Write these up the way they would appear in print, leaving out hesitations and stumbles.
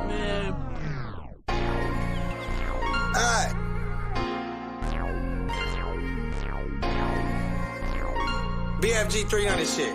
Man. Alright. BFG 300 shit.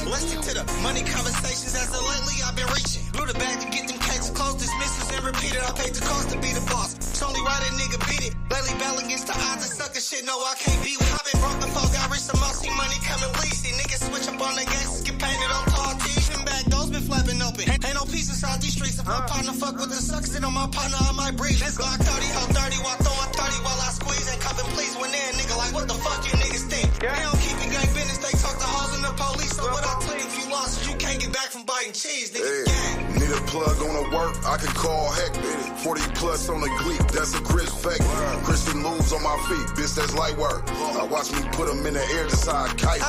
Let's get to the money conversations as of lately I've been reaching. Blew the bag to get them cases closed, dismissals and repeated. I paid the cost to be the boss. It's only right a nigga beat it. Lately battling against the odds and sucker shit. No, I can't be with. I've been broke before, got rich, some more see money coming leasy. Niggas switch up on their gangsters, get painted on tall tees. And back doors been flapping open. Ain't no peace inside these streets. If my partner fuck with the sucker, sit on my partner, I might breathe. Let's go. 30, hold 30, while throwing 30 while I squeeze. And cuffing please when they're a nigga like, what the fuck you niggas think? They don't keep it gang business, they talk to hoes and the police. So what I tell you, if you lost, you can't get back from biting cheese, nigga. Gang. Need a plug on the work, I can call heck. 40 plus on the gleek, that's a Chris fake. Christian moves on my feet, bitch, that's light work. Now watch me put them in the air to side kite.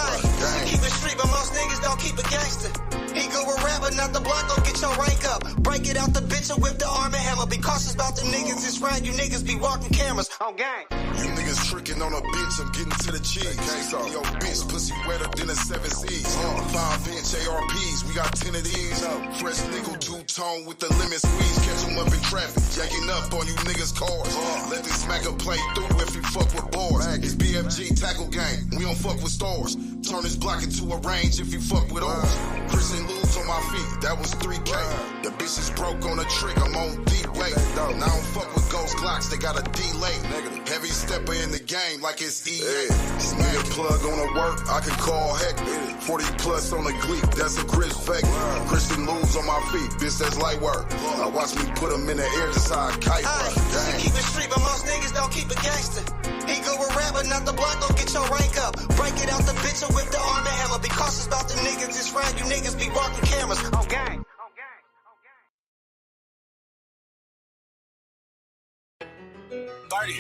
Keep it street, but most niggas don't keep it gangster. He go with rap, but not the block, gon' get your rank up. Break it out the bitch and whip the arm and hammer. Be cautious about them niggas, it's right, you niggas be walking cameras. On gang. You niggas tricking on a bitch, I'm getting to the cheese. Yo, bitch, pussy wetter than a 7 C's. 5-inch ARPs, we got 10 of these. Fresh nickel, two-tone with the limit squeeze. Catch them up in traffic, jacking up on you niggas' cars. Let this smacker play through if you fuck with bars. It's BFG tackle gang, we don't fuck with stars. Turn this block into a range if you fuck with ours. Christian lose on my feet, that was 3K. The bitch is broke on the trick, I'm on deep weight. Now I don't fuck with ghost Glocks, they got a delay. Heavy stepper in the game like it's EA. Need a plug on the work, I can call heck. 40 plus on the gleek, that's a Chris fake. Christian moves on my feet, bitch, that's light work. Now watch me put them in the air just how I kite. Keep it street, but most niggas don't keep it gangster. He go with rap, but not the block, gon' get your rank up. Break it out the bitch and whip the arm and hammer. Be cautious about them niggas, it's right, you niggas be walking cameras. On gang. 30.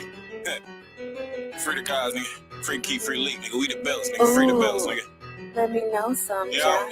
Free the cars, nigga. Free key, free leak, nigga. We the bells, nigga. Free the bells, nigga. Let me know some, Yeah,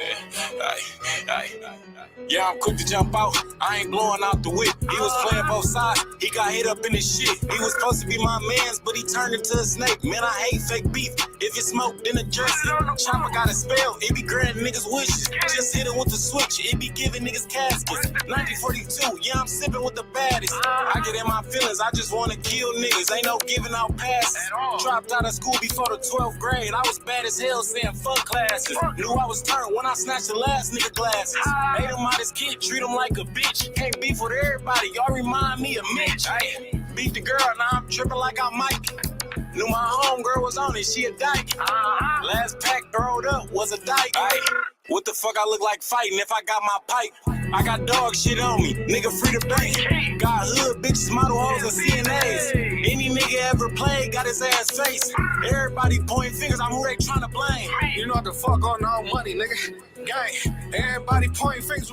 yeah, I'm quick to jump out. I ain't blowing out the whip. He was playing both sides. He got hit up in his shit. He was supposed to be my mans, but he turned into a snake. Man, I hate fake beef. If it's smoke, then a jersey. Chopper got a spell. It be granting niggas wishes. Just hit him with the switch. It be giving niggas caskets. 1942, yeah, I'm sipping with the baddest. I get in my feelings. I just wanna kill niggas. Ain't no giving out passes. Dropped out of school before the 12th grade. I was bad as hell saying fuck classes. Knew I was turned when I snatched the last nigga glasses. Made him out his kid, treat him like a bitch. Can't beef with everybody, y'all remind me of Mitch. I beat the girl, now I'm tripping like I'm Mike. Knew my homegirl was on it, she a dyke. Last pack throwed up was a dyke. What the fuck I look like fighting if I got my pipe? I got dog shit on me, nigga free to bank. Got hood bitches, model hoes, and CNAs. Any nigga ever played got his ass faced. Everybody pointing fingers, I'm who they trying to blame. You know what the fuck on all money, nigga? Gang. Everybody pointing fingers.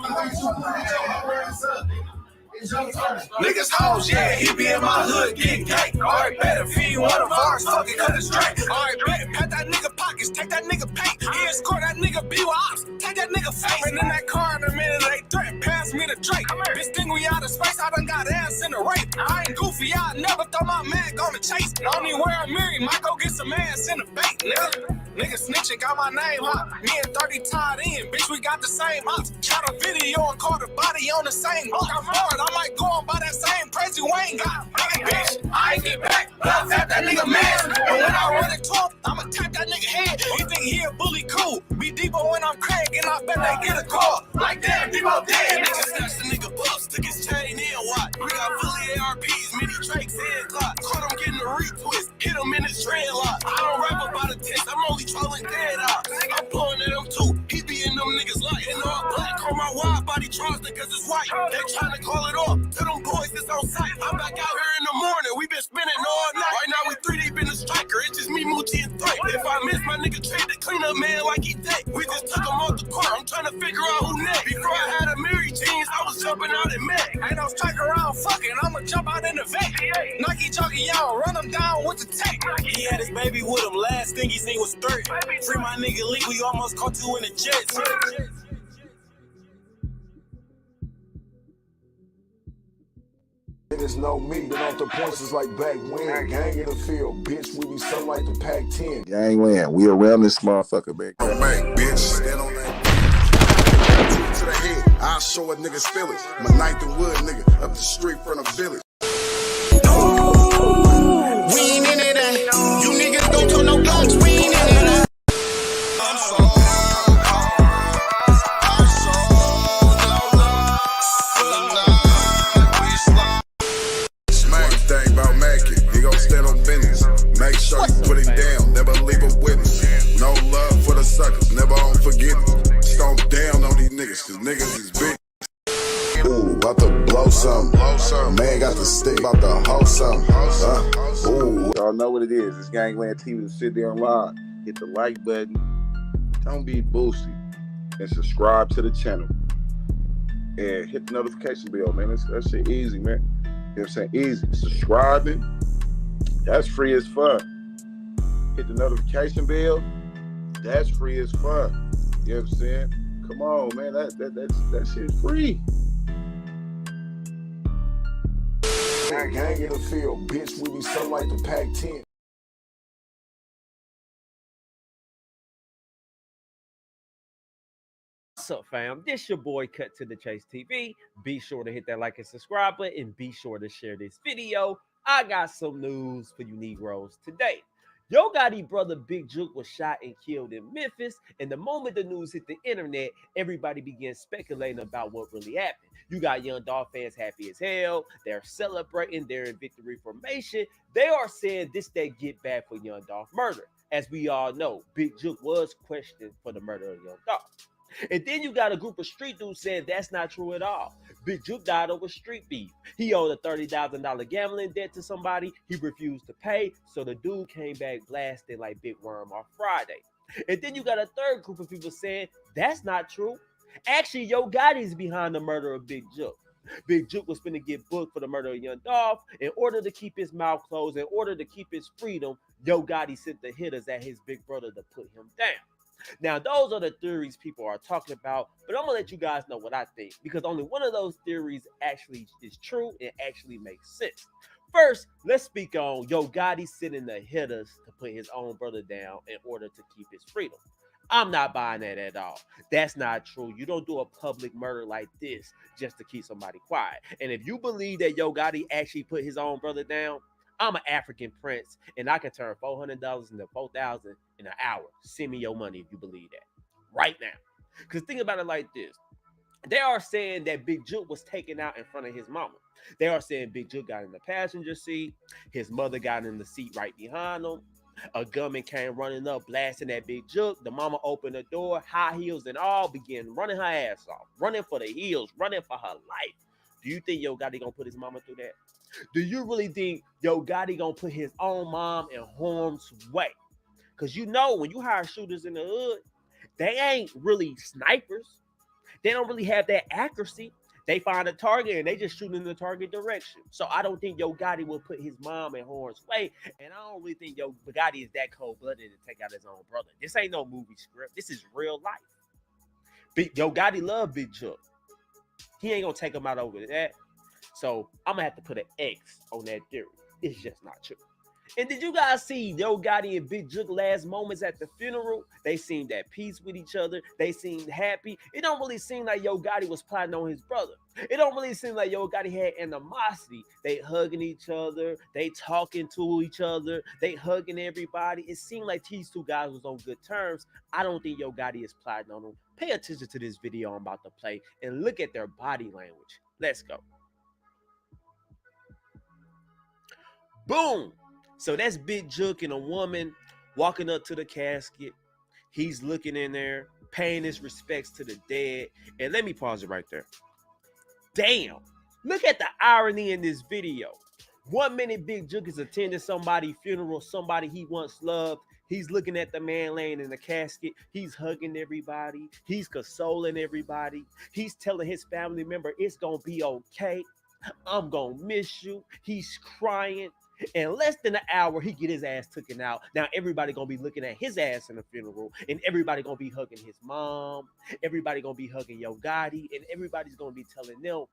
Niggas hoes, yeah, he be in my hood getting cake. Alright, better feed one of ours, fucking cut it straight. Alright, bet, pat that nigga pockets, take that nigga paint. He escort that nigga be with ops, take that nigga face. And in that car in a minute, they threaten, pass me the Drake. Bitch think we out of space, I done got ass in the rape. I ain't goofy, I never throw my mag on the chase. Only where I'm married, might go get some ass in the bait, nigga. Nigga snitching, got my name hot. Me and 30 tied in, bitch, we got the same ops. Shot a video and caught a body on the same block. I'm bored, I might go on by that same crazy Wayne got. Bitch, I ain't get back, but I tap that nigga man. And when I run into him, I'ma tap that nigga head. He think he a bully cool. Be Debo when I'm Craig, and I bet they get a call. Like damn, Debo dead. Nigga snatched the nigga buffs, took his chain in, what? We got fully ARPs, mini Drakes, and clock. Caught him getting a retwist, hit him in his dreadlock. I don't rap about a test, I'm only trolling dead out. I'm blowing at him too, he be in them niggas like. In all black, call my wide body Charleston cause it's white. They tryna call it off, to them boys that's on sight. I'm back out here in the morning, we been spinning all night. Right now we 3 deep in the striker, it's just me, Moochie, and Threat. If I miss my nigga trade the cleanup man like he dead. We just took him off the court, I'm trying to figure out who next. Before I had a Mary jeans, I was jumping out in Mac. Ain't no striker around fucking, I'ma jump out in the vet. Nike jockey, y'all run him down with the tape. He had his baby with him, last thing he seen was 30. Free my nigga Lee, we almost caught 2 in the jets. Niggas know me, been off the points is like back when. Gang in the field, bitch, we be something like the Pac-10. Gang win, we around this motherfucker, man. Bitch, stand on that. To the head, I'll show know a nigga's feelings. My ninth and wood nigga up the street from the village. We ain't into that. You niggas don't tell no blocks. We ain't into that. Thing about Mackie, he gon' stand on business. Make sure you put him down, never leave a witness. No love for the suckers, never on forgiveness. Stomp down on these niggas, cause niggas is big. Ooh, about to blow something. Man got the stick, about to hoe something. Ooh. Y'all know what it is. It's Gangland TV. Sit there and live. Hit the like button. Don't be boosty. And subscribe to the channel. And hit the notification bell, man. That shit easy, man. You know what I'm saying? Easy. Subscribing, that's free as fuck. Hit the notification bell, that's free as fuck. You know what I'm saying? Come on, man. That shit's free. Gang in the field, bitch. We be something like the Pac-10. What's up, fam? This your boy Cut to the Chase TV. Be sure to hit that like and subscribe button, and be sure to share this video. I got some news for you Negroes today. Yo Gotti brother Big Jook was shot and killed in Memphis, and the moment the news hit the internet, everybody began speculating about what really happened. You got Young Dolph fans happy as hell. They're celebrating. They're in victory formation. They are saying this that get back for Young Dolph murder. As we all know, Big Jook was questioned for the murder of Young Dolph. And then you got a group of street dudes saying that's not true at all. Big Jook died over street beef. He owed a $30,000 gambling debt to somebody. He refused to pay, so the dude came back blasted like Big Worm on Friday. And then you got a third group of people saying that's not true. Actually, Yo Gotti's behind the murder of Big Jook. Big Jook was finna get booked for the murder of Young Dolph. In order to keep his mouth closed, in order to keep his freedom, Yo Gotti sent the hitters at his big brother to put him down. Now, those are the theories people are talking about, but I'm going to let you guys know what I think, because only one of those theories actually is true and actually makes sense. First, let's speak on Yo Gotti sending the hitters to put his own brother down in order to keep his freedom. I'm not buying that at all. That's not true. You don't do a public murder like this just to keep somebody quiet. And if you believe that Yo Gotti actually put his own brother down, I'm an African prince, and I can turn $400 into $4,000 in an hour. Send me your money if you believe that right now. Because think about it like this. They are saying that Big Jook was taken out in front of his mama. They are saying Big Jook got in the passenger seat. His mother got in the seat right behind him. A gunman came running up, blasting at Big Jook. The mama opened the door, high heels and all, began running her ass off, running for the hills, running for her life. Do you think Yo Gotti gonna put his mama through that? Do you really think Yo Gotti gonna put his own mom in harm's way? Because you know, when you hire shooters in the hood, they ain't really snipers. They don't really have that accuracy. They find a target and they just shoot in the target direction. So I don't think Yo Gotti will put his mom in harm's way. And I don't really think Yo Gotti is that cold-blooded to take out his own brother. This ain't no movie script. This is real life. Yo Gotti love Big Jook. He ain't gonna take him out over that. So I'm gonna have to put an X on that theory. It's just not true. And did you guys see Yo Gotti and Big Jook last moments at the funeral? They seemed at peace with each other. They seemed happy. It don't really seem like Yo Gotti was plotting on his brother. It don't really seem like Yo Gotti had animosity. They hugging each other. They talking to each other. They hugging everybody. It seemed like these two guys was on good terms. I don't think Yo Gotti is plotting on them. Pay attention to this video I'm about to play and look at their body language. Let's go. Boom. So that's Big Jook and a woman walking up to the casket. He's looking in there, paying his respects to the dead. And let me pause it right there. Damn. Look at the irony in this video. 1 minute Big Jook is attending somebody's funeral, somebody he once loved. He's looking at the man laying in the casket. He's hugging everybody. He's consoling everybody. He's telling his family member, it's going to be okay. I'm going to miss you. He's crying. In less than an hour, he get his ass taken out. Now everybody gonna be looking at his ass in the funeral, and everybody gonna be hugging his mom. Everybody gonna be hugging Yo Gotti, and everybody's gonna be telling them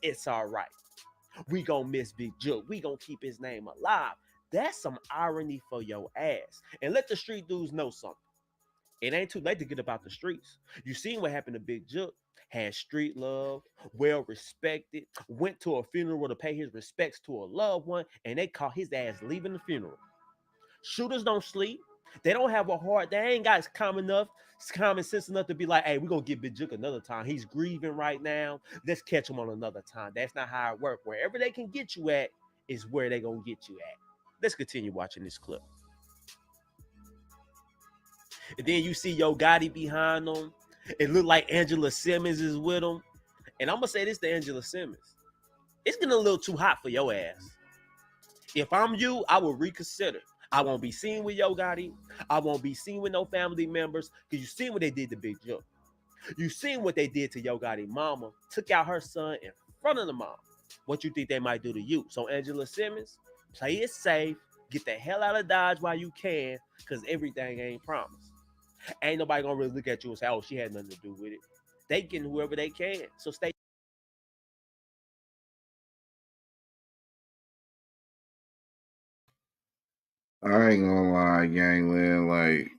it's all right. We gonna miss Big Jook. We gonna keep his name alive. That's some irony for your ass. And let the street dudes know something. It ain't too late to get about the streets. You seen what happened to Big Jook. had street love, well respected, went to a funeral to pay his respects to a loved one, and they caught his ass leaving the funeral. Shooters don't sleep. They don't have a heart. They ain't got common sense enough to be like, hey, we're gonna get Big Jook another time. He's grieving right now. Let's catch him on another time. That's not how it works. Wherever they can get you at is where they gonna get you at. Let's continue watching this clip. And then you see Yo Gotti behind them. It looked like Angela Simmons is with him. And I'm gonna say this to Angela Simmons. It's getting a little too hot for your ass. If I'm you, I will reconsider. I won't be seen with Yo Gotti. I won't be seen with no family members. Because you seen what they did to Big Jook. You seen what they did to Yo Gotti mama. Took out her son in front of the mom. What you think they might do to you? So Angela Simmons, play it safe. Get the hell out of Dodge while you can. Because everything ain't promised. Ain't nobody gonna really look at you and say, oh, she had nothing to do with it. They getting whoever they can. So stay. I ain't gonna lie, gangland. Like,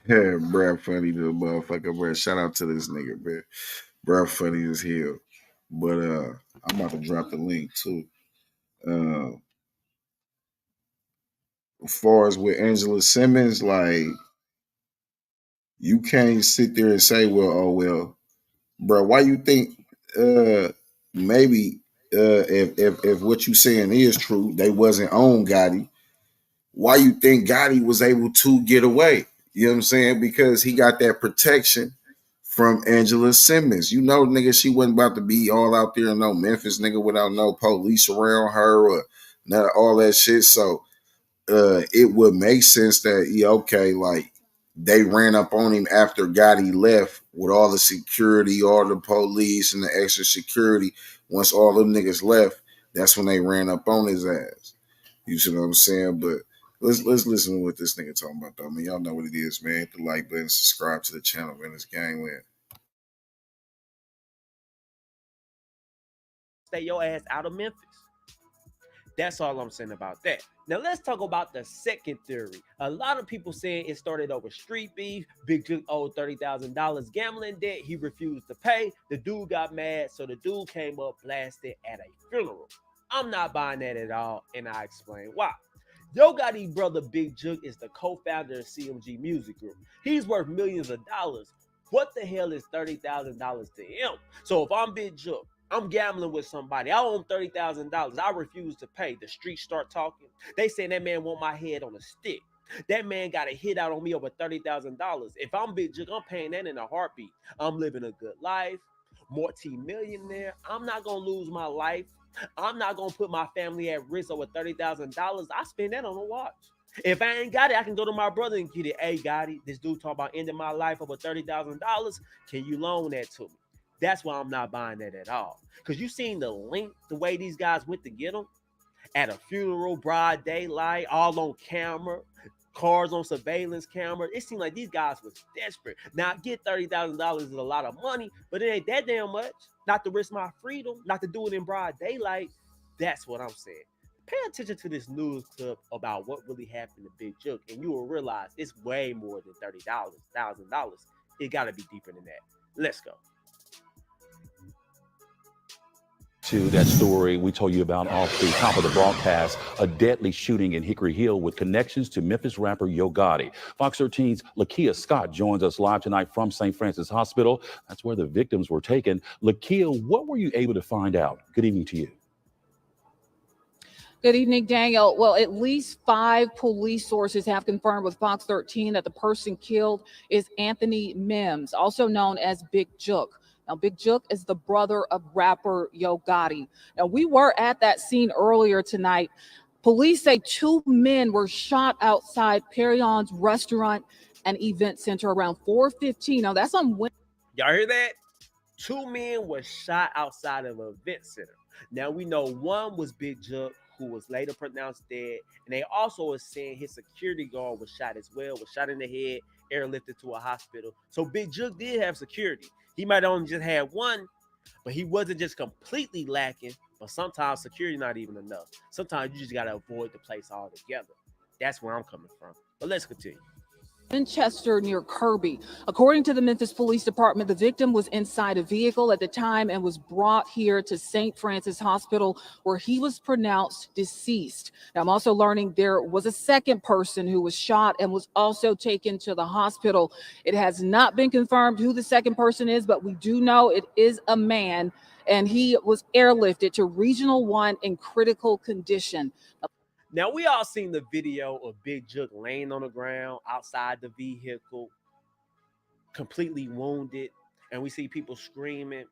yeah, bruh, funny to the motherfucker, bruh. Shout out to this nigga, bruh. Bruh, funny as hell. But I'm about to drop the link too. As far as with Angela Simmons, like, you can't sit there and say, well, oh well, bro. Why you think maybe if what you saying is true, they wasn't on Gotti. Why you think Gotti was able to get away? You know what I'm saying? Because he got that protection from Angela Simmons. You know, nigga, she wasn't about to be all out there in no Memphis, nigga, without no police around her or none all that shit. So it would make sense that, yeah, okay, like they ran up on him after Gotti left with all the security, all the police and the extra security. Once all them niggas left, that's when they ran up on his ass. You see what I'm saying? But let's listen to what this nigga talking about though. I mean, y'all know what it is, man. Hit the like button, subscribe to the channel, man. This gangland. Stay your ass out of Memphis. That's all I'm saying about that. Now let's talk about the second theory. A lot of people saying it started over street beef. Big Jook owed $30,000 gambling debt. He refused to pay. The dude got mad, so the dude came up blasted at a funeral. I'm not buying that at all, and I explain why. Yo Gotti brother Big Jook is the co-founder of CMG Music Group. He's worth millions of dollars. What the hell is $30,000 to him? So if I'm Big Jook, I'm gambling with somebody. I owe him $30,000. I refuse to pay. The streets start talking. They say that man want my head on a stick. That man got a hit out on me over $30,000. If I'm Big Jook, I'm paying that in a heartbeat. I'm living a good life. Multi-millionaire. I'm not going to lose my life. I'm not going to put my family at risk over $30,000. I spend that on a watch. If I ain't got it, I can go to my brother and get it. Hey, Gotti, this dude talk about ending my life over $30,000. Can you loan that to me? That's why I'm not buying that at all. Because you seen the link, the way these guys went to get them at a funeral, broad daylight, all on camera, cars on surveillance camera. It seemed like these guys was desperate. Now, I get $30,000 is a lot of money, but it ain't that damn much. Not to risk my freedom, not to do it in broad daylight. That's what I'm saying. Pay attention to this news clip about what really happened to Big Jook, and you will realize it's way more than $30,000. It got to be deeper than that. Let's go. To that story we told you about off the top of the broadcast, a deadly shooting in Hickory Hill with connections to Memphis rapper Yo Gotti. Fox 13's Lakia Scott joins us live tonight from St. Francis Hospital. That's where the victims were taken. Lakia, what were you able to find out? Good evening to you. Good evening, Daniel. Well, at least 5 police sources have confirmed with Fox 13 that the person killed is Anthony Mims, also known as Big Jook. Now, Big Jook is the brother of rapper Yo Gotti. Now, we were at that scene earlier tonight. Police say 2 men were shot outside Perion's restaurant and event center around 4:15. Now, that's on Wednesday. Y'all hear that? 2 men were shot outside of an event center. Now, we know one was Big Jook, who was later pronounced dead. And they also are saying his security guard was shot as well, was shot in the head, airlifted to a hospital. So Big Jook did have security. He might have only just had one, but he wasn't just completely lacking. But sometimes security not even enough. Sometimes you just got to avoid the place altogether. That's where I'm coming from. But let's continue. Winchester near Kirby. According to the Memphis Police Department, the victim was inside a vehicle at the time and was brought here to St. Francis Hospital, where he was pronounced deceased. Now, I'm also learning there was a second person who was shot and was also taken to the hospital. It has not been confirmed who the second person is, but we do know it is a man, and he was airlifted to Regional 1 in critical condition. Now, we all seen the video of Big Jook laying on the ground outside the vehicle, completely wounded, and we see people screaming.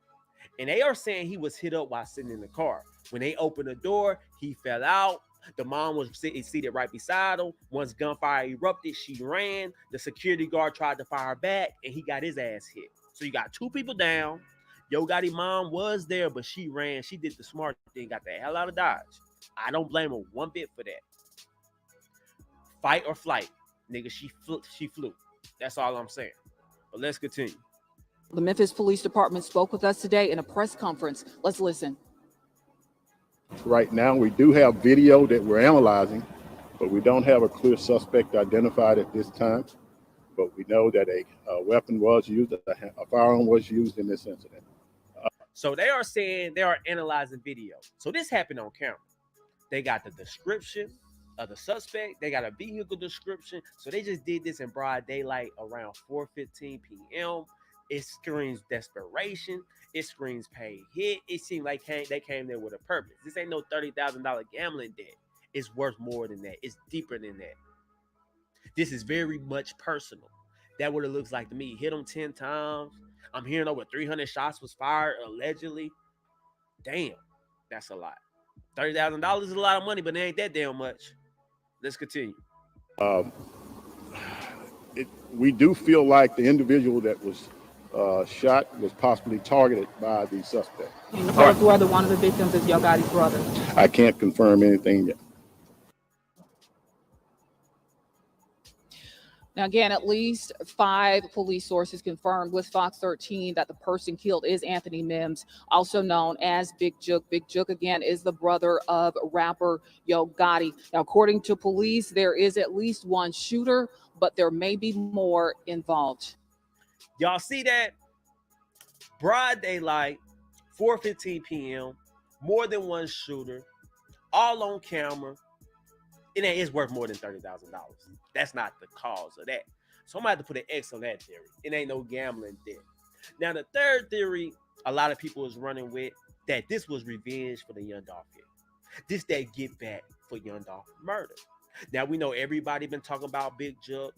And they are saying he was hit up while sitting in the car. When they opened the door, he fell out. The mom was seated right beside him. Once gunfire erupted, she ran. The security guard tried to fire back, and he got his ass hit. So you got two people down. Yo Gotti mom was there, but she ran. She did the smart thing, got the hell out of Dodge. I don't blame her one bit for that. Fight or flight, nigga. She flew. That's all I'm saying. But let's continue. The Memphis Police Department spoke with us today in a press conference. Let's listen. Right now, we do have video that we're analyzing, but we don't have a clear suspect identified at this time. But we know that a weapon was used, a firearm was used in this incident. So they are saying they are analyzing video. So this happened on camera. They got the description of the suspect. They got a vehicle description. So they just did this in broad daylight around 4:15 p.m. It screams desperation. It screams paid hit. It seemed like they came there with a purpose. This ain't no $30,000 gambling debt. It's worth more than that. It's deeper than that. This is very much personal. That what it looks like to me. Hit him 10 times. I'm hearing over 300 shots was fired allegedly. Damn, that's a lot. $30,000 is a lot of money, but it ain't that damn much. Let's continue. We do feel like the individual that was shot was possibly targeted by the suspect. Can you tell us whether one of the victims is Yo Gotti's brother? I can't confirm anything yet. Now, again, at least 5 police sources confirmed with Fox 13 that the person killed is Anthony Mims, also known as Big Jook. Big Jook, again, is the brother of rapper Yo Gotti. Now, according to police, there is at least one shooter, but there may be more involved. Y'all see that? Broad daylight, 4:15 p.m., more than one shooter, all on camera. It is worth more than $30,000. That's not the cause of that. So I'm going to have to put an X on that theory. It ain't no gambling debt. Now, the third theory a lot of people is running with, that this was revenge for the Young Dolph hit. This that get back for Young Dolph murder. Now, we know everybody been talking about Big Jook.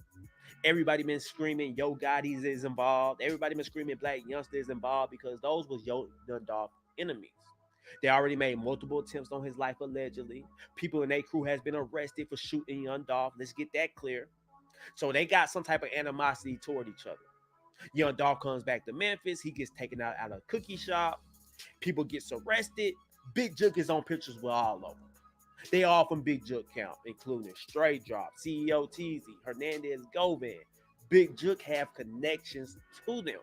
Everybody been screaming Yo Gotti is involved. Everybody been screaming Black Youngster is involved because those was Young Dolph enemies. They already made multiple attempts on his life, allegedly. People in their crew has been arrested for shooting Young Dolph. Let's get that clear. So they got some type of animosity toward each other. Young Dolph comes back to Memphis. He gets taken out of a cookie shop. People gets arrested. Big Jook is on pictures with all of them. They all from Big Jook camp, including Straight Drop, CEO Teezy, Hernandez Govan. Big Jook have connections to them.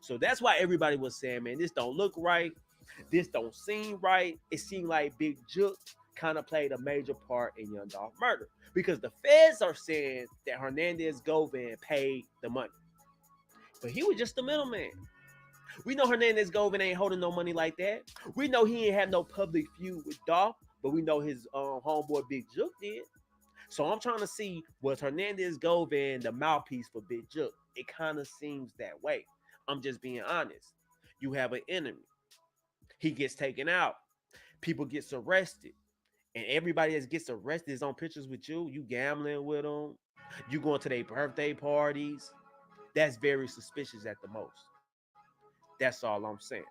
So that's why everybody was saying, man, this don't look right. This don't seem right. It seemed like Big Jook kind of played a major part in Young Dolph murder because the feds are saying that Hernandez Govan paid the money. But he was just the middleman. We know Hernandez Govan ain't holding no money like that. We know he ain't have no public feud with Dolph, but we know his homeboy Big Jook did. So I'm trying to see, was Hernandez Govan the mouthpiece for Big Jook? It kind of seems that way. I'm just being honest. You have an enemy. He gets taken out. People gets arrested. And everybody that gets arrested is on pictures with you. You gambling with them. You going to their birthday parties. That's very suspicious at the most. That's all I'm saying.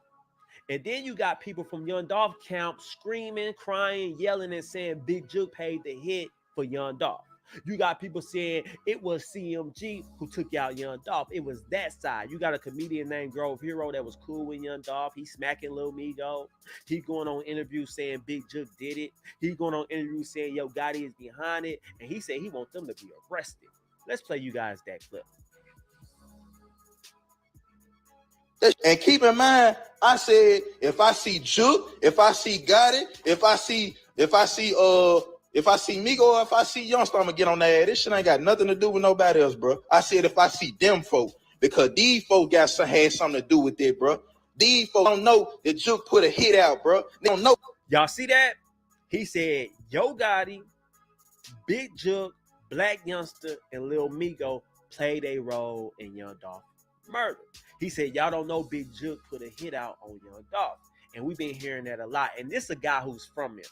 And then you got people from Young Dolph camp screaming, crying, yelling, and saying Big Jook paid the hit for Young Dolph. You got people saying it was CMG who took out Young Dolph. It was that side. You got a comedian named Grove Hero that was cool with Young Dolph. He smacking Lil Migo. He going on interviews saying Big Jook did it. He going on interviews saying Yo Gotti is behind it. And he said he wants them to be arrested. Let's play you guys that clip. And keep in mind, I said if I see Jook, if I see Gotti, if I see If I see Migo or if I see Youngster, I'm gonna get on their ass. This shit ain't got nothing to do with nobody else, bro. I said if I see them folk, because these folk had something to do with it, bro. These folk don't know that Jook put a hit out, bro. They don't know. Y'all see that? He said Yo Gotti, Big Jook, Black Youngster, and Lil Migo played a role in Young Dolph murder. He said y'all don't know Big Jook put a hit out on Young Dolph. And we've been hearing that a lot. And this is a guy who's from Memphis.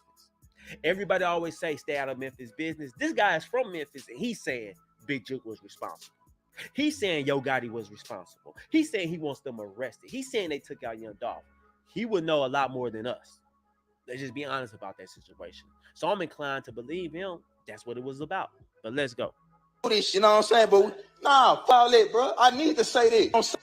Everybody always say stay out of Memphis business. This guy is from Memphis, and he's saying Big Jook was responsible. He's saying Yo Gotti was responsible. He's saying he wants them arrested. He's saying they took out Young Dolph. He would know a lot more than us. Let's just be honest about that situation. So I'm inclined to believe him. That's what it was about. But let's go. This, you know what I'm saying? But nah, follow it, bro. I need to say this.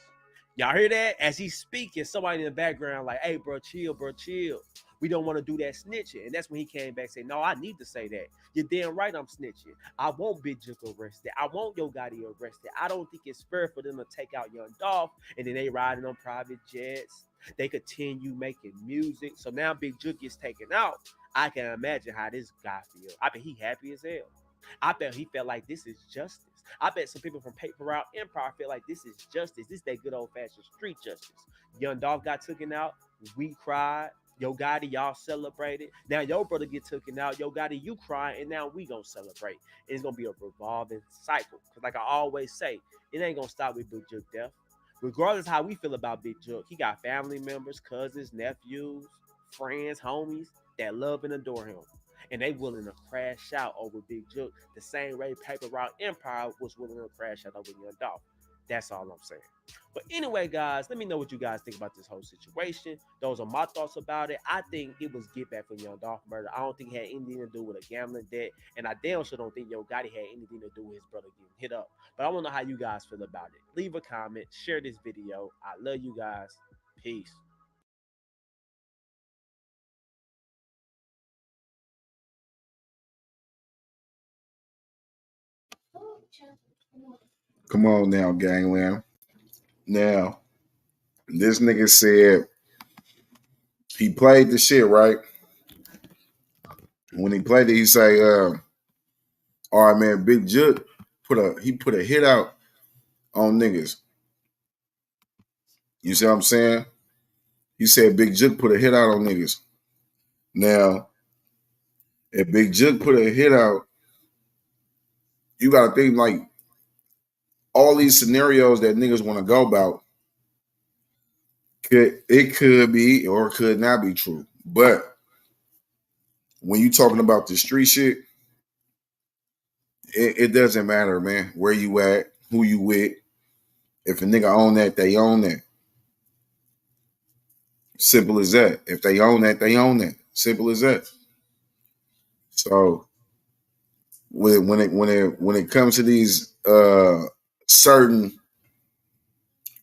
Y'all hear that? As he's speaking, somebody in the background like, hey, bro, chill, bro, chill. We don't want to do that snitching. And that's when he came back and said, no, I need to say that. You're damn right I'm snitching. I want Big Jook arrested. I want Yo Gotti arrested. I don't think it's fair for them to take out Young Dolph and then they riding on private jets. They continue making music. So now Big Jook gets taken out. I can imagine how this guy feels. I bet he happy as hell. I bet he felt like this is justice. I bet some people from Paper Route Empire feel like this is justice. This is that good old-fashioned street justice. Young Dolph got taken out. We cried. Yo Gotti, y'all celebrated. Now your brother get taken out. Yo Gotti, you crying, and now we gonna celebrate. And it's gonna be a revolving cycle. Because like I always say, it ain't gonna stop with Big Jook death. Regardless how we feel about Big Jook, he got family members, cousins, nephews, friends, homies that love and adore him. And they willing to crash out over Big Jook the same way Paper Route Empire was willing to crash out over Young Dolph. That's all I'm saying. But anyway, guys, let me know what you guys think about this whole situation. Those are my thoughts about it. I think it was get back for Young Dolph murder. I don't think it had anything to do with a gambling debt. And I damn sure don't think Yo Gotti had anything to do with his brother getting hit up. But I want to know how you guys feel about it. Leave a comment. Share this video. I love you guys. Peace. Come on now, gangland. Now, this nigga said he played the shit, right? When he played it, he say, all right, man, Big Jook put a hit out on niggas. You see what I'm saying? He said Big Jook put a hit out on niggas. Now, if Big Jook put a hit out, you gotta think like all these scenarios that niggas want to go about, could be or could not be true. But when you talking about the street shit, it doesn't matter, man, where you at, who you with. If a nigga own that, they own that. Simple as that. If they own that, they own that. Simple as that. So when it comes to these certain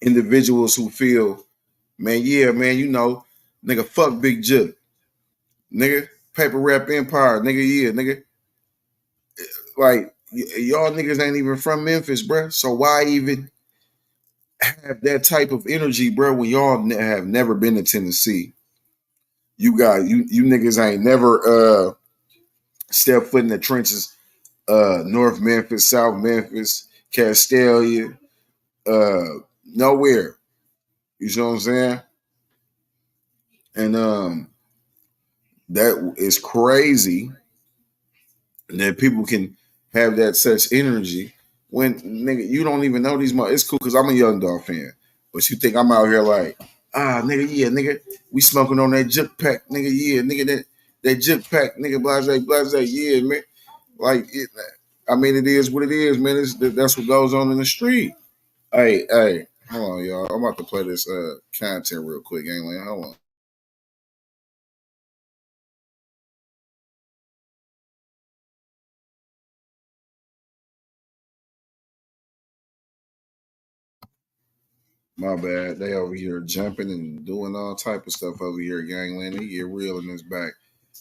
individuals who feel, man, yeah, man, you know, nigga, fuck Big Jook, nigga, Paper Rap Empire, nigga, yeah, nigga, like y'all niggas ain't even from Memphis, bruh. So why even have that type of energy, bruh, when y'all have never been to Tennessee? You niggas ain't never stepped foot in the trenches, North Memphis, South Memphis, Castalia, nowhere. You see what I'm saying? And that is crazy that people can have that such energy when nigga you don't even know these. It's cool because I'm a Young Dolph fan, but you think I'm out here like nigga, yeah, nigga, we smoking on that Jook pack, nigga, yeah, nigga, that Jook pack, nigga, blase, yeah, man. Like it, I mean, it is what it is, man. That's what goes on in the street. Hey, hold on, y'all. I'm about to play this content real quick, gangland. Hold on. My bad. They over here jumping and doing all type of stuff over here, gangland. They get real in his back.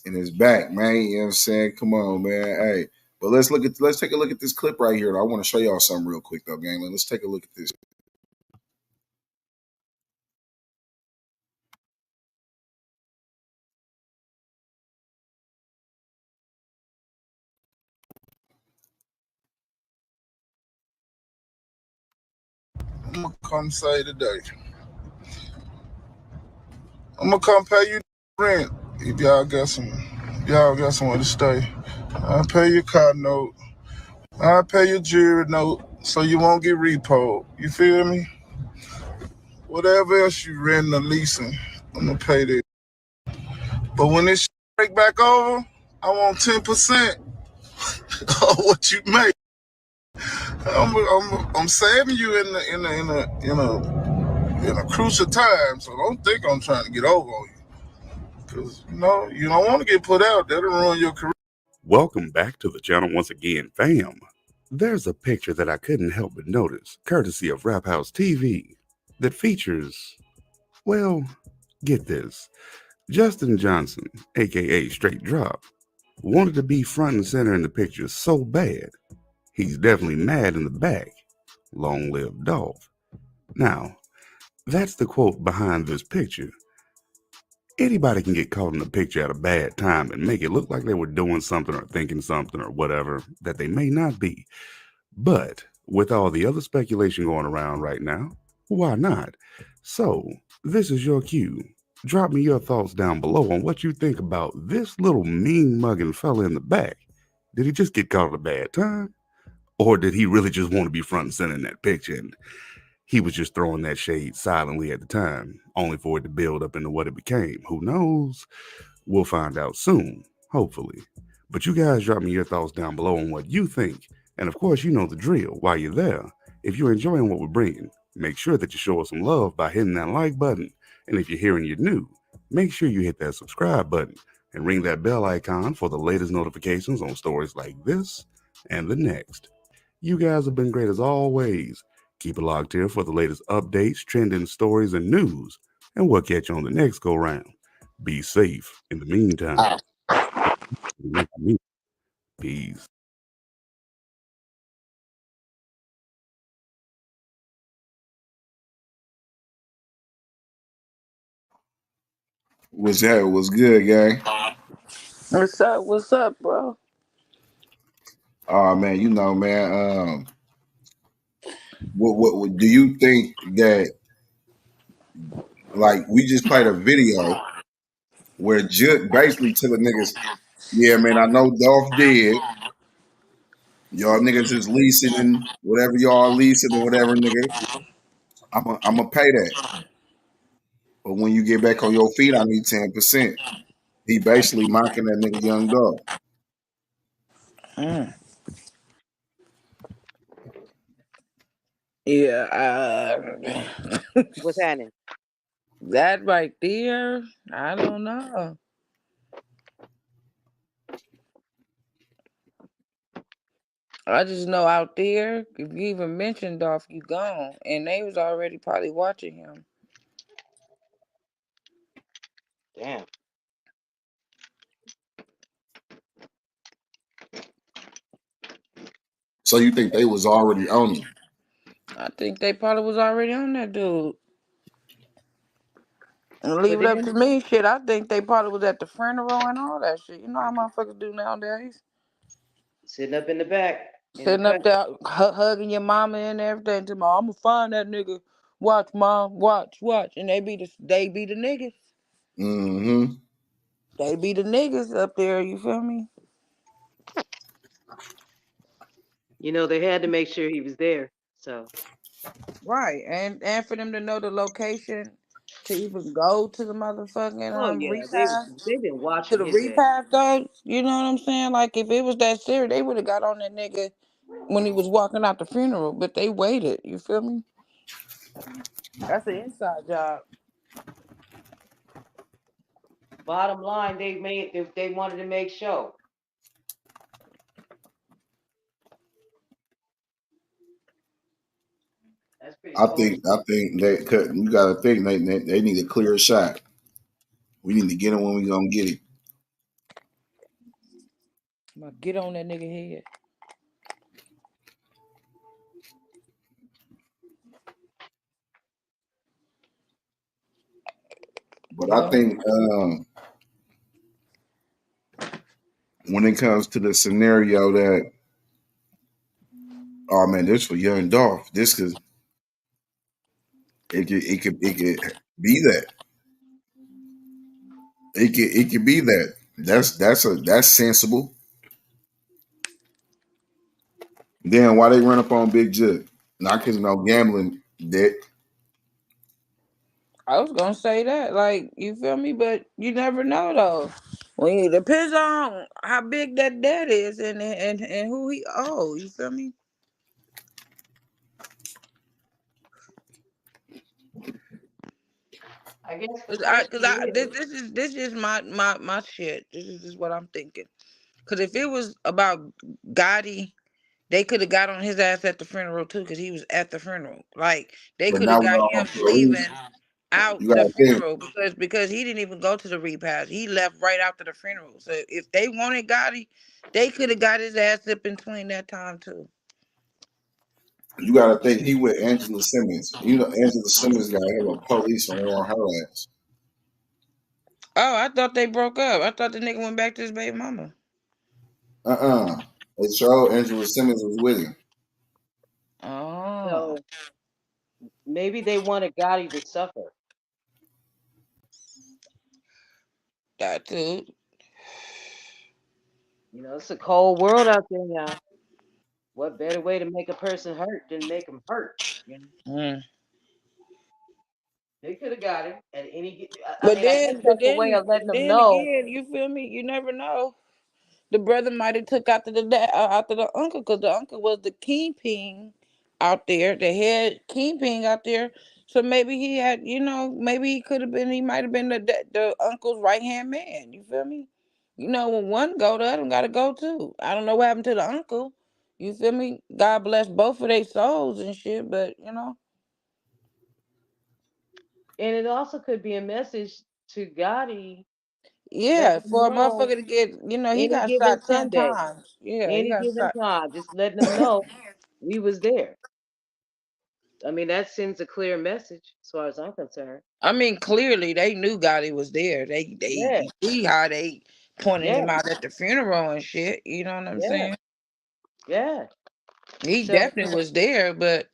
In his back, man. You know what I'm saying? Come on, man. Hey. But let's take a look at this clip right here. I want to show y'all something real quick though, gangland. Let's take a look at this. gonna come say today. I'm gonna come pay you rent if y'all got somewhere to stay. I'll pay your car note. I'll pay your jewelry note so you won't get repoed. You feel me? Whatever else you renting or leasing, I'm gonna pay that. But when this break back over, I want 10% of what you make. I'm saving you in a crucial time, so don't think I'm trying to get over on you. Because you don't want to get put out. That'll ruin your career. Welcome back to the channel once again, fam. There's a picture that I couldn't help but notice, courtesy of Rap House TV, that features, well, get this, Justin Johnson, aka Straight Drop, wanted to be front and center in the picture so bad, he's definitely mad in the back. Long live Dolph. Now, that's the quote behind this picture. Anybody can get caught in a picture at a bad time and make it look like they were doing something or thinking something or whatever that they may not be. But with all the other speculation going around right now, why not? So, this is your cue. Drop me your thoughts down below on what you think about this little mean mugging fella in the back. Did he just get caught at a bad time? Or did he really just want to be front and center in that picture and he was just throwing that shade silently at the time, only for it to build up into what it became? Who knows? We'll find out soon, hopefully. But you guys drop me your thoughts down below on what you think. And of course, you know the drill. While you're there, if you're enjoying what we're bringing, make sure that you show us some love by hitting that like button. And if you're here and you're new, make sure you hit that subscribe button and ring that bell icon for the latest notifications on stories like this and the next. You guys have been great as always. Keep it locked here for the latest updates, trending stories, and news. And we'll catch you on the next go round. Be safe in the meantime. Peace. What's that? What's good, gang? What's up, bro? Oh man, man. What do you think that? Like, we just played a video where Jook basically telling niggas, "Yeah, man, I know Dolph dead. Y'all niggas is leasing and whatever y'all leasing or whatever, nigga. I'm gonna pay that. But when you get back on your feet, I need 10%." He basically mocking that nigga Young Dolph. Mm. Yeah, What's happening? that right there, I don't know. I just know out there, if you even mentioned Dolph, you gone, and they was already probably watching him. Damn. So you think they was already on him? I think they probably was already on that dude. And leave But it up then to me, shit. I think they probably was at the funeral and all that shit. You know how motherfuckers do nowadays? sitting up in the back, in the Sitting up cut. there hugging your mama and everything. To my, I'ma find that nigga. Watch, mom. Watch. And they be the niggas. Mm-hmm. They be the niggas up there. You feel me? You know, they had to make sure he was there. So Right. And for them to know the location to even go to the motherfucking oh yeah, repast. they've been To watching the his ass. repast though, you know what I'm saying? Like if it was that serious, they would have got on that nigga when he was walking out the funeral, but they waited. You feel me? That's an inside job. Bottom line, they wanted to make show. That's pretty cold. I think they could. You got to think they need a clear shot. We need to get him when we gonna get him. I'm gonna get on that nigga head. But You I know? think when it comes to the scenario that, oh man, this for Young Dolph. This could, It could be that. It could be that. That's sensible. Then why they run up on Big Jug? Not because no gambling debt. I was gonna say that, like, you feel me, but you never know though. When it depends on how big that debt is and who he owe. You feel me? I guess the Cause question is, this is my shit. This is just what I'm thinking. Cause if it was about Gotti, they could have got on his ass at the funeral too, cause he was at the funeral. Like they But could have now got we're him on. So leaving out you the gotta think. funeral because he didn't even go to the repast. He left right after the funeral. So if they wanted Gotti, they could have got his ass up in between that time too. You gotta think he with Angela Simmons. You know Angela Simmons got him a police on her ass. Oh, I thought they broke up. I thought the nigga went back to his baby mama. They showed Angela Simmons was with him. Oh, so maybe they wanted Gotti to suffer. that too. You know, it's a cold world out there now. What better way to make a person hurt than make them hurt? You know, Mm. they could have got him at any. I But mean, I guess then, but that's a way then, of letting them then know. again, you feel me? You never know. The brother might have took after the dad, after the uncle, because the uncle was the kingpin out there, the head kingpin out there. So maybe he had, maybe he could have been, he might have been the uncle's right hand man. You feel me? You know, when one go, the other one got to go too. I don't know what happened to the uncle. You feel me? God bless both of their souls and shit, but And it also could be a message to Gotti, yeah, letting him for a know motherfucker to get, he any got given shot 10 Sunday, times. Yeah, he any got given shot. time, just letting them know we was there. I mean, that sends a clear message as far as I'm concerned. I mean, clearly they knew Gotti was there. Yeah, You see how they pointed yeah, him out at the funeral and shit. You know what I'm yeah, saying? yeah. He So definitely was there, but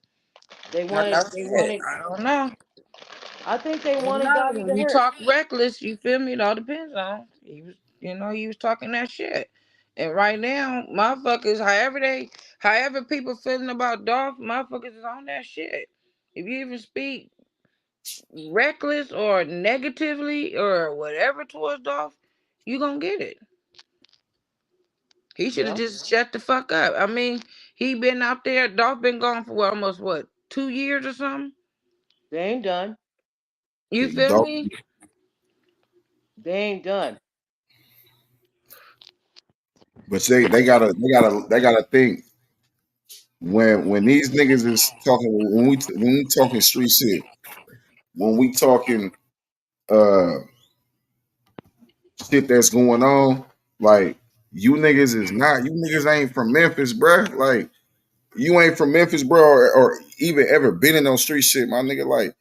they like I wanted, they said, wanted. I don't know. I think they I don't wanted know. Gotti When to you hurt. talk reckless, you feel me? It all depends on. He was talking that shit. And right now, motherfuckers, however people feeling about Dolph, motherfuckers is on that shit. If you even speak reckless or negatively or whatever towards Dolph, you gonna get it. He should have Yeah, just shut the fuck up. I mean, he been out there. Dolph been gone for almost what, 2 years or something. they ain't done. You feel Dog. me? They ain't done. But they gotta think when these niggas is talking when we talking street shit, when we talking uh shit that's going on, like you niggas ain't from Memphis, bruh. Like you ain't from Memphis, bro, or even ever been in those street shit, my nigga. Like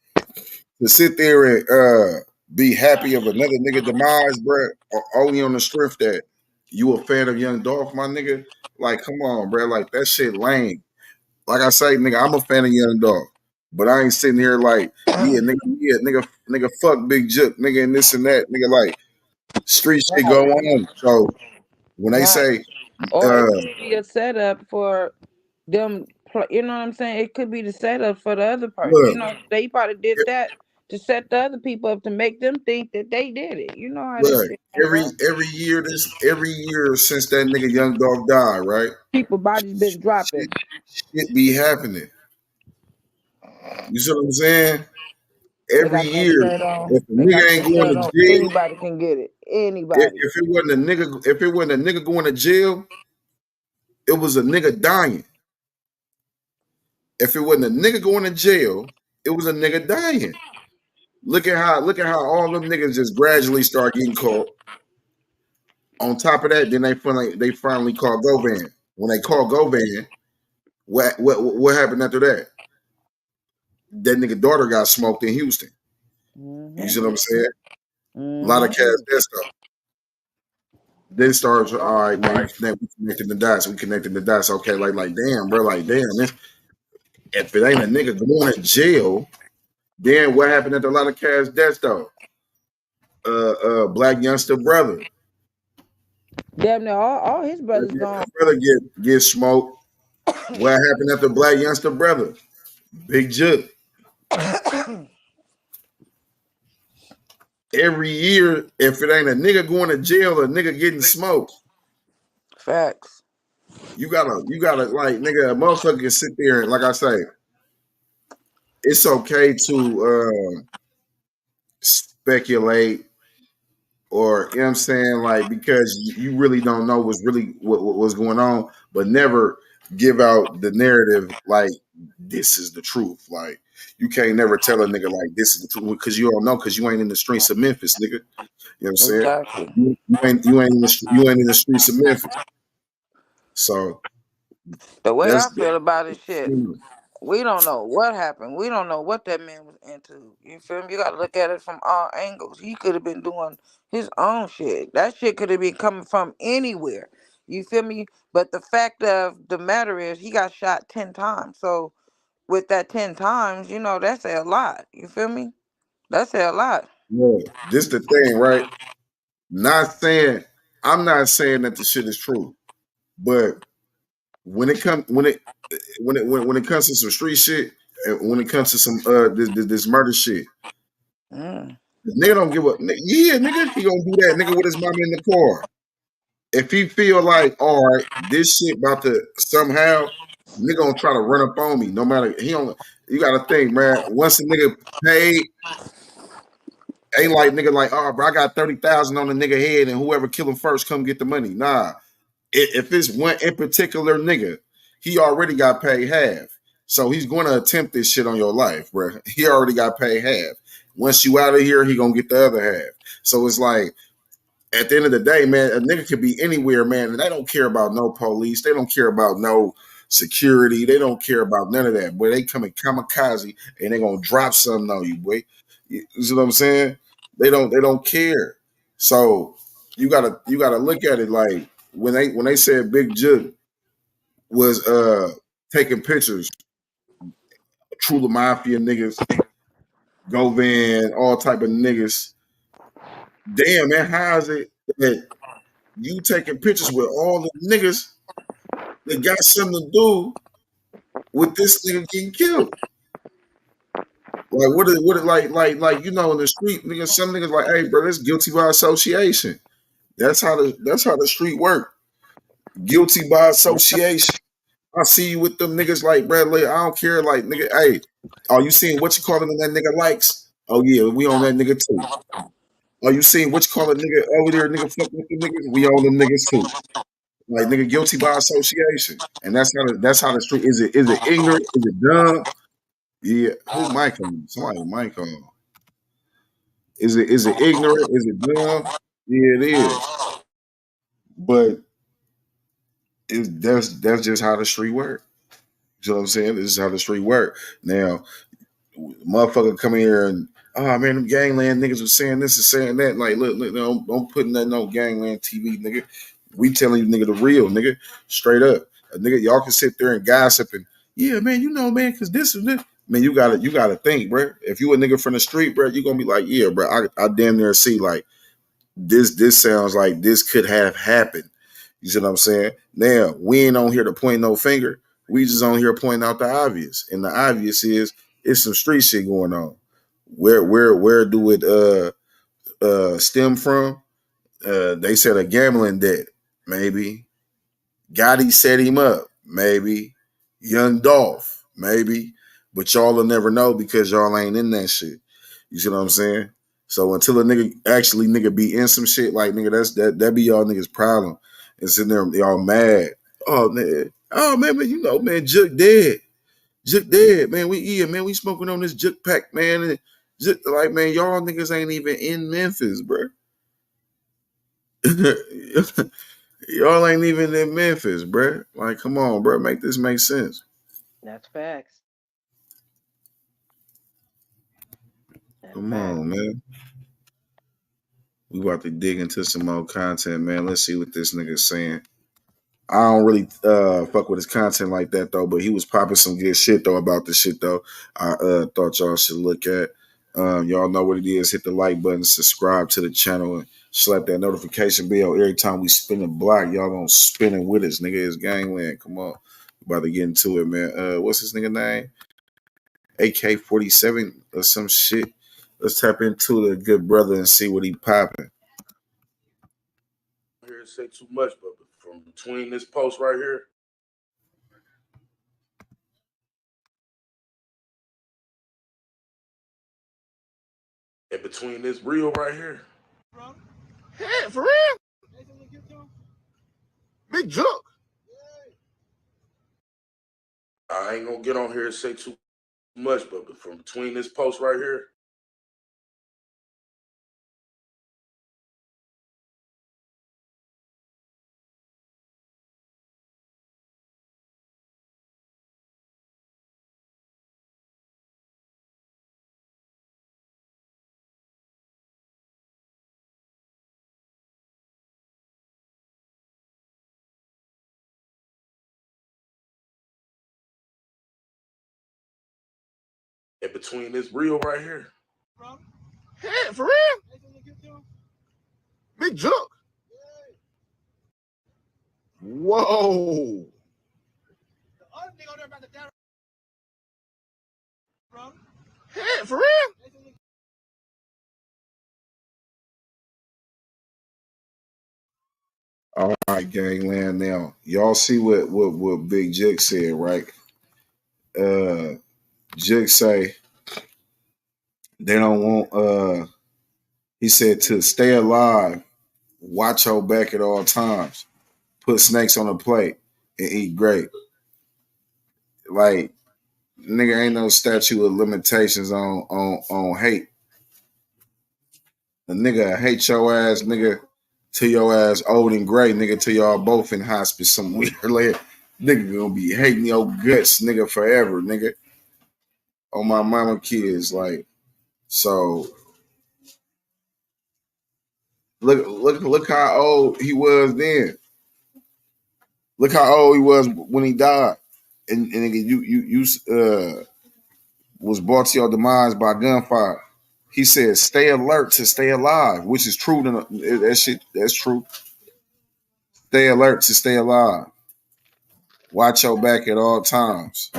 to sit there and be happy of another nigga demise, bruh, only on the strength that you a fan of Young Dolph, my nigga. Like, come on, bruh. Like that shit lame. Like I say, nigga, I'm a fan of Young Dolph. But I ain't sitting here like, nigga, fuck Big Jook, nigga, and this and that, nigga. Like street shit go Right. on. So when they Right. say, Or uh, it could be a setup for them. You know what I'm saying? It could be the setup for the other person. look, They probably did that to set the other people up to make them think that they did it. You know how this look, shit gonna every go. every year since that nigga Young Dolph died, right? People bodies been Shit, dropping. shit be happening. You see what I'm saying? They Every got that year, shirt on. if a They got nigga ain't that going shirt to on. jail, Anybody can get it. if, Anybody. if it wasn't a nigga going to jail, it was a nigga dying. If it wasn't a nigga going to jail, it was a nigga dying. Look at how all them niggas just gradually start getting caught. On top of that, then they finally call Govan. When they call Govan, what happened after that? That nigga daughter got smoked in Houston. You Mm-hmm. see what I'm saying? A lot of Mm-hmm. cats messed up. Then starts, all right, man, we connected the dots. We connected the dots. Okay, like damn, bro, like damn. If it ain't a nigga going to jail, Then what happened at a lot of cats' deaths though? Black youngster brother. Damn near all his Black brothers youngster gone. brother get smoked. What happened at the black youngster brother? Big Jook. Every year, if it ain't a nigga going to jail, a nigga getting smoked. Facts. You gotta like nigga, a motherfucker can sit there and like I say, it's okay to speculate or you know what I'm saying, like because you really don't know what's really what's going on, but never give out the narrative like this is the truth. Like you can't never tell a nigga like this is the truth because you don't know because you ain't in the streets of Memphis, nigga. You know what I'm saying? Exactly. You ain't in the streets of Memphis. So The way I that's feel about it, shit, we don't know what happened. We don't know what that man was into. You feel me? You gotta look at it from all angles. He could have been doing his own shit. That shit could have been coming from anywhere. You feel me? But the fact of the matter is he got shot 10 times. So with that 10 times, that's a lot. You feel me? That's a lot. yeah, this the thing, right? Not saying I'm not saying that the shit is true, but when it comes when it comes to some street shit, and when it comes to some this murder shit, Mm. the nigga don't give a yeah, nigga, he gonna do that, nigga, with his mama in the car. If he feel like, all right, this shit about to somehow, nigga gonna try to run up on me, no matter he don't. You gotta think, man. Once a nigga paid, ain't like nigga like, oh, bro, I got 30,000 on the nigga head, and whoever kill him first, come get the money. Nah, if it's one in particular nigga, he already got paid half. So he's going to attempt this shit on your life, bro. He already got paid half. Once you out of here, he gonna get the other half. So it's like at the end of the day, man, a nigga could be anywhere, man, and they don't care about no police. They don't care about no security. They don't care about none of that. Boy, they come in kamikaze and they gonna drop something on you, boy. You see what I'm saying? They don't care. So you gotta look at it like when they said Big Jook was taking pictures, True Mafia niggas, Govan, all type of niggas. Damn, man, how is it that you taking pictures with all the niggas that got something to do with this nigga getting killed? Like what it like in the street, niggas, some niggas like, hey bro, that's guilty by association. That's how the street work. Guilty by association. I see you with them niggas like Bradley. I don't care. Like nigga, hey, are you seeing what you calling that nigga likes? Oh yeah, we on that nigga too. Are you seeing what you calling nigga over there? Nigga fuck with the niggas. We on them niggas too. Like nigga, guilty by association, and that's how the street is. It ignorant? Is it dumb? Yeah. Who mic on? Somebody mic on. Is it ignorant? Is it dumb? Yeah, it is. But that's just how the street work. You know what I'm saying? This is how the street work. Now, motherfucker come here and man, them gangland niggas was saying this and saying that. Like, look, don't put nothing on gangland TV, nigga. We telling you, nigga, the real, nigga, straight up. A nigga, y'all can sit there and gossip and yeah, man, man, cause this and this. Man, you gotta think, bro. If you a nigga from the street, bro, you gonna be like, yeah, bro. I damn near see like this sounds like this could have happened. You see what I'm saying? Now we ain't on here to point no finger. We just on here pointing out the obvious, and the obvious is it's some street shit going on. Where do it stem from? They said a gambling debt, maybe. Gotti set him up, maybe. Young Dolph, maybe. But y'all will never know because y'all ain't in that shit. You see what I'm saying? So until a nigga actually be in some shit, like nigga, that be y'all niggas problem. And sitting there, y'all mad. Man, man, Jook dead. Jook dead, man. We smoking on this Jook pack, man. And Jook, like, man, y'all niggas ain't even in Memphis, bro. Y'all ain't even in Memphis, bro. Like, come on, bro. Make this make sense. That's facts. That's Come facts. on, man. We about to dig into some more content, man. Let's see what this nigga's saying. I don't really fuck with his content like that though, but he was popping some good shit though about the shit though. I thought y'all should look at. Y'all know what it is. Hit the like button, subscribe to the channel, and slap that notification bell every time we spin a block. Y'all gonna spin it with us, nigga. It's gangland. Come on, we about to get into it, man. What's his nigga name? AK-47 or some shit. Let's tap into the good brother and see what he popping. Here to say too much, but from between this post right here and between this reel right here. Yeah, for real? Big Jook. I ain't gonna get on here and say too much, but from between this post right here and between this reel right here. Yeah, for real? Big Jook. Whoa. Yeah, for real? All right, gangland. Now, y'all see what Big Jig said, right? Jig say they don't want he said to stay alive, watch your back at all times, put snakes on a plate, and eat grape. Like, nigga, ain't no statute of limitations on hate. A nigga hate your ass, nigga, till your ass old and gray, nigga, till y'all both in hospice some weird later. Nigga gonna be hating your guts, nigga, forever, nigga. On my mama kids, like, so look how old he was then. Look how old he was when he died. And nigga, you was brought to your demise by gunfire. He said, "Stay alert to stay alive," which is true. That shit, that's true. Stay alert to stay alive. Watch your back at all times.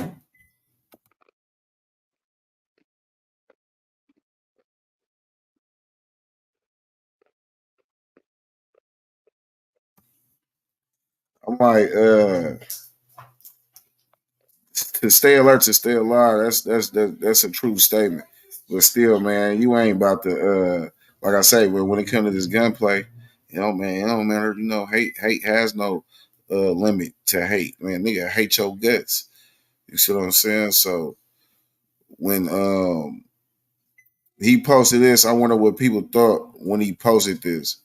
I'm like, to stay alert to stay alive. That's a true statement. But still, man, you ain't about to like I say, when it comes to this gunplay, man, it don't matter. Hate has no limit to hate. Man, nigga, hate your guts. You see what I'm saying? So when he posted this, I wonder what people thought when he posted this.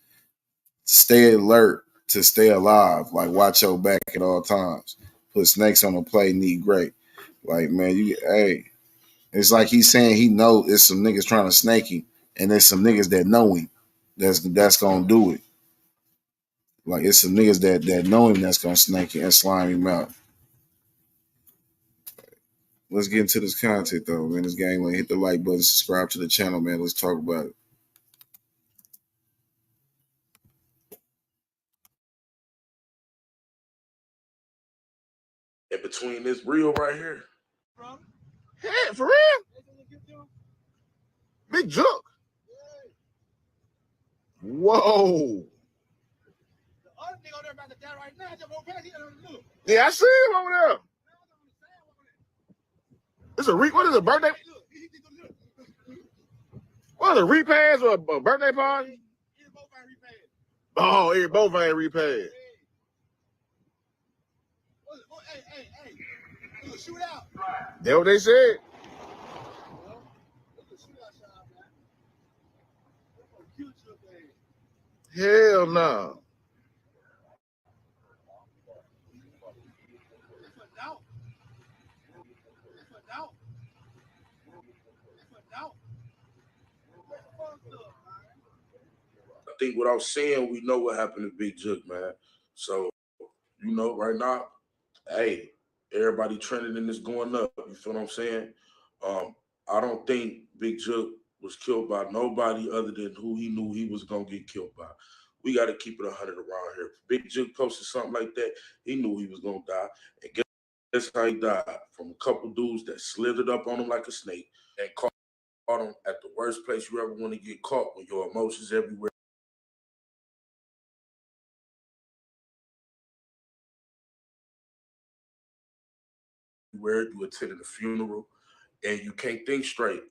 Stay alert to stay alive. Like, watch your back at all times. Put snakes on the plate and eat great. Like, man, it's like he's saying he know it's some niggas trying to snake him, and there's some niggas that know him that's gonna do it. Like, it's some niggas that know him that's gonna snake him and slime him out. Let's get into this content though, man. This game, like, hit the like button, subscribe to the channel, man. Let's talk about it. And between this reel right here. Yeah, for real? Big Jook. Whoa. Yeah, I see him over there. What is a birthday? What is a repass or a birthday party? Oh, it both ain't repaid. That's what they said. Hell no. I think without saying, we know what happened to Big Jook, man. So You know, right now, hey, everybody trending and it's going up. You feel what I'm saying? Um, I don't think Big Jook was killed by nobody other than who he knew he was gonna get killed by. We got to keep it 100 around here. If Big Jook posted something like that, he knew he was gonna die. And guess how he died? From a couple dudes that slithered up on him like a snake and caught him at the worst place you ever want to get caught, when your emotions everywhere. Where you attended a funeral and you can't think straight.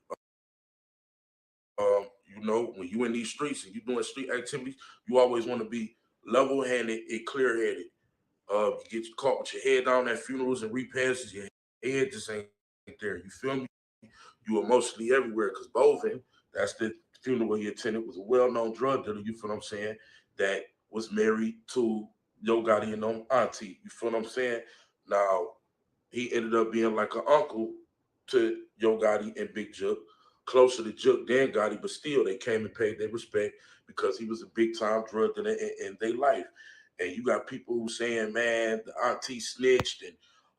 You know, when you in these streets and you doing street activities, you always want to be level-handed and clear-headed. You get caught with your head down at funerals and repasts, your head just ain't there. You feel me? You emotionally everywhere because Bovin, that's the funeral he attended, was a well-known drug dealer. You feel what I'm saying? That was married to Yo Gotti and auntie. You feel what I'm saying? Now he ended up being like an uncle to Yo Gotti and Big Jook, closer to Jook than Gotti, but still they came and paid their respect because he was a big time drug dealer in their life. And you got people who saying, man, the auntie snitched and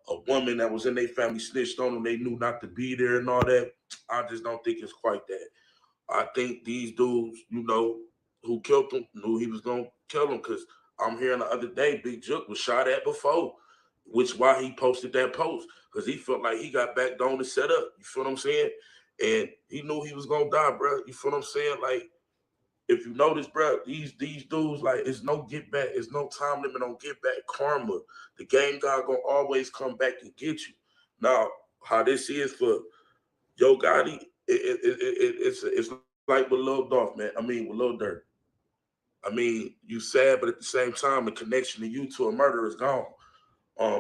a woman that was in their family snitched on them. They knew not to be there and all that. I just don't think it's quite that. I think these dudes, you know, who killed him knew he was gonna kill him because I'm hearing the other day Big Jook was shot at before, which why he posted that post because he felt like he got backed on and set up. You feel what I'm saying? And he knew he was gonna die, bro. You feel what I'm saying? Like if you notice, bro, these dudes like it's no get back, it's no time limit on get back karma. The game god gonna always come back and get you. Now, how this is for Yo Gotti, it's like with Lil Dolph, man. I mean, with Lil Durk. I mean, you sad, but at the same time, the connection to you to a murder is gone.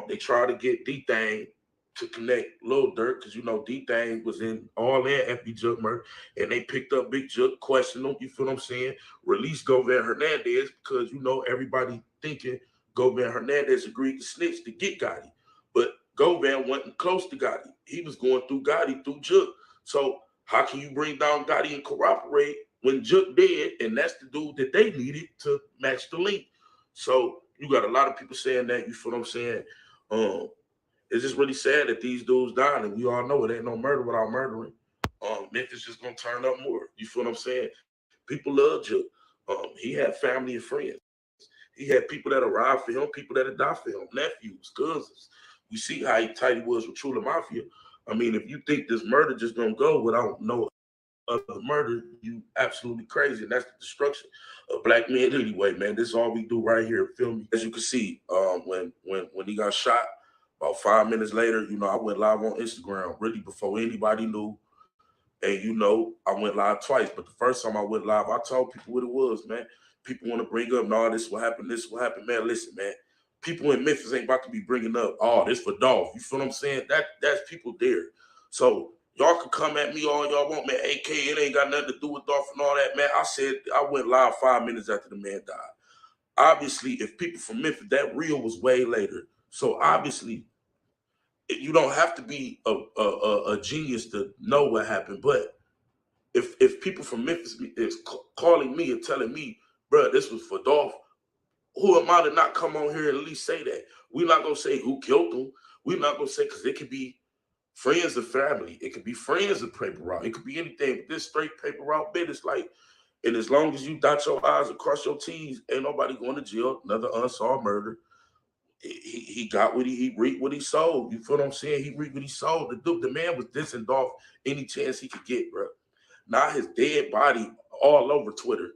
They try to get D Thang to connect Lil Durk because you know D Thang was in all in FB Jook murder, and they picked up Big Jook, questioned him. You feel what I'm saying? Released Govan Hernandez because you know everybody thinking Govan Hernandez agreed to snitch to get Gotti, but Govan wasn't close to Gotti. He was going through Gotti through Jook. So how can you bring down Gotti and corroborate when Jook dead, and that's the dude that they needed to match the link? So you got a lot of people saying that. You feel what I'm saying? Um, it's just really sad that these dudes died, and we all know it ain't no murder without murdering. Memphis just gonna turn up more. You feel what I'm saying? People love Jook. He had family and friends. He had people that arrived for him, people that had died for him, nephews, cousins. We see how tight he was with Trula Mafia. I mean, if you think this murder just gonna go without no other murder, you absolutely crazy. And that's the destruction of black men anyway, man. This is all we do right here. Feel me? As you can see, when he got shot, about 5 minutes later, you know, I went live on Instagram, really before anybody knew. And you know, I went live twice, but the first time I went live, I told people what it was, man. People want to bring up, no, this will happen, this will happen, man. Listen, man, people in Memphis ain't about to be bringing up, oh, this for Dolph. You feel what I'm saying? That's people there. So y'all can come at me all y'all want, man. AK, it ain't got nothing to do with Dolph and all that, man. I said I went live 5 minutes after the man died. Obviously, if people from Memphis, that reel was way later. So obviously, you don't have to be a genius to know what happened, but if people from Memphis is calling me and telling me, bro, this was for Dolph, who am I to not come on here and at least say that? We're not gonna say who killed him. We're not gonna say because it could be friends of family. It could be friends of paper route. It could be anything. But this straight paper route bit is like, and as long as you dot your I's and cross your T's, ain't nobody going to jail. Another unsolved murder. He got what he reaped what he sold. You feel what I'm saying? He reaped what he sold. The man was dissing Dolph any chance he could get, bro. Now his dead body all over Twitter.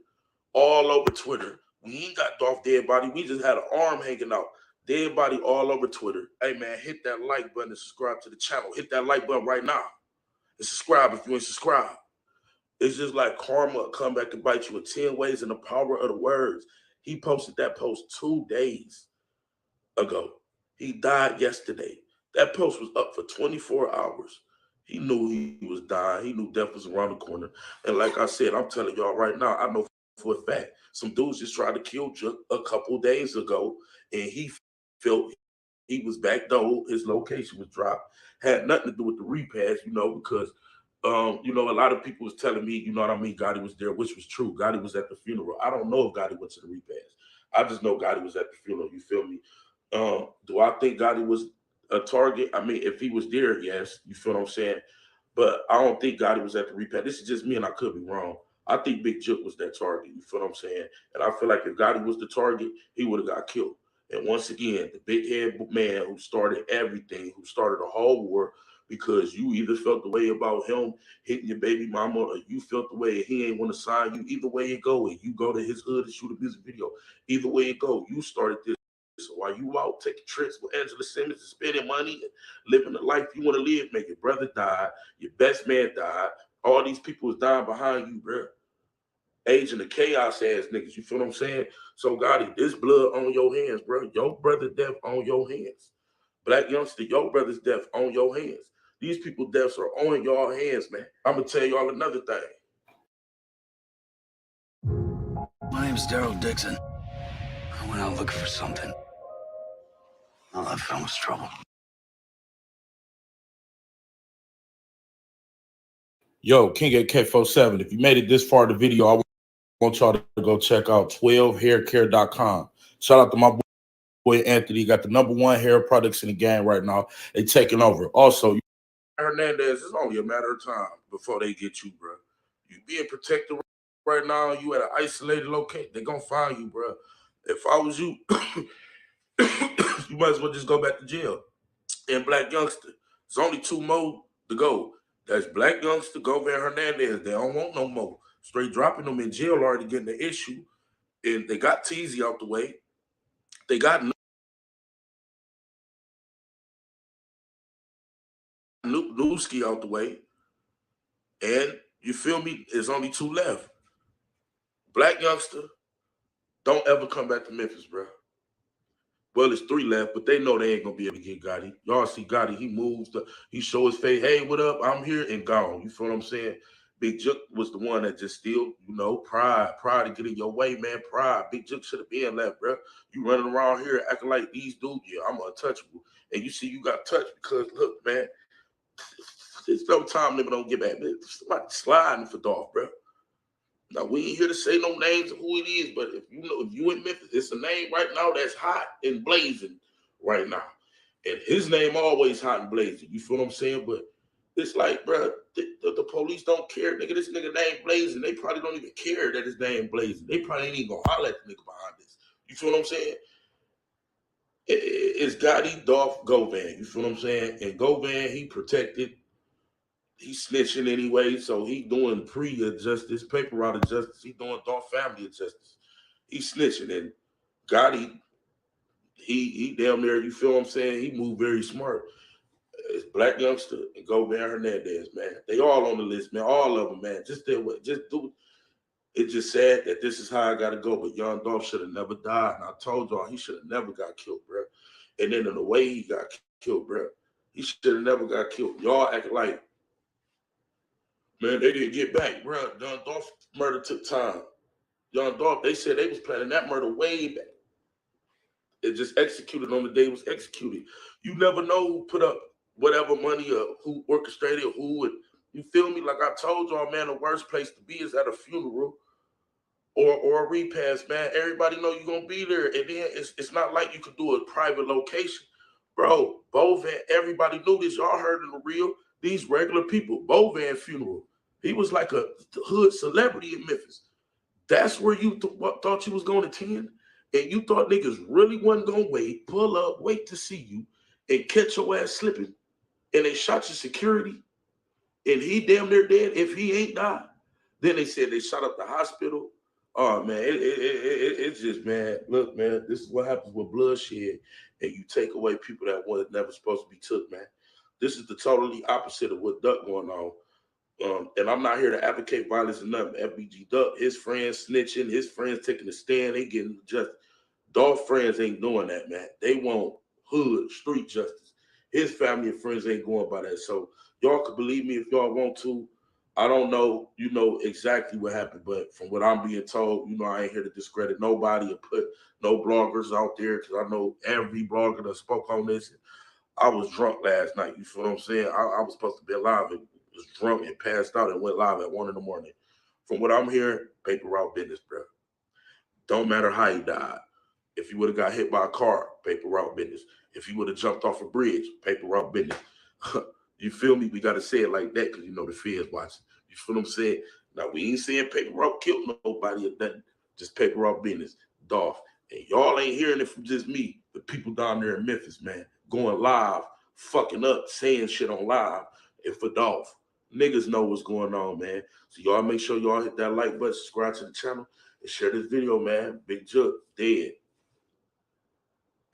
All over Twitter. We ain't got Dolph dead body. We just had an arm hanging out. Dead body all over Twitter. Hey, man, hit that like button and subscribe to the channel. Hit that like button right now. And subscribe if you ain't subscribed. It's just like karma come back and bite you in 10 ways in the power of the words. He posted that post 2 days ago. He died yesterday. That post was up for 24 hours. He knew he was dying. He knew death was around the corner. And like I said, I'm telling y'all right now, I know for a fact, some dudes just tried to kill Jook a couple days ago, and he felt he was back though. His location was dropped. Had nothing to do with the repass, you know, because you know, a lot of people was telling me, you know what I mean, Gotti was there, which was true. Gotti was at the funeral. I don't know if Gotti went to the repass. I just know Gotti was at the funeral. You feel me? Do I think Gotti was a target? I mean, if he was there, yes. You feel what I'm saying? But I don't think Gotti was at the repack. This is just me, and I could be wrong. I think Big Jook was that target. You feel what I'm saying? And I feel like if Gotti was the target, he would have got killed. And once again, the big head man who started everything, who started the whole war, because you either felt the way about him hitting your baby mama, or you felt the way he ain't want to sign you. Either way it go, and you go to his hood and shoot a music video. Either way it go, you started this. So while you out taking trips with Angela Simmons and spending money and living the life you want to live, make your brother die, your best man died, all these people is dying behind you, bro. Agent of chaos ass niggas, you feel what I'm saying? So Gotti, this blood on your hands, bro. Your brother death on your hands. Black youngster, your brother's death on your hands. These people deaths are on y'all hands, man. I'm gonna tell y'all another thing. My name's Daryl Dixon. I went out looking for something. All I found was trouble. Yo, King AK47, if you made it this far in the video, I want y'all to go check out 12haircare.com. Shout out to my boy Anthony. Got the #1 hair products in the game right now. They taking over. Also, Hernandez, it's only a matter of time before they get you, bro. You being protected right now. You at an isolated location. They gonna find you, bro. If I was you, you might as well just go back to jail. And Black Youngster, there's only 2 more to go. That's Black Youngster, Govan Hernandez. They don't want no more. Straight dropping them in jail already getting the issue. And they got Teasy out the way. They got Newski out the way. And you feel me? There's only 2 left. Black Youngster, don't ever come back to Memphis, bro. Well, it's 3 left, but they know they ain't gonna be able to get Gotti. Y'all see Gotti, he moves, he show his face, hey, what up? I'm here and gone. You feel what I'm saying? Big Jook was the one that just still, pride to get in your way, man. Pride. Big Jook should have been left, bro. You running around here acting like these dudes, yeah, I'm untouchable. And you see you got touched because, look, man, it's no time limit on get back. Man, somebody sliding for Dolph, bro. Now we ain't here to say no names of who it is, but if you in Memphis, it's a name right now that's hot and blazing right now. And his name always hot and blazing. You feel what I'm saying? But it's like, bro, the police don't care. Nigga, this nigga name blazing. They probably don't even care that his name blazing. They probably ain't even gonna holler at the nigga behind this. You feel what I'm saying? It's Gotti, Dolph, Govan. You feel what I'm saying? And Govan, he protected. He's snitching anyway, so he doing pre-justice, paper route of justice. He doing Dolph family of justice. He's snitching, and Gotti, he damn near, you feel what I'm saying? He moved very smart. It's Black Youngster and Govan Hernandez, man. They all on the list, man. All of them, man. Just do it. It's just sad that this is how I gotta go. But Young Dolph should have never died. And I told y'all he should have never got killed, bro. And then in the way he got killed, bro, he should have never got killed. Y'all acting like, man, they didn't get back, bro. Young Dolph murder took time. Young Dolph, they said they was planning that murder way back. It just executed on the day it was executed. You never know who put up whatever money or who orchestrated or who. And you feel me? Like I told y'all, man, the worst place to be is at a funeral or a repast, man. Everybody know you're gonna be there, and then it's not like you could do a private location, bro. Bovan, everybody knew this. Y'all heard in the real. These regular people, Bovan funeral. He was like a hood celebrity in Memphis. That's where you thought you was going to attend, and you thought niggas really wasn't gonna wait, pull up, wait to see you, and catch your ass slipping, and they shot your security, and he damn near dead if he ain't died. Then they said they shot up the hospital. Oh man, it's just, man. Look, man, this is what happens with bloodshed, and you take away people that was never supposed to be took, man. This is the totally opposite of what Duck going on. And I'm not here to advocate violence or nothing. FBG Duck, his friends snitching, his friends taking the stand, they getting justice. Dolph friends ain't doing that, man. They want hood, street justice. His family and friends ain't going by that. So y'all could believe me if y'all want to. I don't know, exactly what happened, but from what I'm being told, I ain't here to discredit nobody or put no bloggers out there, because I know every blogger that spoke on this. I was drunk last night. You feel what I'm saying? I was supposed to be alive and was drunk and passed out and went live at 1 a.m. From what I'm hearing, paper route business, bro. Don't matter how he died. If he would have got hit by a car, paper route business. If he would have jumped off a bridge, paper route business. You feel me? We got to say it like that because you know the feds watching. You feel what I'm saying? Now, we ain't saying paper route killed nobody or nothing. Just paper route business. Dolph. And y'all ain't hearing it from just me. The people down there in Memphis, man, going live, fucking up, saying shit on live. And for Dolph, niggas know what's going on, man. So y'all make sure y'all hit that like button, subscribe to the channel, and share this video, man. Big Jook, dead.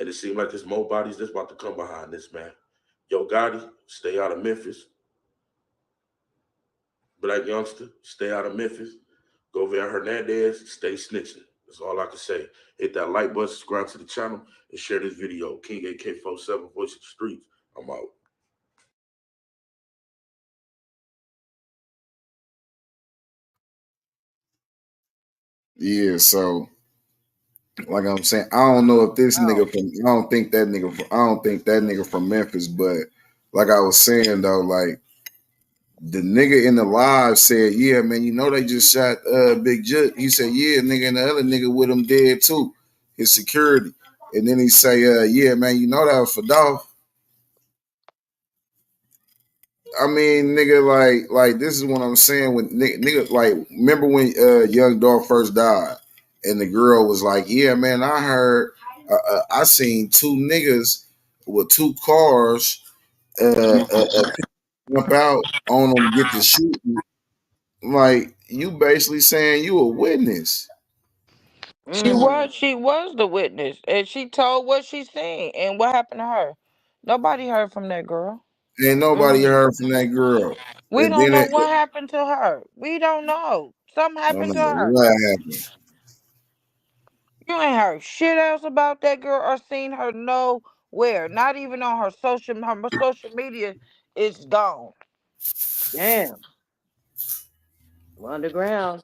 And it seems like there's more bodies that's about to come behind this, man. Yo, Gotti, stay out of Memphis. Black youngster, stay out of Memphis. Govia Hernandez, stay snitching. That's all I can say. Hit that like button, subscribe to the channel, and share this video. King AK-47, Voice of the Streets. I'm out. Yeah, so like I'm saying, I don't know if this nigga from I don't think that nigga from Memphis, but like I was saying though, like the nigga in the live said, yeah, man, you know they just shot Big Jook. He said, yeah, nigga, and the other nigga with him dead too, his security. And then he say, yeah, man, you know that was for Dolph. I mean, nigga, like this is what I'm saying. When nigga, like, remember when young Dolph first died, and the girl was like, "Yeah, man, I heard, I seen two niggas with two cars, jump out on them, get to shooting." Like, you basically saying you a witness. She was the witness, and she told what she seen and what happened to her. Nobody heard from that girl. Ain't nobody heard from that girl, We and don't then know it, what happened to her. We don't know. Something I don't happened to know her. what happened. You ain't heard shit else about that girl or seen her nowhere. Not even on her social media. It's gone. Damn. Underground.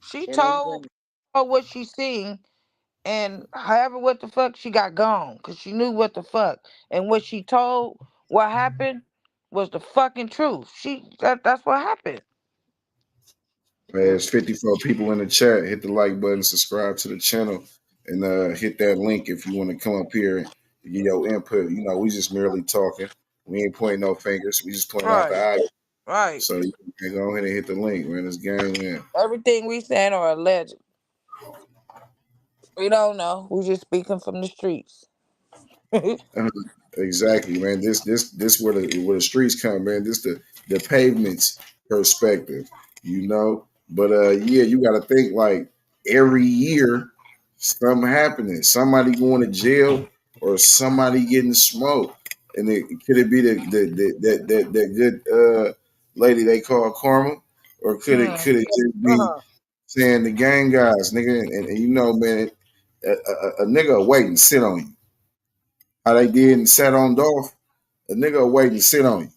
She Shit on the told ground. her what she seen, and however what the fuck she got gone, because she knew what the fuck. And what she told, what happened, was the fucking truth. That's what happened. There's 54 people in the chat. Hit the like button, subscribe to the channel, and hit that link if you want to come up here and give your input. You know, we just merely talking. We ain't pointing no fingers. We just pointing out the Right. eye. Right. So you can go ahead and hit the link, man. This game, man. Everything we saying are alleged. We don't know. We just speaking from the streets. Exactly, man. This where the streets come, man. This the pavements perspective, you know. But yeah, you got to think like every year something happening, somebody going to jail or somebody getting smoked, and could it be the good lady they call Karma, or could it just be saying the gang guys, nigga, and you know, man, a nigga waiting sit on you. How they did and sat on Dolph, a nigga will wait and sit on you.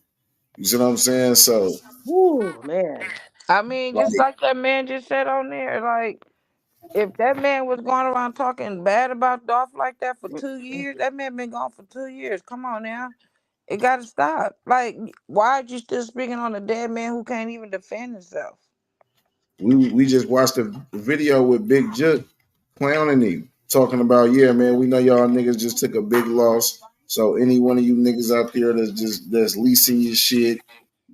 You see what I'm saying? So, Woo, man. I mean, like, just like that man just said on there, like, if that man was going around talking bad about Dolph like that for 2 years, that man been gone for 2 years. Come on now. It gotta stop. Like, why are you still speaking on a dead man who can't even defend himself? we just watched a video with Big Jook clowning him, talking about, yeah, man, we know y'all niggas just took a big loss. So any one of you niggas out there that's leasing your shit,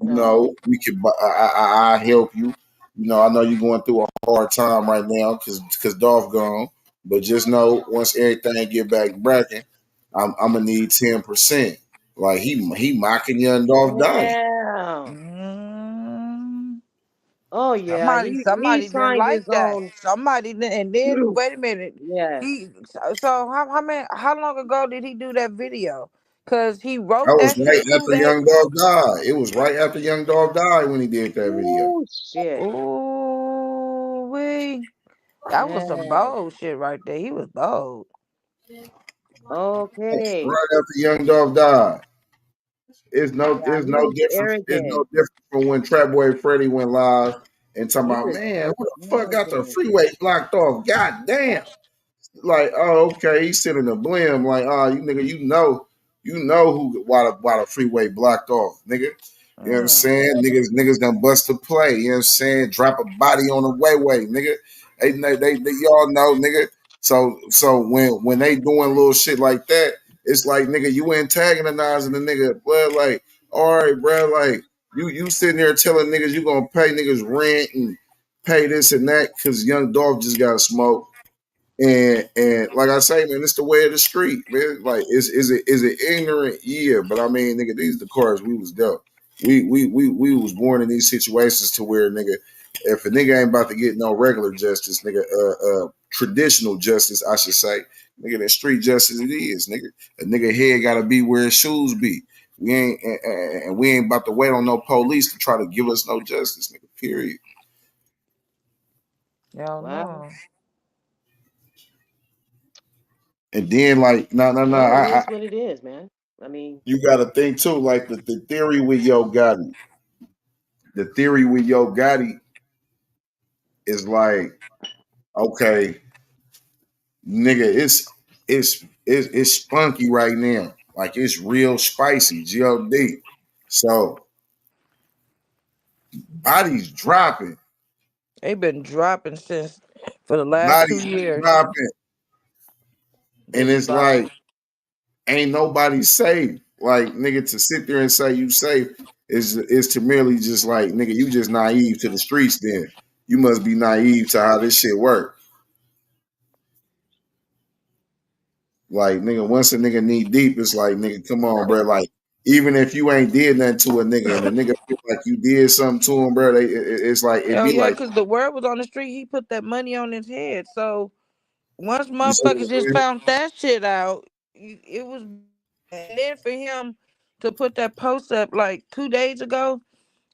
you know, we could I help you. You know, I know you're going through a hard time right now because Dolph gone, but just know once everything get back bracket, I'm gonna need 10%. Like he mocking young Dolph dying. Yeah. Mm. Oh yeah. He Somebody didn't signed like his that. own. Somebody didn't, and then wait a minute. Yes. So how long ago did he do that video? Cause he wrote That was that right shit too. after Young Dog died. It was right after Young Dog died when he did that video. Oh shit. Ooh that was some Man. bold shit right there. He was bold. Okay. Right after Young Dog died. Yeah, he was It's no arrogant. different from when Trap Boy Freddy went live and talking He about, was man, who the fuck got the arrogant. freeway blocked off? God damn. Like, oh, okay, he's sitting the blim, like, oh, you nigga, you know why the freeway blocked off, nigga. You know what I'm saying? Niggas done bust a play, you know what I'm saying? Drop a body on the way, nigga. They y'all know, nigga. So when they doing little shit like that, it's like, nigga, you antagonizing the nigga, blood. Like, all right, bro, like you sitting there telling niggas you gonna pay niggas rent and pay this and that because Young Dolph just got smoked. And like I say, man, it's the way of the street, man. Like, is it ignorant? Yeah, but I mean, nigga, these the cards we was dealt. We was born in these situations to where, nigga, if a nigga ain't about to get no regular justice, nigga, traditional justice, I should say, nigga, that street justice it is, nigga. A nigga head gotta be where his shoes be. We ain't and we ain't about to wait on no police to try to give us no justice, nigga. Period. Hell Wow. no. And then, like, no, Well, it is what it is, man. I mean, you got to think too, like the theory with Yo Gotti. The theory with Yo Gotti is like, okay, nigga, it's spunky right now. Like, it's real spicy, God. So bodies dropping, They been dropping since for the last bodies 2 years. dropping, and big it's body. like ain't nobody safe. Like, nigga, to sit there and say you safe is to merely just like, nigga, you just naive to the streets. Then you must be naive to how this shit work. Like, nigga, once a nigga knee deep, it's like, nigga, come on, bro. Like, even if you ain't did nothing to a nigga and the nigga feel like you did something to him, bro, it's like, it Hell be yeah, like, because the word was on the street. He put that money on his head. So once you see what motherfuckers I'm just saying? found that shit out, it was. And then for him to put that post up like 2 days ago,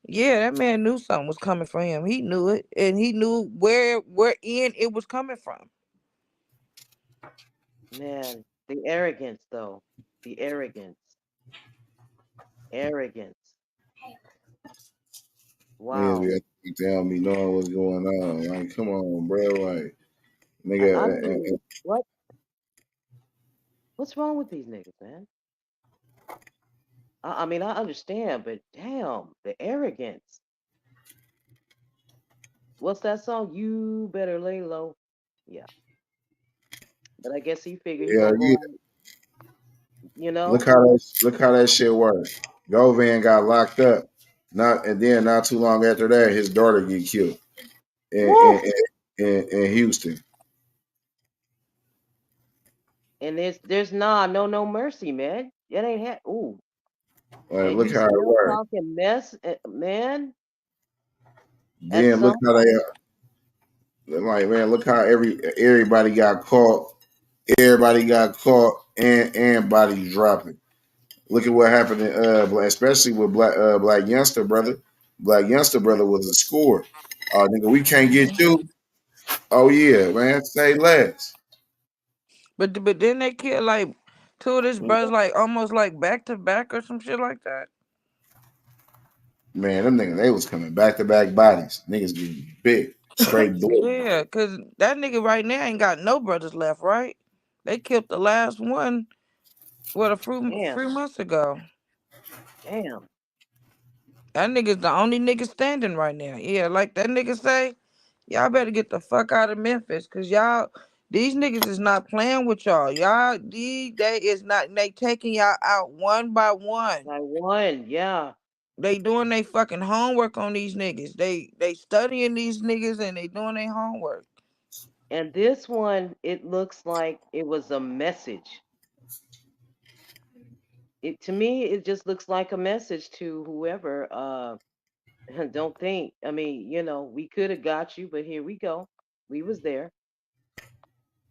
yeah, that man knew something was coming for him. He knew it, and he knew where in it was coming from. Man, the arrogance, though. The arrogance. Arrogance. Niggas Wow. be tell me knowing what's going on. Like, come on, bro. Like, I nigga, mean, what's wrong with these niggas, man? I mean, I understand, but damn, the arrogance. What's that song? You better lay low. Yeah, but I guess he figured he yeah, gonna yeah. go. You know? Look how that shit works. Govan got locked up. Not too long after that, his daughter get killed in Woo! in Houston. And there's nah, no mercy, man. It ain't ooh. Like, And look you how it still works. talking mess, man? At Then look some how point, they like, man, look how everybody got caught. Everybody got caught and bodies dropping. Look at what happened in especially with Black Youngster brother. Black Youngster brother was a score. Nigga, we can't get you. Oh yeah, man. Say less. But then they killed like two of his yeah, brothers, like almost like back to back or some shit like that. Man, them niggas, they was coming back to back bodies. Niggas getting big. Straight door. Yeah, cause that nigga right now ain't got no brothers left, right? They killed the last one a damn, few months ago. damn. That nigga's the only nigga standing right now. Yeah, like that nigga say, y'all better get the fuck out of Memphis, cause y'all these niggas is not playing with y'all. Y'all they is not they taking y'all out one by one. I won, yeah. They doing they fucking homework on these niggas. They studying these niggas and they doing their homework. And this one, it looks like it was a message. It to me, it just looks like a message to whoever. Don't think. I mean, we could have got you, but here we go. We was there.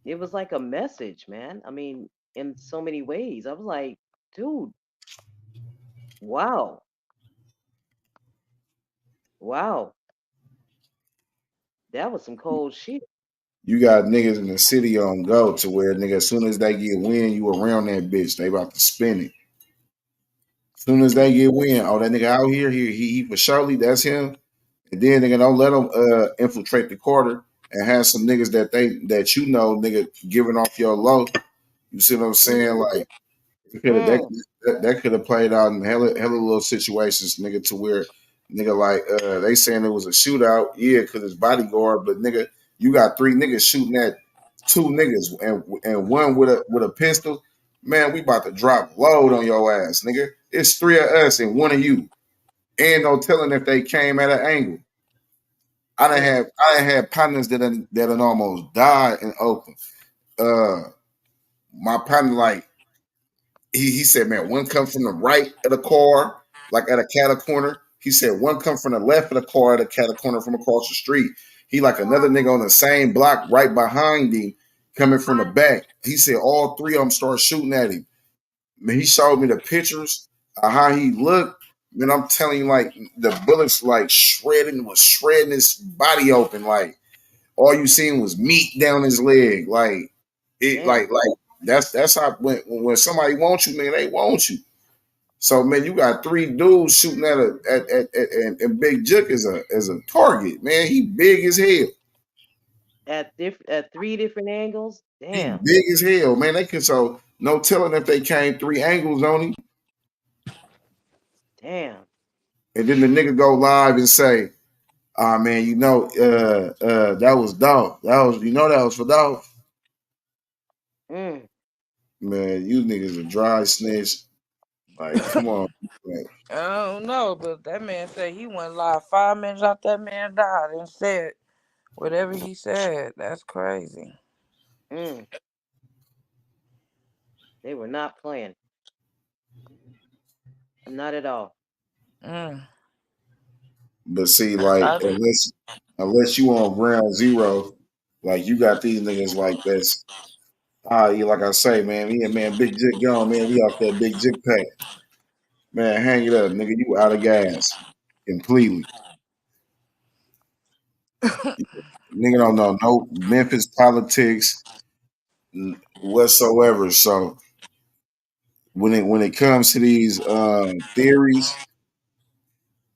It was like a message, man. I mean, in so many ways. I was like, dude, wow, wow, that was some cold shit. You got niggas in the city on go to where, nigga, as soon as they get wind, you around that bitch. They about to spin it. As soon as they get wind, oh, that nigga out here, he for surely, that's him. And then, nigga, don't let them infiltrate the quarter and have some niggas that nigga, giving off your low. You see what I'm saying? Mm, Like, mm. that could have played out in hella little situations, nigga, to where, nigga, like, they saying it was a shootout, yeah, because it's bodyguard, but nigga, you got 3 niggas shooting at 2 niggas and one with a pistol. Man, we about to drop load on your ass, nigga. It's 3 of us and 1 of you. And no telling if they came at an angle. I done had partners that almost died in Oakland. My partner, like, he said, man, one come from the right of the car, like at a cattle corner. He said one come from the left of the car at a cattle corner from across the street. He like another nigga on the same block right behind him coming from the back. He said all 3 of them start shooting at him. Man, he showed me the pictures of how he looked. Man, I'm telling you, like, the bullets like shredding his body open. Like, all you seen was meat down his leg. Like, it like that's how when somebody wants you, man, they want you. So man, you got 3 dudes shooting at and Big Jook is a target, man. He big as hell. At 3 different angles. He Damn. big as hell, man. They can so no telling if they came 3 angles on him. Damn. And then the nigga go live and say, "Ah, man, you know, that was Dolph. That was that was for Dolph." Mm. Man, you niggas a dry snitch. Like, come on. Man. I don't know, but that man said he went live 5 minutes after that man died and said whatever he said. That's crazy. Mm. They were not playing. Not at all. Mm. But see, like, unless you on ground zero, like you got these niggas like this. Like I say, man, man, Big Jig gone, man. We off that Big Jig pack. Man, hang it up, nigga. You out of gas completely. Nigga don't know no Memphis politics whatsoever. So when it comes to these theories,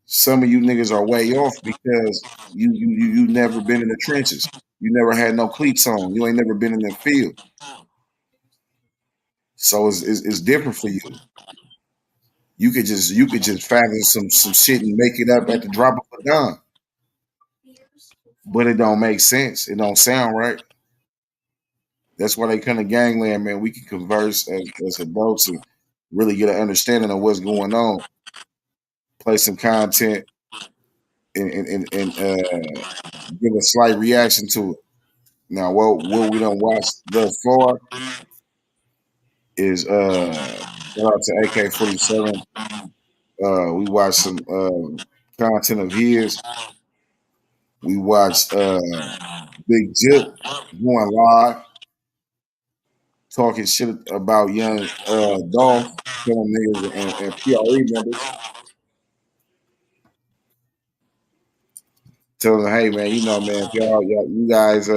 some of you niggas are way off because you never been in the trenches. You never had no cleats on. You ain't never been in the field. So it's different for you. You could just fathom some shit and make it up at the drop of a dime. But it don't make sense. It don't sound right. That's why they come to gangland, man. We can converse as adults and really get an understanding of what's going on. Play some content and give a slight reaction to it. Now, what we don't watch thus far is shout out to AK-47. We watched some content of his. We watched Big Jook going live, talking shit about young Dolph, killing niggas and PRE members. Telling them, hey man, man, if you guys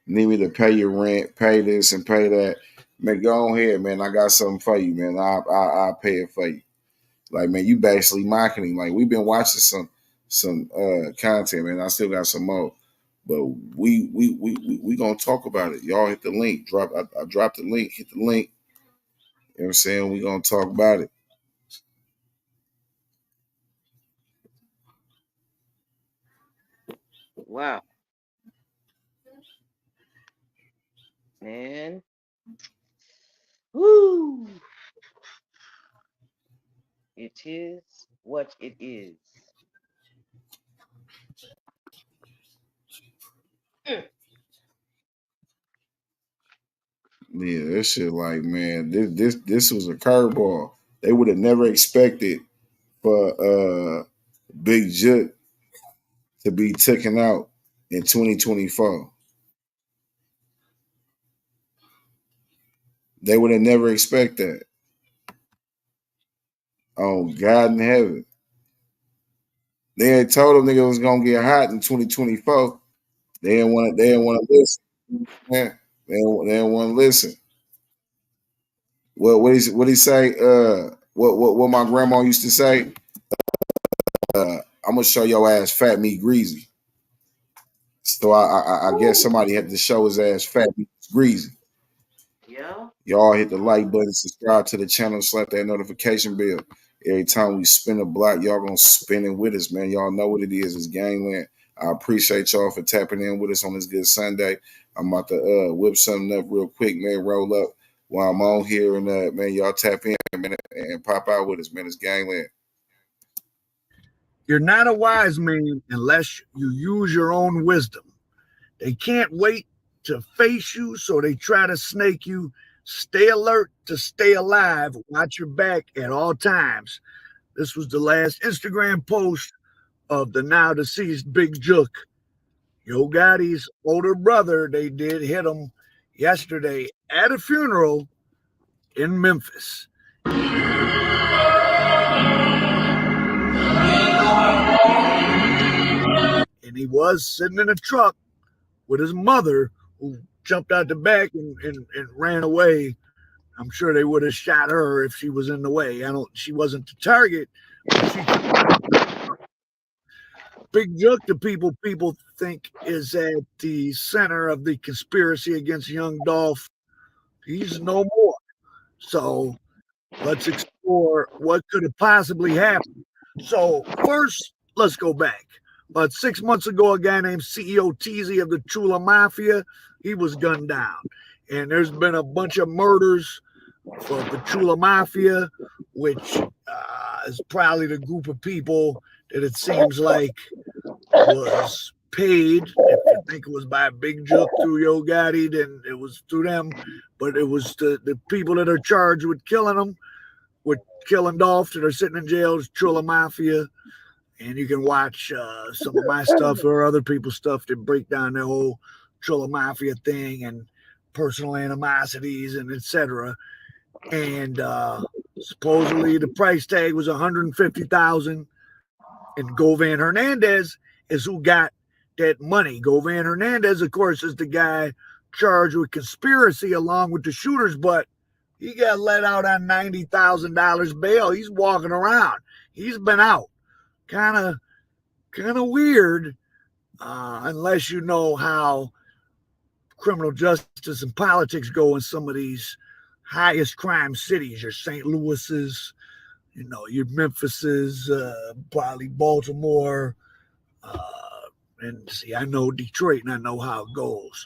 need me to pay your rent, pay this and pay that, man, go ahead, man. I got something for you, man. I'll pay it for you. Like, man, you basically marketing. Like, we've been watching some content, man. I still got some more. But we gonna talk about it. Y'all hit the link. I dropped the link, hit the link. You know what I'm saying? We gonna talk about it. Wow. Man. Woo. It is what it is. Mm. Yeah, this shit like, man, this was a curveball. They would have never expected for Big Jook to be taken out in 2024. They would have never expect that. Oh God in heaven. They had told them nigga was gonna get hot in 2024. They didn't want to listen. Man, they didn't want to listen. What he say? What my grandma used to say? I'm gonna show your ass fat meat greasy. So I guess somebody had to show his ass fat meat greasy. Yeah. Y'all hit the like button, subscribe to the channel, slap that notification bell. Every time we spin a block, y'all gonna spin it with us, man. Y'all know what it is. It's gangland. I appreciate y'all for tapping in with us on this good Sunday. I'm about to whip something up real quick, man. Roll up while I'm on here, and man, y'all tap in, man, and pop out with us, man. It's gangland. You're not a wise man unless you use your own wisdom. They can't wait to face you, so they try to snake you. Stay alert to stay alive. Watch your back at all times. This was the last Instagram post of the now deceased Big Jook. Yo Gotti's older brother, they did hit him yesterday at a funeral in Memphis. And he was sitting in a truck with his mother, who jumped out the back and ran away. I'm sure they would have shot her if she was in the way. She wasn't the target. Big Jook, the people think is at the center of the conspiracy against young Dolph. He's no more. So let's explore what could have possibly happened. So first, let's go back. About 6 months ago, a guy named CEO Teasy of the Chula Mafia, he was gunned down. And there's been a bunch of murders for the Chula Mafia, which is probably the group of people that it seems like was paid. If you think it was by Big Jook through Yo Gotti, then it was through them. But it was the people that are charged with killing them, with killing Dolph, that are sitting in jail, Chula Mafia. And you can watch some of my stuff or other people's stuff that break down the whole Chula Mafia thing and personal animosities and etc. And supposedly the price tag was $150,000. And Govan Hernandez is who got that money. Govan Hernandez, of course, is the guy charged with conspiracy along with the shooters, but he got let out on $90,000 bail. He's walking around. He's been out. Kind of weird, unless you know how criminal justice and politics go in some of these highest crime cities. Your St. Louis's, your Memphis's, probably Baltimore, and see, I know Detroit and I know how it goes.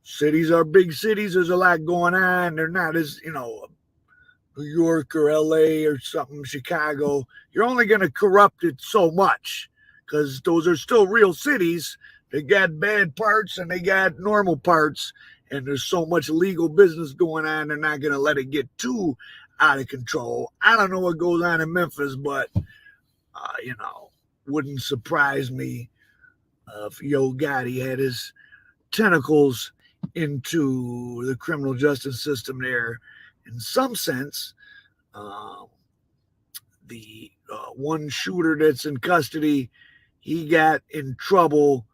Cities are big cities. There's a lot going on. They're not as, New York or LA or something, Chicago. You're only going to corrupt it so much because those are still real cities. They got bad parts and they got normal parts. And there's so much legal business going on, they're not going to let it get too out of control. I don't know what goes on in Memphis, but, wouldn't surprise me if Yo Gotti had his tentacles into the criminal justice system there in some sense. The one shooter that's in custody, he got in trouble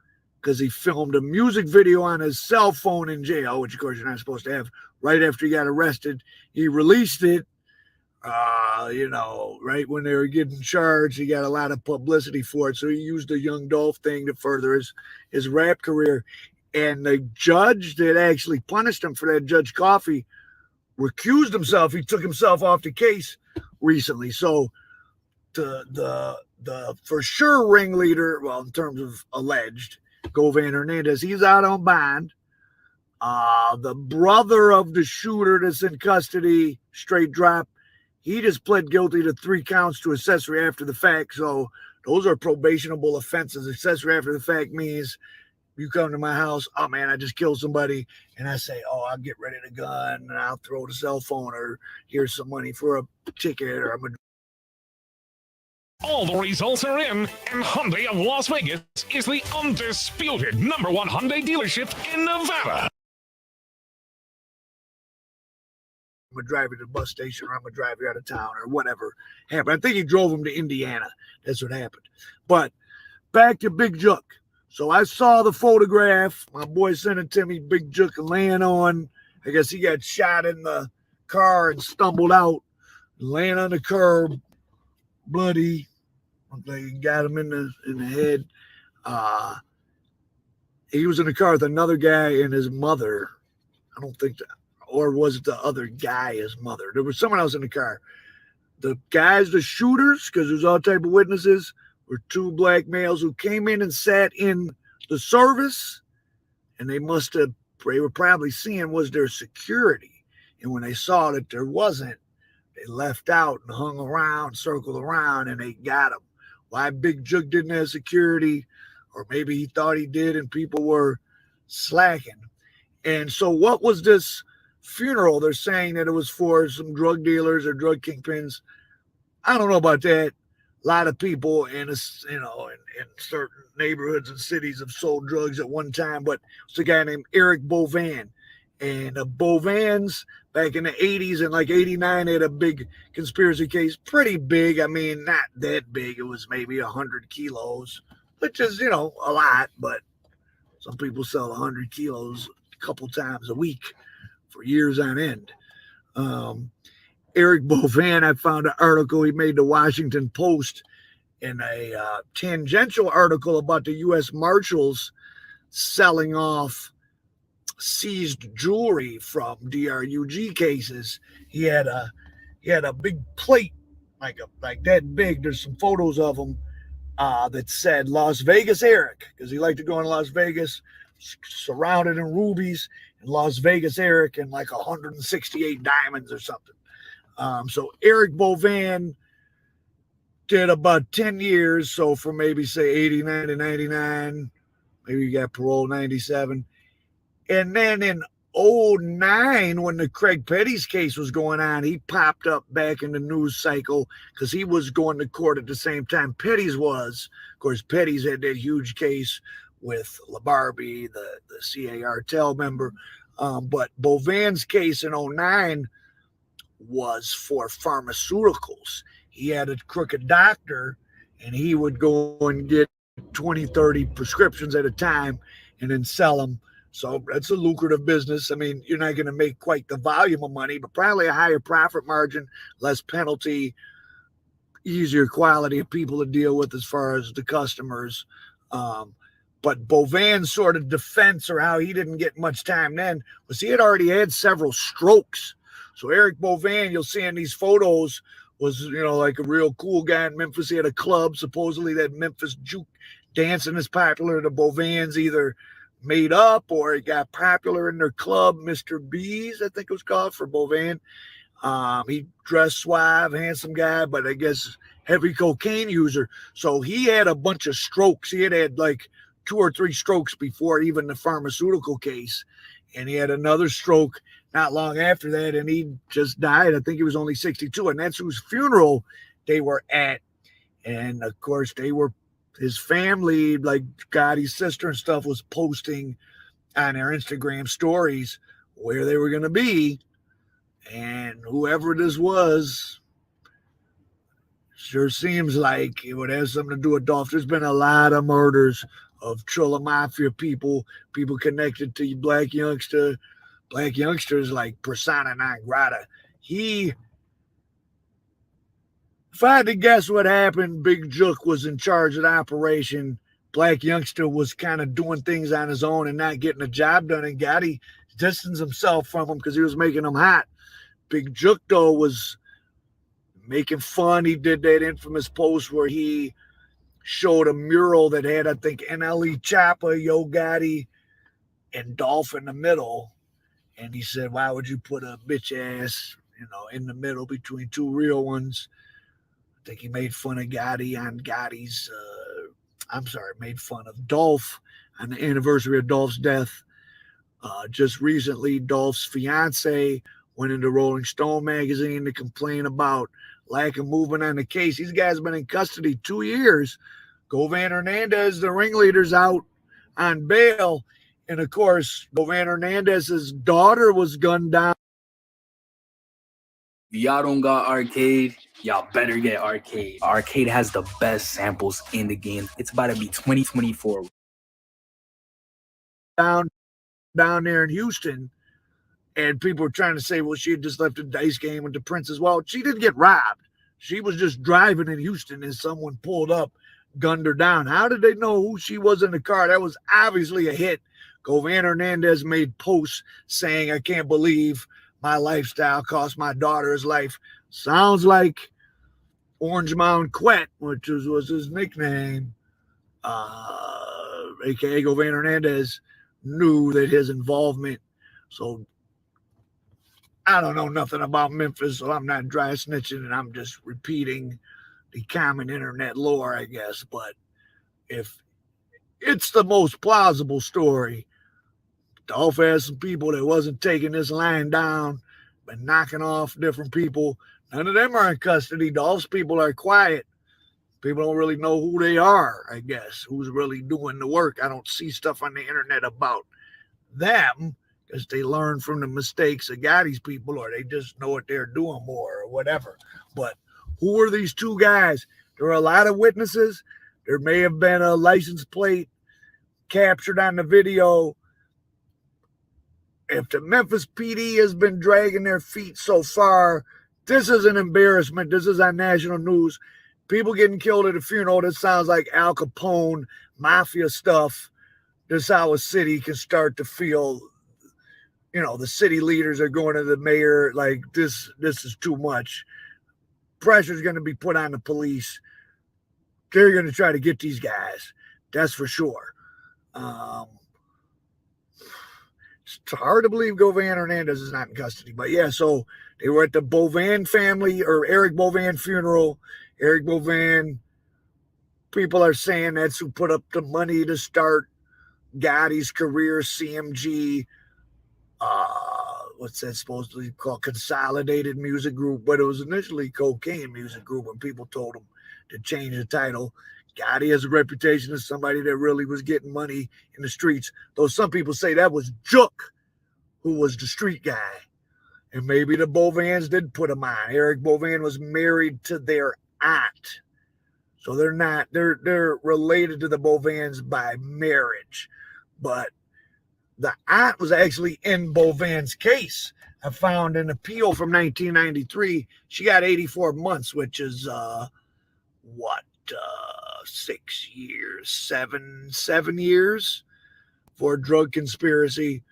because he filmed a music video on his cell phone in jail, which of course you're not supposed to have. Right after he got arrested, he released it. Right when they were getting charged, he got a lot of publicity for it. So he used the Young Dolph thing to further his rap career. And the judge that actually punished him for that, Judge Coffey, recused himself. He took himself off the case recently. So the for sure ringleader, well, in terms of alleged, Govan Hernandez, he's out on bond. The brother of the shooter that's in custody, straight drop, he just pled guilty to 3 counts to accessory after the fact. So those are probationable offenses. Accessory after the fact means you come to my house, oh man, I just killed somebody, and I say, oh, I'll get rid of the gun and I'll throw the cell phone, or here's some money for a ticket, or I'm gonna. All the results are in, and Hyundai of Las Vegas is the undisputed #1 Hyundai dealership in Nevada. I'm gonna drive you to the bus station, or I'm gonna drive you out of town, or whatever happened. I think he drove him to Indiana. That's what happened. But back to Big Jook. So I saw the photograph. My boy sent it to me. Big Jook laying on. I guess he got shot in the car and stumbled out, laying on the curb, bloody. Looked like he got him in the head. He was in the car with another guy and his mother. I don't think that, or was it the other guy, his mother? There was someone else in the car. The guys, the shooters, because there's all type of witnesses, were two black males who came in and sat in the service, and they were probably seeing was there security. And when they saw that there wasn't, they left out and hung around, circled around, and they got him. Why Big Jook didn't have security, or maybe he thought he did and people were slacking. And so what was this funeral? They're saying that it was for some drug dealers or drug kingpins. I don't know about that. A lot of people in certain neighborhoods and cities have sold drugs at one time, but it's a guy named Eric Bovan. And Bovans back in the 80s and like 89 had a big conspiracy case, pretty big. I mean, not that big. It was maybe 100 kilos, which is, a lot, but some people sell 100 kilos a couple times a week for years on end. Eric Bovan, I found an article he made the Washington Post in a tangential article about the U.S. Marshals selling off seized jewelry from DRUG cases. He had a big plate like that big. There's some photos of him that said Las Vegas Eric, because he liked to go in Las Vegas, surrounded in rubies, and Las Vegas Eric and like 168 diamonds or something. So Eric Bovan did about 10 years. So from maybe say 89 to 99, maybe he got parole 97. And then in 2009, when the Craig Petty's case was going on, he popped up back in the news cycle because he was going to court at the same time Petty's was. Of course, Petty's had that huge case with LaBarbie, the CARTEL member. But Bovan's case in 2009 was for pharmaceuticals. He had a crooked doctor, and he would go and get 20, 30 prescriptions at a time and then sell them. So that's a lucrative business. I mean, you're not going to make quite the volume of money, but probably a higher profit margin, less penalty, easier quality of people to deal with as far as the customers. But Bovan's sort of defense, or how he didn't get much time then, was he had already had several strokes. So Eric Bovan, you'll see in these photos, was, like a real cool guy in Memphis. He had a club, supposedly that Memphis Jook dancing is popular. The Bovans either made up or it got popular in their club, Mr. B's, I think it was called, for Bovan. He dressed suave, handsome guy, but I guess heavy cocaine user. So he had a bunch of strokes. He had like 2 or 3 strokes before even the pharmaceutical case. And he had another stroke not long after that, and he just died. I think he was only 62, and that's whose funeral they were at. And, of course, his family, like Gotti's sister and stuff, was posting on their Instagram stories where they were going to be. And whoever this was, sure seems like it would have something to do with Dolph. There's been a lot of murders of Trilla Mafia people connected to black youngsters like persona non grata. If I had to guess what happened, Big Jook was in charge of the operation. Black youngster was kind of doing things on his own and not getting a job done, and Gotti distanced himself from him because he was making them hot. Big Jook, though, was making fun. He did that infamous post where he showed a mural that had, I think, NLE Choppa, Yo Gotti, and Dolph in the middle. And he said, why would you put a bitch ass, in the middle between 2 real ones? I think he made fun of Gotti on made fun of Dolph on the anniversary of Dolph's death. Just recently, Dolph's fiance went into Rolling Stone magazine to complain about lack of movement on the case. These guys have been in custody 2 years. Govan Hernandez, the ringleader's out on bail. And, of course, Govan Hernandez's daughter was gunned down. If y'all don't got Arcade, y'all better get Arcade. Arcade has the best samples in the game. It's about to be 2024. Down there in Houston, and people were trying to say, well, she had just left a dice game with the Princess. Well, she didn't get robbed. She was just driving in Houston and someone pulled up, gunned her down. How did they know who she was in the car? That was obviously a hit. Govan Hernandez made posts saying, I can't believe my lifestyle cost my daughter's life. Sounds like Orange Mound Quet, which was his nickname, aka Govan Hernandez, knew that his involvement. So I don't know nothing about Memphis, so I'm not dry snitching, and I'm just repeating the common internet lore, I guess. But if it's the most plausible story, Dolph has some people that wasn't taking this line down, but knocking off different people. None of them are in custody. Dolph's people are quiet. People don't really know who they are, I guess, who's really doing the work. I don't see stuff on the internet about them because they learn from the mistakes of Gotti's people, or they just know what they're doing more or whatever. But who are these two guys? There are a lot of witnesses. There may have been a license plate captured on the video. If the Memphis PD has been dragging their feet so far, this is an embarrassment. This is on national news. People getting killed at a funeral, this sounds like Al Capone, mafia stuff. This is how a city can start to feel, the city leaders are going to the mayor like this is too much. Pressure's going to be put on the police. They're going to try to get these guys. That's for sure. It's hard to believe Govan Hernandez is not in custody. But yeah, so they were at the Bovan family or Eric Bovan funeral. Eric Bovan, people are saying that's who put up the money to start Gotti's career, CMG. What's that supposed to be called? Consolidated Music Group, but it was initially Cocaine Music Group when people told him to change the title. Gotti has a reputation as somebody that really was getting money in the streets, though some people say that was Jook who was the street guy. And maybe the Bovans did put him on. Eric Bovan was married to their aunt. So they're related to the Bovans by marriage. But the aunt was actually in Bovan's case. I found an appeal from 1993. She got 84 months, which is 6 years, seven years for a drug conspiracy.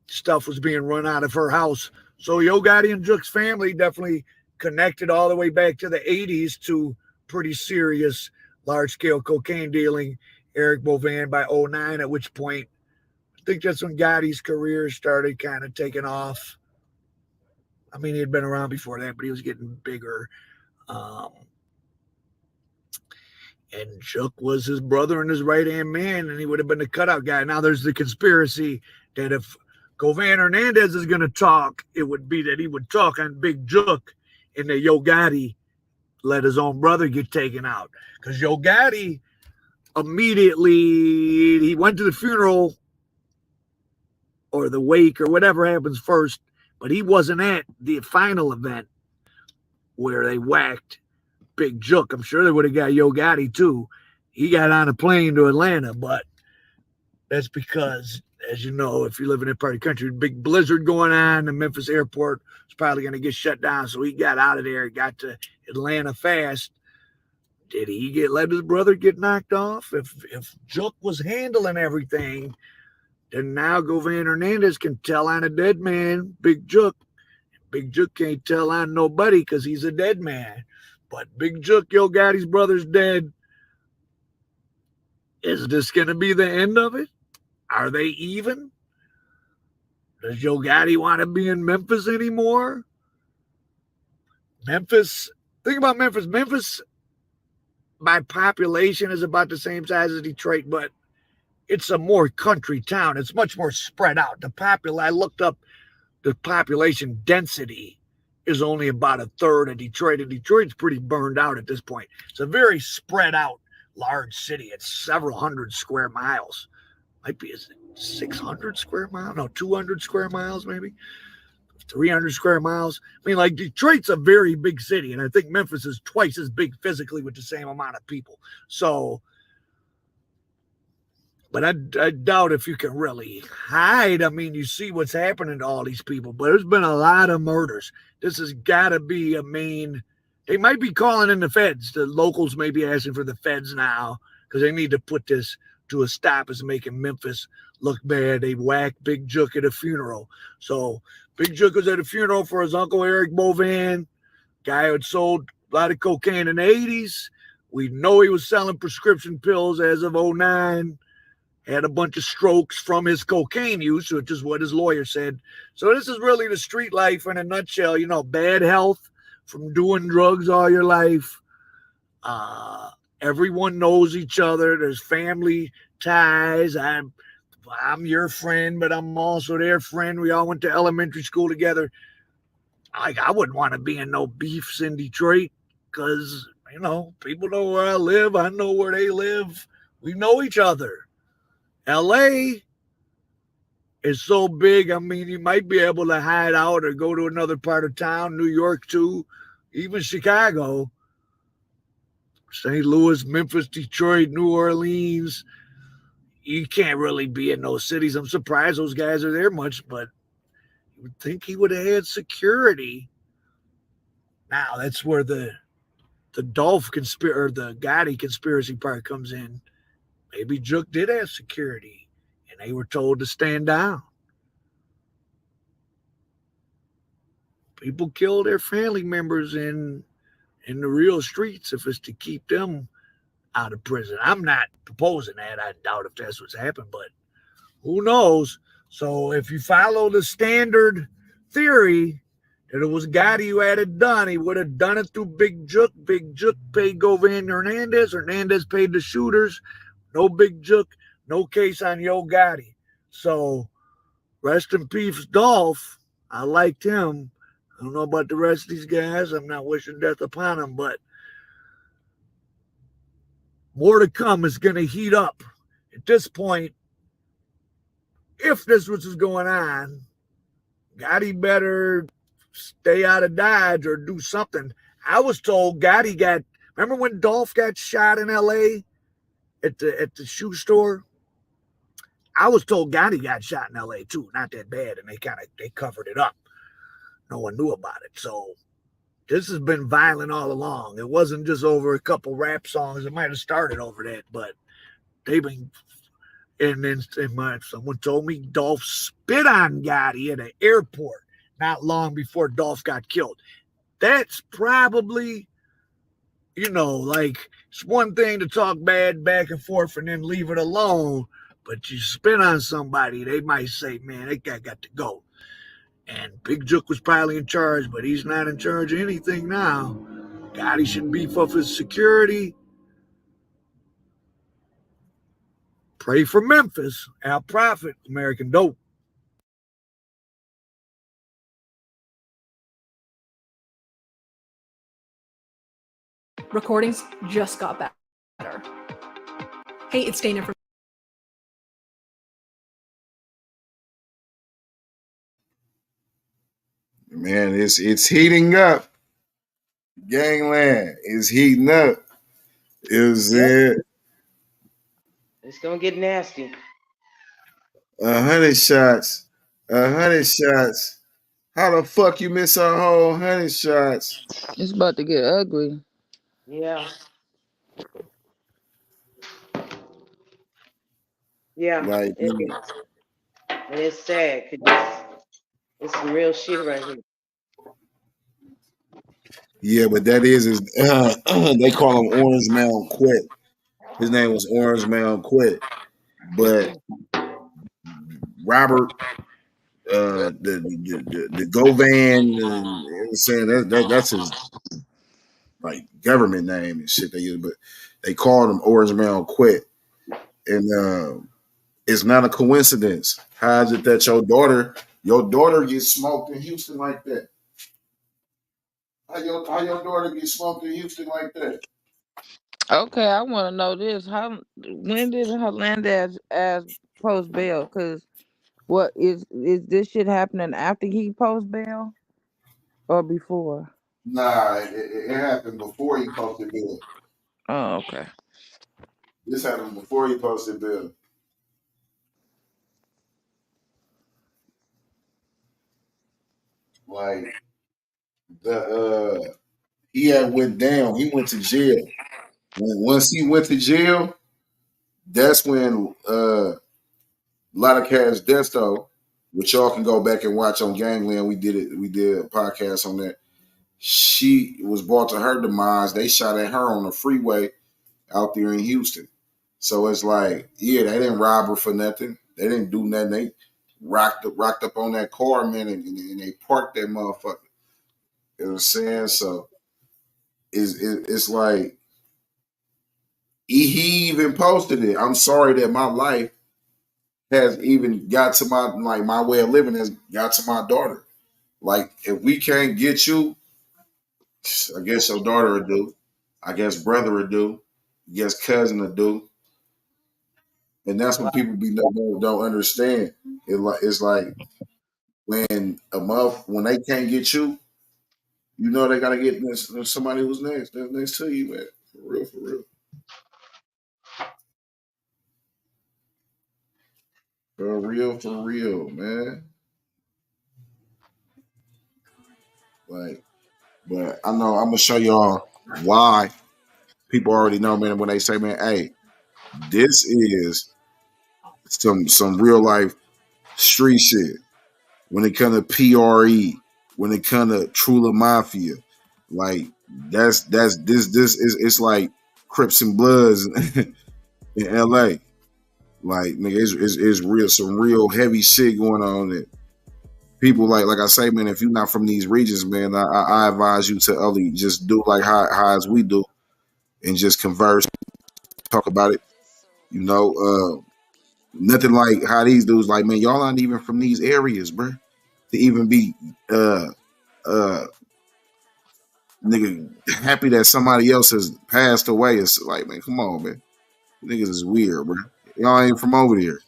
Stuff was being run out of her house. So Yo Gotti and Jook's family definitely connected all the way back to the 80s to pretty serious large-scale cocaine dealing. Eric Bovan by 2009, at which point I think that's when Gotti's career started kind of taking off. I mean, he had been around before that, but he was getting bigger. And Jook was his brother and his right-hand man, and he would have been the cutout guy. Now there's the conspiracy that if Govan Hernandez is going to talk, it would be that he would talk on Big Jook and that Yo Gotti let his own brother get taken out. Because Yo Gotti immediately, he went to the funeral or the wake or whatever happens first, but he wasn't at the final event where they whacked Big Jook. I'm sure they would have got Yo Gotti too. He got on a plane to Atlanta, but that's because, as you know, if you live in that part of the country, big blizzard going on, the Memphis airport was probably going to get shut down. So he got out of there, got to Atlanta fast. Did he let his brother get knocked off? If Jook was handling everything, then now Govan Hernandez can tell on a dead man, Big Jook. Big Jook can't tell on nobody because he's a dead man. But Big Jook, Yo Gotti's brother's dead. Is this going to be the end of it? Are they even? Does Yo Gotti want to be in Memphis anymore? Memphis, think about Memphis. Memphis, by population, is about the same size as Detroit, but it's a more country town. It's much more spread out. I looked up the population density is only about a third of Detroit, and Detroit's pretty burned out at this point. It's a very spread out large city. It's several hundred square miles. Might be 600 square miles? No, 200 square miles maybe. 300 square miles. I mean, like, Detroit's a very big city, and I think Memphis is twice as big physically with the same amount of people. So, but I doubt if you can really hide. I mean, you see what's happening to all these people, but there's been a lot of murders. This has got to be a main. They might be calling in the feds. The locals may be asking for the feds now because they need to put this to a stop. It's making Memphis look bad. They whacked Big Jook at a funeral. So Big Jook was at a funeral for his uncle Eric Bovan, guy who had sold lot of cocaine in the 80s. We know he was selling prescription pills as of 09. Had a bunch of strokes from his cocaine use, which is what his lawyer said. So this is really the street life in a nutshell. You know, bad health from doing drugs all your life. Everyone knows each other. There's family ties. I'm your friend, but I'm also their friend. We all went to elementary school together. I wouldn't want to be in no beefs in Detroit because, you know, people know where I live. I know where they live. We know each other. LA is so big. I mean, you might be able to hide out or go to another part of town, New York too, even Chicago, St. Louis, Memphis, Detroit, New Orleans. You can't really be in those cities. I'm surprised those guys are there much, but you would think he would have had security. Now that's where the Dolph conspiracy or the Gotti conspiracy part comes in. Maybe Jook did have security, and they were told to stand down. People kill their family members in the real streets if it's to keep them out of prison. I'm not proposing that. I doubt if that's what's happened, but who knows? So if you follow the standard theory that it was Gotti who had it done, he would have done it through Big Jook. Big Jook paid Govan Hernandez. Hernandez paid the shooters. No Big Jook, no case on Yo Gotti. So rest in peace, Dolph. I liked him. I don't know about the rest of these guys. I'm not wishing death upon them, but more to come. Is going to heat up. At this point, if this was going on, Gotti better stay out of Dodge or do something. I was told Gotti got, remember when Dolph got shot in LA at the shoe store? I was told Gotti got shot in LA too. Not that bad, and they covered it up. No one knew about it. So this has been violent all along. It wasn't just over a couple rap songs. It might have started over that, but they've been. And then someone told me Dolph spit on Gotti at an airport not long before Dolph got killed. That's probably, like it's one thing to talk bad back and forth and then leave it alone. But you spit on somebody, they might say, man, that guy got to go. And Big Jook was probably in charge, but he's not in charge of anything now. Gotti should beef up his security. Pray for Memphis. Al Prophet, American Dope. Recordings just got better. Hey, it's Dana from Man, it's heating up. Gangland is heating up. Is it? It's gonna get nasty. 100 shots. 100 shots. How the fuck you miss a whole 100 shots? It's about to get ugly. Yeah. Yeah. Like, And it's sad because it's some real shit right here. yeah, but that is they call him Orange Mound Quit. His name was Orange Mound Quit. But Robert, the Govan, you know what I'm saying that's his like government name and shit they use, but they called him Orange Mound Quit. And it's not a coincidence. How is it that your daughter gets smoked in Houston like that? How your daughter get smoked in Houston like that? Okay, I want to know this. When did Hernandez ask post bail? Because what is this shit happening after he post bail or before? Nah, it happened before he posted bill. Oh, okay. This happened before he posted bill. Like he had went down. He went to jail. Once he went to jail, that's when a lot of cats desto, which y'all can go back and watch on Gangland. We did a podcast on that. she was brought to her demise. They shot at her on the freeway out there in Houston. So it's like, yeah, they didn't rob her for nothing. They didn't do nothing. They rocked up on that car, man, and they parked that motherfucker. You know what I'm saying? So it's like he even posted it. I'm sorry that my life has even got to my way of living has got to my daughter. Like, if we can't get you, I guess your daughter will do. I guess brother will do. I guess cousin will do. And that's what people don't understand. It's like when when they can't get you, you know they gotta get somebody who's next. That's next to you, man. For real, for real. For real, man. Like, but I know I'm gonna show y'all why people already know, man, when they say, man, hey, this is some real life street shit. When it comes to PRE, when it comes to Trula Mafia, like this is it's like Crips and Bloods in LA. Like, nigga, it's real, some real heavy shit going on there. People like I say, man, if you're not from these regions, man, I advise you to only just do like how as we do and just converse, talk about it. You know, nothing like how these dudes like, man, y'all aren't even from these areas, bro. To even be nigga happy that somebody else has passed away. It's like, man, come on, man. Niggas is weird, bro. Y'all ain't from over there.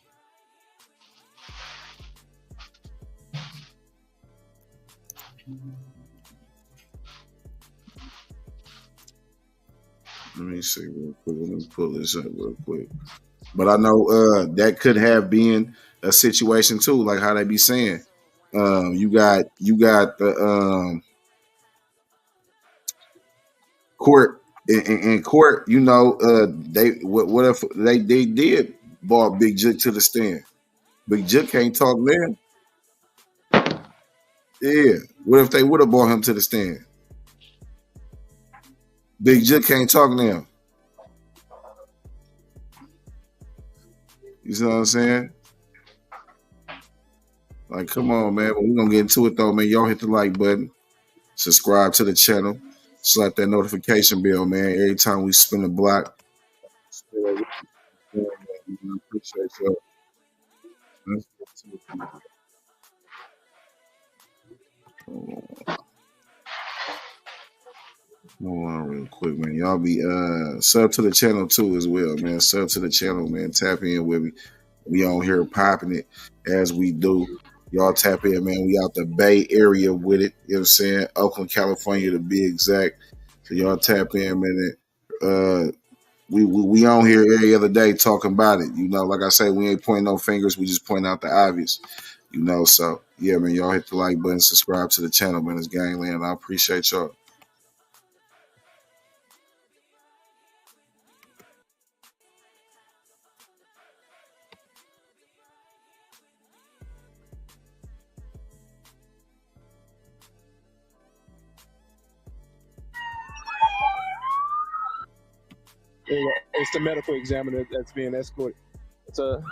Let me see real quick. Let me pull this up real quick. But I know that could have been a situation too, like how they be saying. You got the court in court. You know, they what if they did brought Big Jook to the stand? Big Jook can't talk now. Yeah. What if they would have brought him to the stand? Big Jook can't talk now. You see what I'm saying? Like, come on, man. But we're going to get into it, though, man. Y'all hit the like button. Subscribe to the channel. Slap that notification bell, man. Every time we spin a block. I appreciate y'all. Let's get to it. Hold on real quick, man. Y'all be sub to the channel too as well, man. Sub to the channel, man. Tap in with me. We on here popping it as we do. Y'all tap in, man. We out the Bay Area with it. You know what I'm saying? Oakland, California to be exact. So y'all tap in, man. We on here every other day talking about it. You know, like I say, we ain't pointing no fingers. We just point out the obvious. You know, so yeah, man. Y'all hit the like button, subscribe to the channel, man. It's Gangland. I appreciate y'all. It's the medical examiner that's being escorted. It's a medical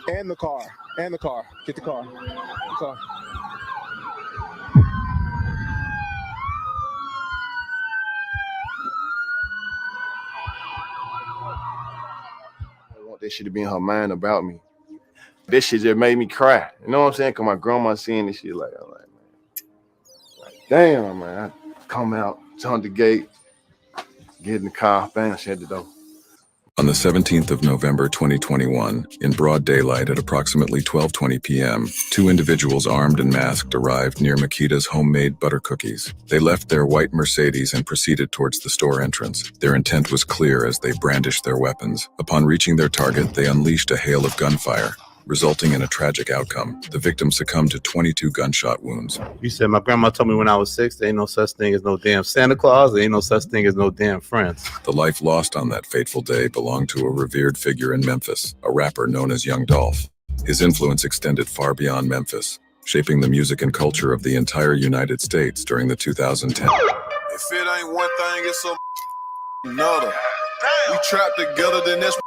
examiner. And the car. Get the car. I want that shit to be in her mind about me. This shit just made me cry. You know what I'm saying? Cause my grandma seeing this shit like, I'm like, man. Like, damn, man. I come out, turn the gate, get in the car, bang, shut the door. On the 17th of November 2021, in broad daylight at approximately 12:20 p.m., two individuals armed and masked arrived near Makita's homemade butter cookies. They left their white Mercedes and proceeded towards the store entrance. Their intent was clear as they brandished their weapons. Upon reaching their target, they unleashed a hail of gunfire. resulting in a tragic outcome. The victim succumbed to 22 gunshot wounds. You said my grandma told me when I was 6, there ain't no such thing as no damn Santa Claus. There ain't no such thing as no damn friends. The life lost on that fateful day belonged to a revered figure in Memphis, a rapper known as Young Dolph. His influence extended far beyond Memphis, shaping the music and culture of the entire United States during the 2010s. If it ain't one thing, it's another. We trapped together, then that's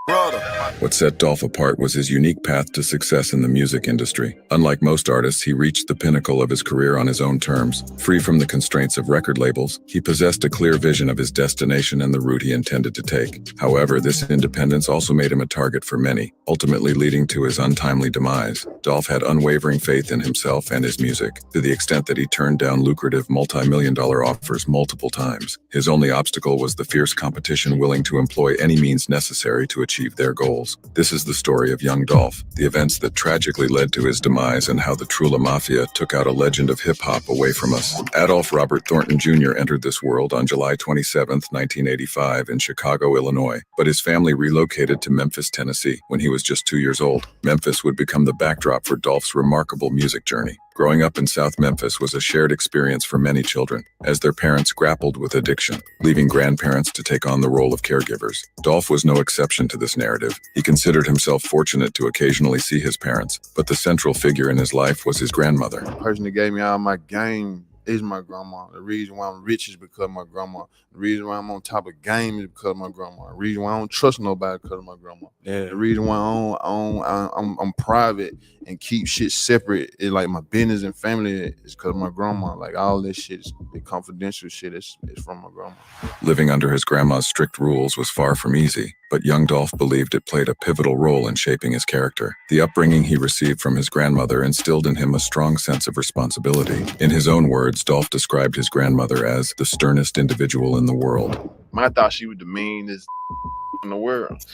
brother. What set Dolph apart was his unique path to success in the music industry. Unlike most artists, he reached the pinnacle of his career on his own terms. Free from the constraints of record labels, he possessed a clear vision of his destination and the route he intended to take. However, this independence also made him a target for many, ultimately leading to his untimely demise. Dolph had unwavering faith in himself and his music, to the extent that he turned down lucrative multi-million-dollar offers multiple times. His only obstacle was the fierce competition willing to employ any means necessary to achieve their goals. This is the story of Young Dolph, the events that tragically led to his demise and how the Trula Mafia took out a legend of hip-hop away from us. Adolph Robert Thornton Jr. entered this world on July 27, 1985 in Chicago, Illinois, but his family relocated to Memphis, Tennessee when he was just 2 years old. Memphis would become the backdrop for Dolph's remarkable music journey. Growing up in South Memphis was a shared experience for many children, as their parents grappled with addiction, leaving grandparents to take on the role of caregivers. Dolph was no exception to this narrative. He considered himself fortunate to occasionally see his parents, but the central figure in his life was his grandmother. The person that gave me all my game is my grandma. The reason why I'm rich is because of my grandma. The reason why I'm on top of game is because of my grandma. The reason why I don't trust nobody is because of my grandma. Yeah. The reason why I'm private and keep shit separate is like my business and family is because of my grandma. Like all this shit, the confidential shit is from my grandma. Living under his grandma's strict rules was far from easy, but young Dolph believed it played a pivotal role in shaping his character. The upbringing he received from his grandmother instilled in him a strong sense of responsibility. In his own words, Dolph described his grandmother as the sternest individual in the world. I thought she was the meanest in the world.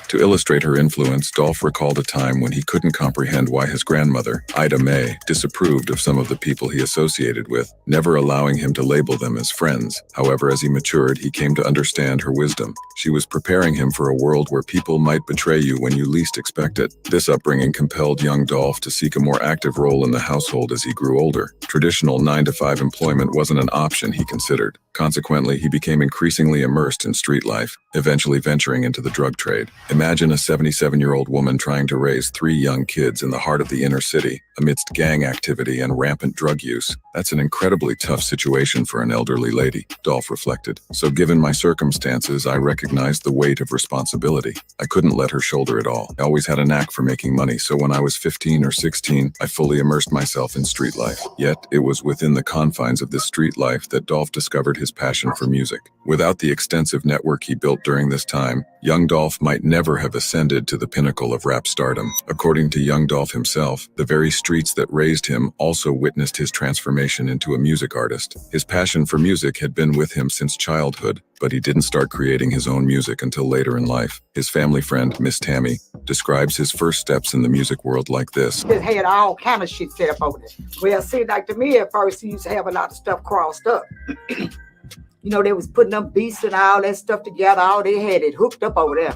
To illustrate her influence, Dolph recalled a time when he couldn't comprehend why his grandmother, Ida Mae, disapproved of some of the people he associated with, never allowing him to label them as friends. However, as he matured, he came to understand her wisdom. She was preparing him for a world where people might betray you when you least expect it. This upbringing compelled young Dolph to seek a more active role in the household as he grew older. Traditional 9-to-5 employment wasn't an option he considered. Consequently, he became increasingly immersed in street life, eventually venturing into the drug trade. Imagine a 77-year-old woman trying to raise 3 young kids in the heart of the inner city, amidst gang activity and rampant drug use. That's an incredibly tough situation for an elderly lady, Dolph reflected. So given my circumstances, I recognized the weight of responsibility. I couldn't let her shoulder it all. I always had a knack for making money, so when I was 15 or 16, I fully immersed myself in street life. Yet, it was within the confines of this street life that Dolph discovered his passion for music. Without the extensive network he built during this time, young Dolph might never have ascended to the pinnacle of rap stardom. According to young Dolph himself, the very streets that raised him also witnessed his transformation into a music artist. His passion for music had been with him since childhood, but he didn't start creating his own music until later in life. His family friend, Miss Tammy, describes his first steps in the music world like this. Just had all kind of shit set up over there. Well, see, like to me at first, he used to have a lot of stuff crossed up. You know, they was putting them beats and all that stuff together. All they had it hooked up over there.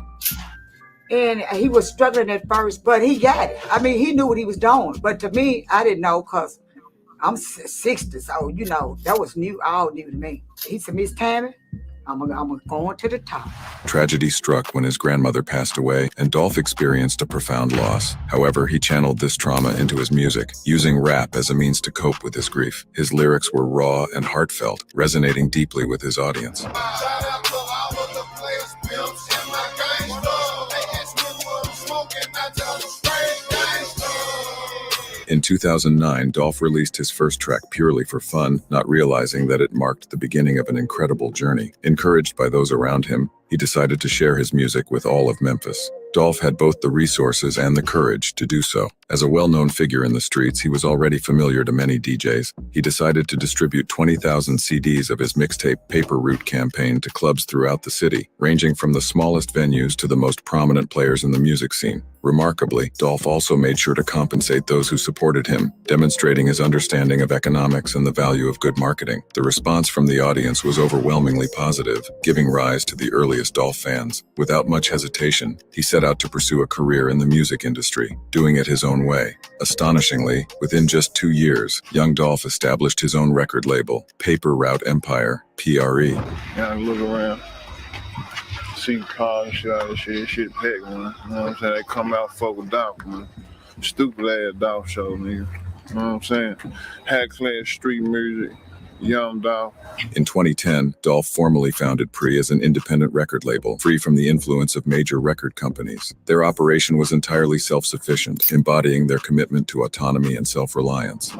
And he was struggling at first, but he got it. I mean, he knew what he was doing. But to me, I didn't know because I'm 60, so, you know, that was new, all new to me. He said, Miss Tammy, I'm going to the top. Tragedy struck when his grandmother passed away, and Dolph experienced a profound loss. However, he channeled this trauma into his music, using rap as a means to cope with his grief. His lyrics were raw and heartfelt, resonating deeply with his audience. In 2009, Dolph released his first track purely for fun, not realizing that it marked the beginning of an incredible journey. Encouraged by those around him, he decided to share his music with all of Memphis. Dolph had both the resources and the courage to do so. As a well-known figure in the streets, he was already familiar to many DJs. He decided to distribute 20,000 CDs of his mixtape Paper Route campaign to clubs throughout the city, ranging from the smallest venues to the most prominent players in the music scene. Remarkably, Dolph also made sure to compensate those who supported him, demonstrating his understanding of economics and the value of good marketing. The response from the audience was overwhelmingly positive, giving rise to the early earliest Dolph fans. Without much hesitation, he set out to pursue a career in the music industry, doing it his own way. Astonishingly, within just 2 years, young Dolph established his own record label, Paper Route Empire, PRE. Yeah, look around. See cars, shit, all that shit packed, man. You know what I'm saying? They come out, fuck with Dolph, man. Stupid ass Dolph show, nigga. You know what I'm saying? High class street music, young Dolph. In 2010, Dolph formally founded PRE as an independent record label, free from the influence of major record companies. Their operation was entirely self-sufficient, embodying their commitment to autonomy and self-reliance.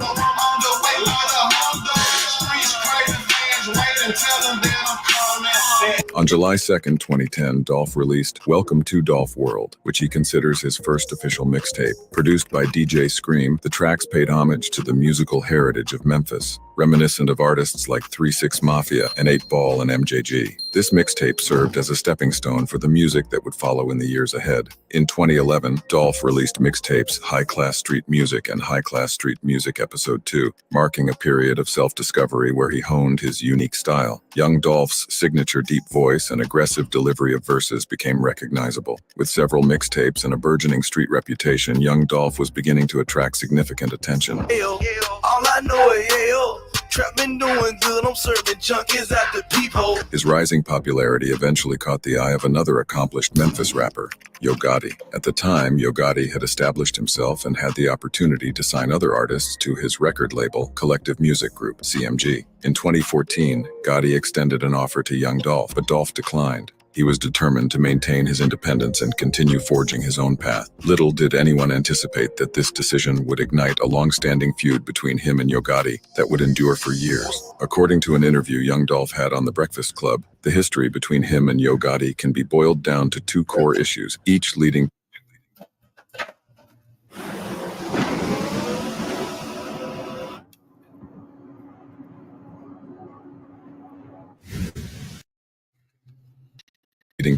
On July 2nd, 2010, Dolph released Welcome to Dolph World, which he considers his first official mixtape. Produced by DJ Scream, the tracks paid homage to the musical heritage of Memphis, reminiscent of artists like 3 6 Mafia and 8 Ball and MJG. This mixtape served as a stepping stone for the music that would follow in the years ahead. In 2011, Dolph released mixtapes High Class Street Music and High Class Street Music Episode 2, marking a period of self-discovery where he honed his unique style. Young Dolph's signature deep voice and aggressive delivery of verses became recognizable. With several mixtapes and a burgeoning street reputation, young Dolph was beginning to attract significant attention. All I know is hell. Trap been doing good, I'm serving junkies at the peephole. His rising popularity eventually caught the eye of another accomplished Memphis rapper, Yo Gotti. At the time, Yo Gotti had established himself and had the opportunity to sign other artists to his record label, Collective Music Group, CMG. In 2014, Gotti extended an offer to young Dolph, but Dolph declined. He was determined to maintain his independence and continue forging his own path. Little did anyone anticipate that this decision would ignite a long-standing feud between him and Yo Gotti that would endure for years. According to an interview young Dolph had on The Breakfast Club, the history between him and Yo Gotti can be boiled down to 2 core issues, each leading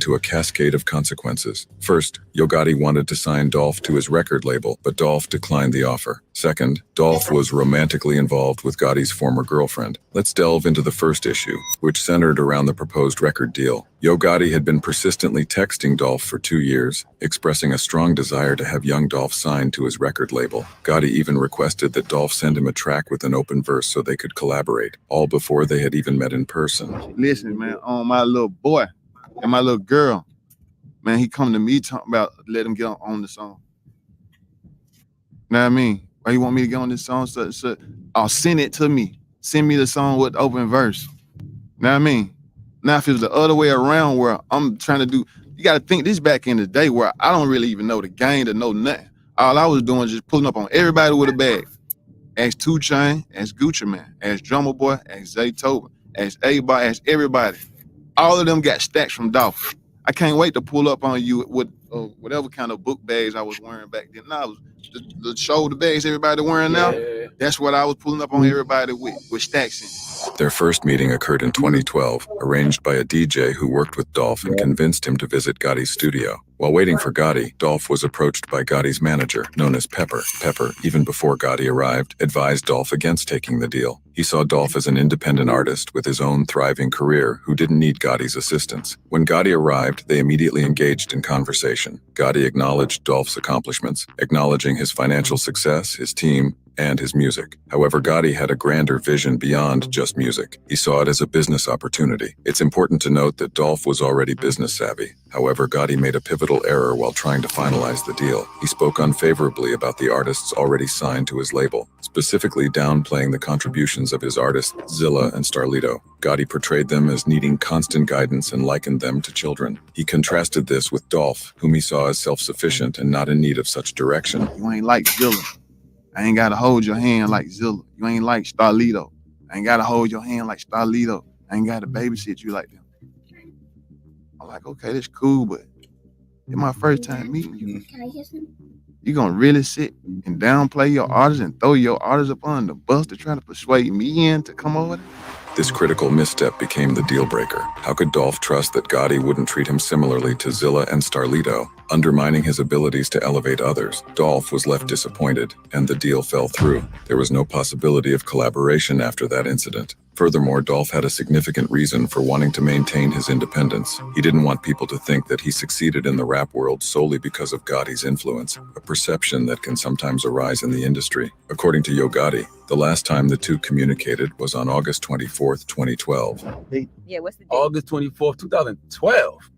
to a cascade of consequences. First, Yo Gotti wanted to sign Dolph to his record label, but Dolph declined the offer. Second, Dolph was romantically involved with Gotti's former girlfriend. Let's delve into the first issue, which centered around the proposed record deal. Yo Gotti had been persistently texting Dolph for 2 years, expressing a strong desire to have young Dolph signed to his record label. Gotti even requested that Dolph send him a track with an open verse so they could collaborate, all before they had even met in person. Listen, man, on my little boy and my little girl, man, he come to me talking about let him get on the song. Know what I mean? Why you want me to get on this song? So, I'll send it to me. Send me the song with the open verse. Know what I mean? Now, if it was the other way around where I'm trying to do, you got to think this back in the day where I don't really even know the game to know nothing. All I was doing is just pulling up on everybody with a bag. Ask 2 Chainz, ask Gucci Man, ask Drummer Boy, ask Zaytoven, ask A-Bar, ask everybody. All of them got stacks from Dolph. I can't wait to pull up on you with whatever kind of book bags I was wearing back then. Now, the shoulder bags everybody wearing now, that's what I was pulling up on everybody with stacks in. Their first meeting occurred in 2012, arranged by a DJ who worked with Dolph and convinced him to visit Gotti's studio. While waiting for Gotti, Dolph was approached by Gotti's manager, known as Pepper. Pepper, even before Gotti arrived, advised Dolph against taking the deal. He saw Dolph as an independent artist with his own thriving career who didn't need Gotti's assistance. When Gotti arrived, they immediately engaged in conversation. Gotti acknowledged Dolph's accomplishments, acknowledging his financial success, his team, and his music. However, Gotti had a grander vision beyond just music. He saw it as a business opportunity. It's important to note that Dolph was already business savvy. However, Gotti made a pivotal error while trying to finalize the deal. He spoke unfavorably about the artists already signed to his label, specifically downplaying the contributions of his artists Zilla and Starlito. Gotti portrayed them as needing constant guidance and likened them to children. He contrasted this with Dolph, whom he saw as self-sufficient and not in need of such direction. You ain't like Zilla. I ain't gotta hold your hand like Zilla. You ain't like Starlito. I ain't gotta hold your hand like Starlito. I ain't gotta babysit you like them. I'm like, okay, that's cool, but it's my first time meeting you. Can I kiss him? You gonna really sit and downplay your artist and throw your artist up on the bus to try to persuade me in to come over there? This critical misstep became the deal breaker. How could Dolph trust that Gotti wouldn't treat him similarly to Zilla and Starlito, undermining his abilities to elevate others? Dolph was left disappointed, and the deal fell through. There was no possibility of collaboration after that incident. Furthermore, Dolph had a significant reason for wanting to maintain his independence. He didn't want people to think that he succeeded in the rap world solely because of Gotti's influence, a perception that can sometimes arise in the industry. According to Yo Gotti, the last time the two communicated was on August 24th, 2012. Yeah, what's the date? August 24th, 2012.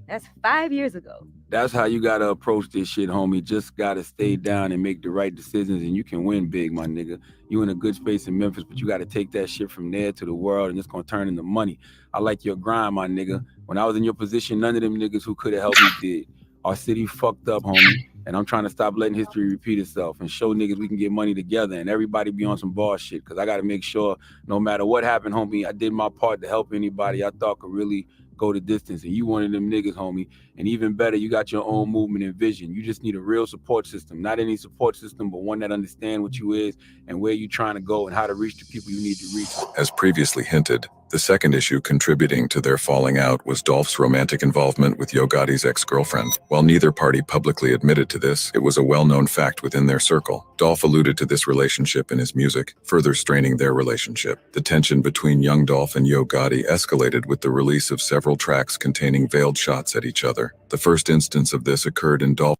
That's 5 years ago. That's how you gotta approach this shit, homie. Just gotta stay down and make the right decisions, and you can win big, my nigga. You in a good space in Memphis, but you gotta take that shit from there to the world, and it's gonna turn into money. I like your grind, my nigga. When I was in your position, none of them niggas who could have helped me did. Our city fucked up, homie, and I'm trying to stop letting history repeat itself and show niggas we can get money together and everybody be on some ball shit, because I gotta make sure no matter what happened, homie, I did my part to help anybody I thought could really go the distance, and you one of them niggas, homie. And even better, you got your own movement and vision. You just need a real support system, not any support system, but one that understands what you is and where you trying to go and how to reach the people you need to reach. As previously hinted, the second issue contributing to their falling out was Dolph's romantic involvement with Yo Gotti's ex-girlfriend. While neither party publicly admitted to this, it was a well-known fact within their circle. Dolph alluded to this relationship in his music, further straining their relationship. The tension between young Dolph and Yo Gotti escalated with the release of several tracks containing veiled shots at each other. The first instance of this occurred in Dolph.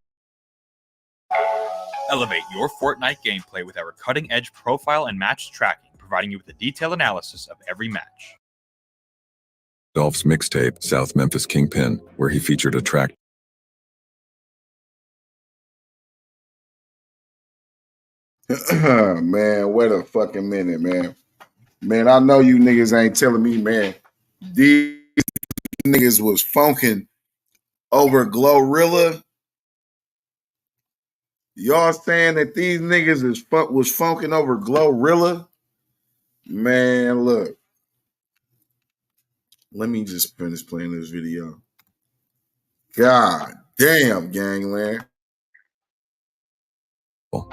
Elevate your Fortnite gameplay with our cutting-edge profile and match tracking, providing you with a detailed analysis of every match. Dolph's mixtape, South Memphis Kingpin, where he featured a track. Man, wait a fucking minute, man. Man, I know you niggas ain't telling me, man. These niggas was funking over Glorilla. Y'all saying that these niggas was funking over Glorilla? Man, look. Let me just finish playing this video. God damn, gangland.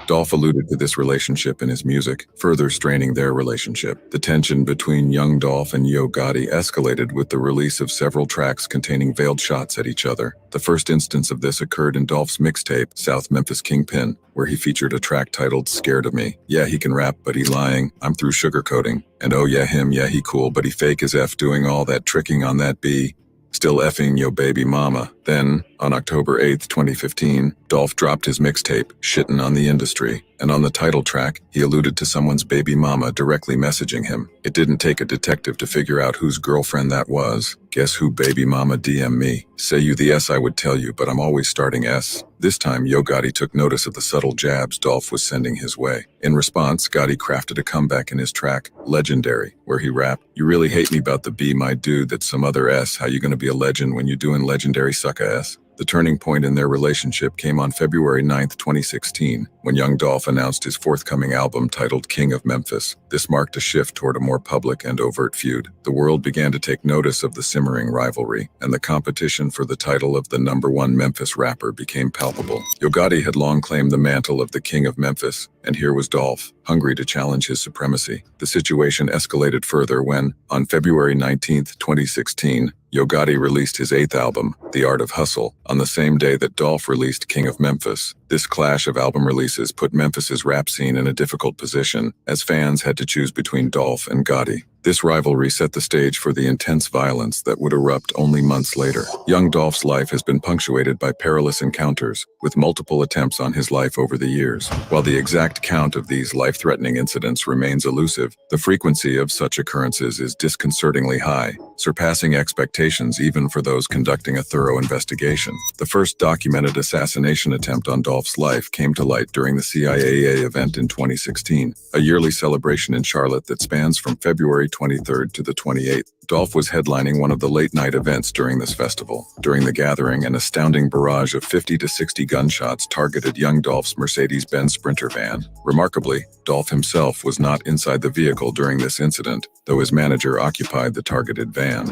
Dolph alluded to this relationship in his music, further straining their relationship. The tension between young Dolph and Yo Gotti escalated with the release of several tracks containing veiled shots at each other. The first instance of this occurred in Dolph's mixtape, South Memphis Kingpin, where he featured a track titled Scared of Me. Yeah, he can rap, but he lying. I'm through sugarcoating. And oh yeah, him, yeah, he cool, but he fake as F doing all that tricking on that B. Still effing yo baby mama. Then, on October 8th, 2015, Dolph dropped his mixtape, Shittin' on the Industry, and on the title track, he alluded to someone's baby mama directly messaging him. It didn't take a detective to figure out whose girlfriend that was. Guess who baby mama DM me? Say you the S I would tell you, but I'm always starting S. This time, Yo Gotti took notice of the subtle jabs Dolph was sending his way. In response, Gotti crafted a comeback in his track, Legendary, where he rapped, "You really hate me about the B, my dude, that's some other S. How you gonna be a legend when you doing legendary sucka S?" The turning point in their relationship came on February 9th, 2016, when young Dolph announced his forthcoming album titled King of Memphis. This marked a shift toward a more public and overt feud. The world began to take notice of the simmering rivalry, and the competition for the title of the #1 Memphis rapper became palpable. Yo Gotti had long claimed the mantle of the King of Memphis, and here was Dolph, hungry to challenge his supremacy. The situation escalated further when, on February 19th, 2016, Yo Gotti released his 8th album, The Art of Hustle, on the same day that Dolph released King of Memphis. This clash of album releases put Memphis's rap scene in a difficult position, as fans had to choose between Dolph and Gotti. This rivalry set the stage for the intense violence that would erupt only months later. Young Dolph's life has been punctuated by perilous encounters, with multiple attempts on his life over the years. While the exact count of these life-threatening incidents remains elusive, the frequency of such occurrences is disconcertingly high, surpassing expectations even for those conducting a thorough investigation. The first documented assassination attempt on Dolph's life came to light during the CIAA event in 2016, a yearly celebration in Charlotte that spans from February 23rd to the 28th. Dolph was headlining one of the late-night events during this festival. During the gathering, an astounding barrage of 50 to 60 gunshots targeted young Dolph's Mercedes-Benz Sprinter van. Remarkably, Dolph himself was not inside the vehicle during this incident, though his manager occupied the targeted van.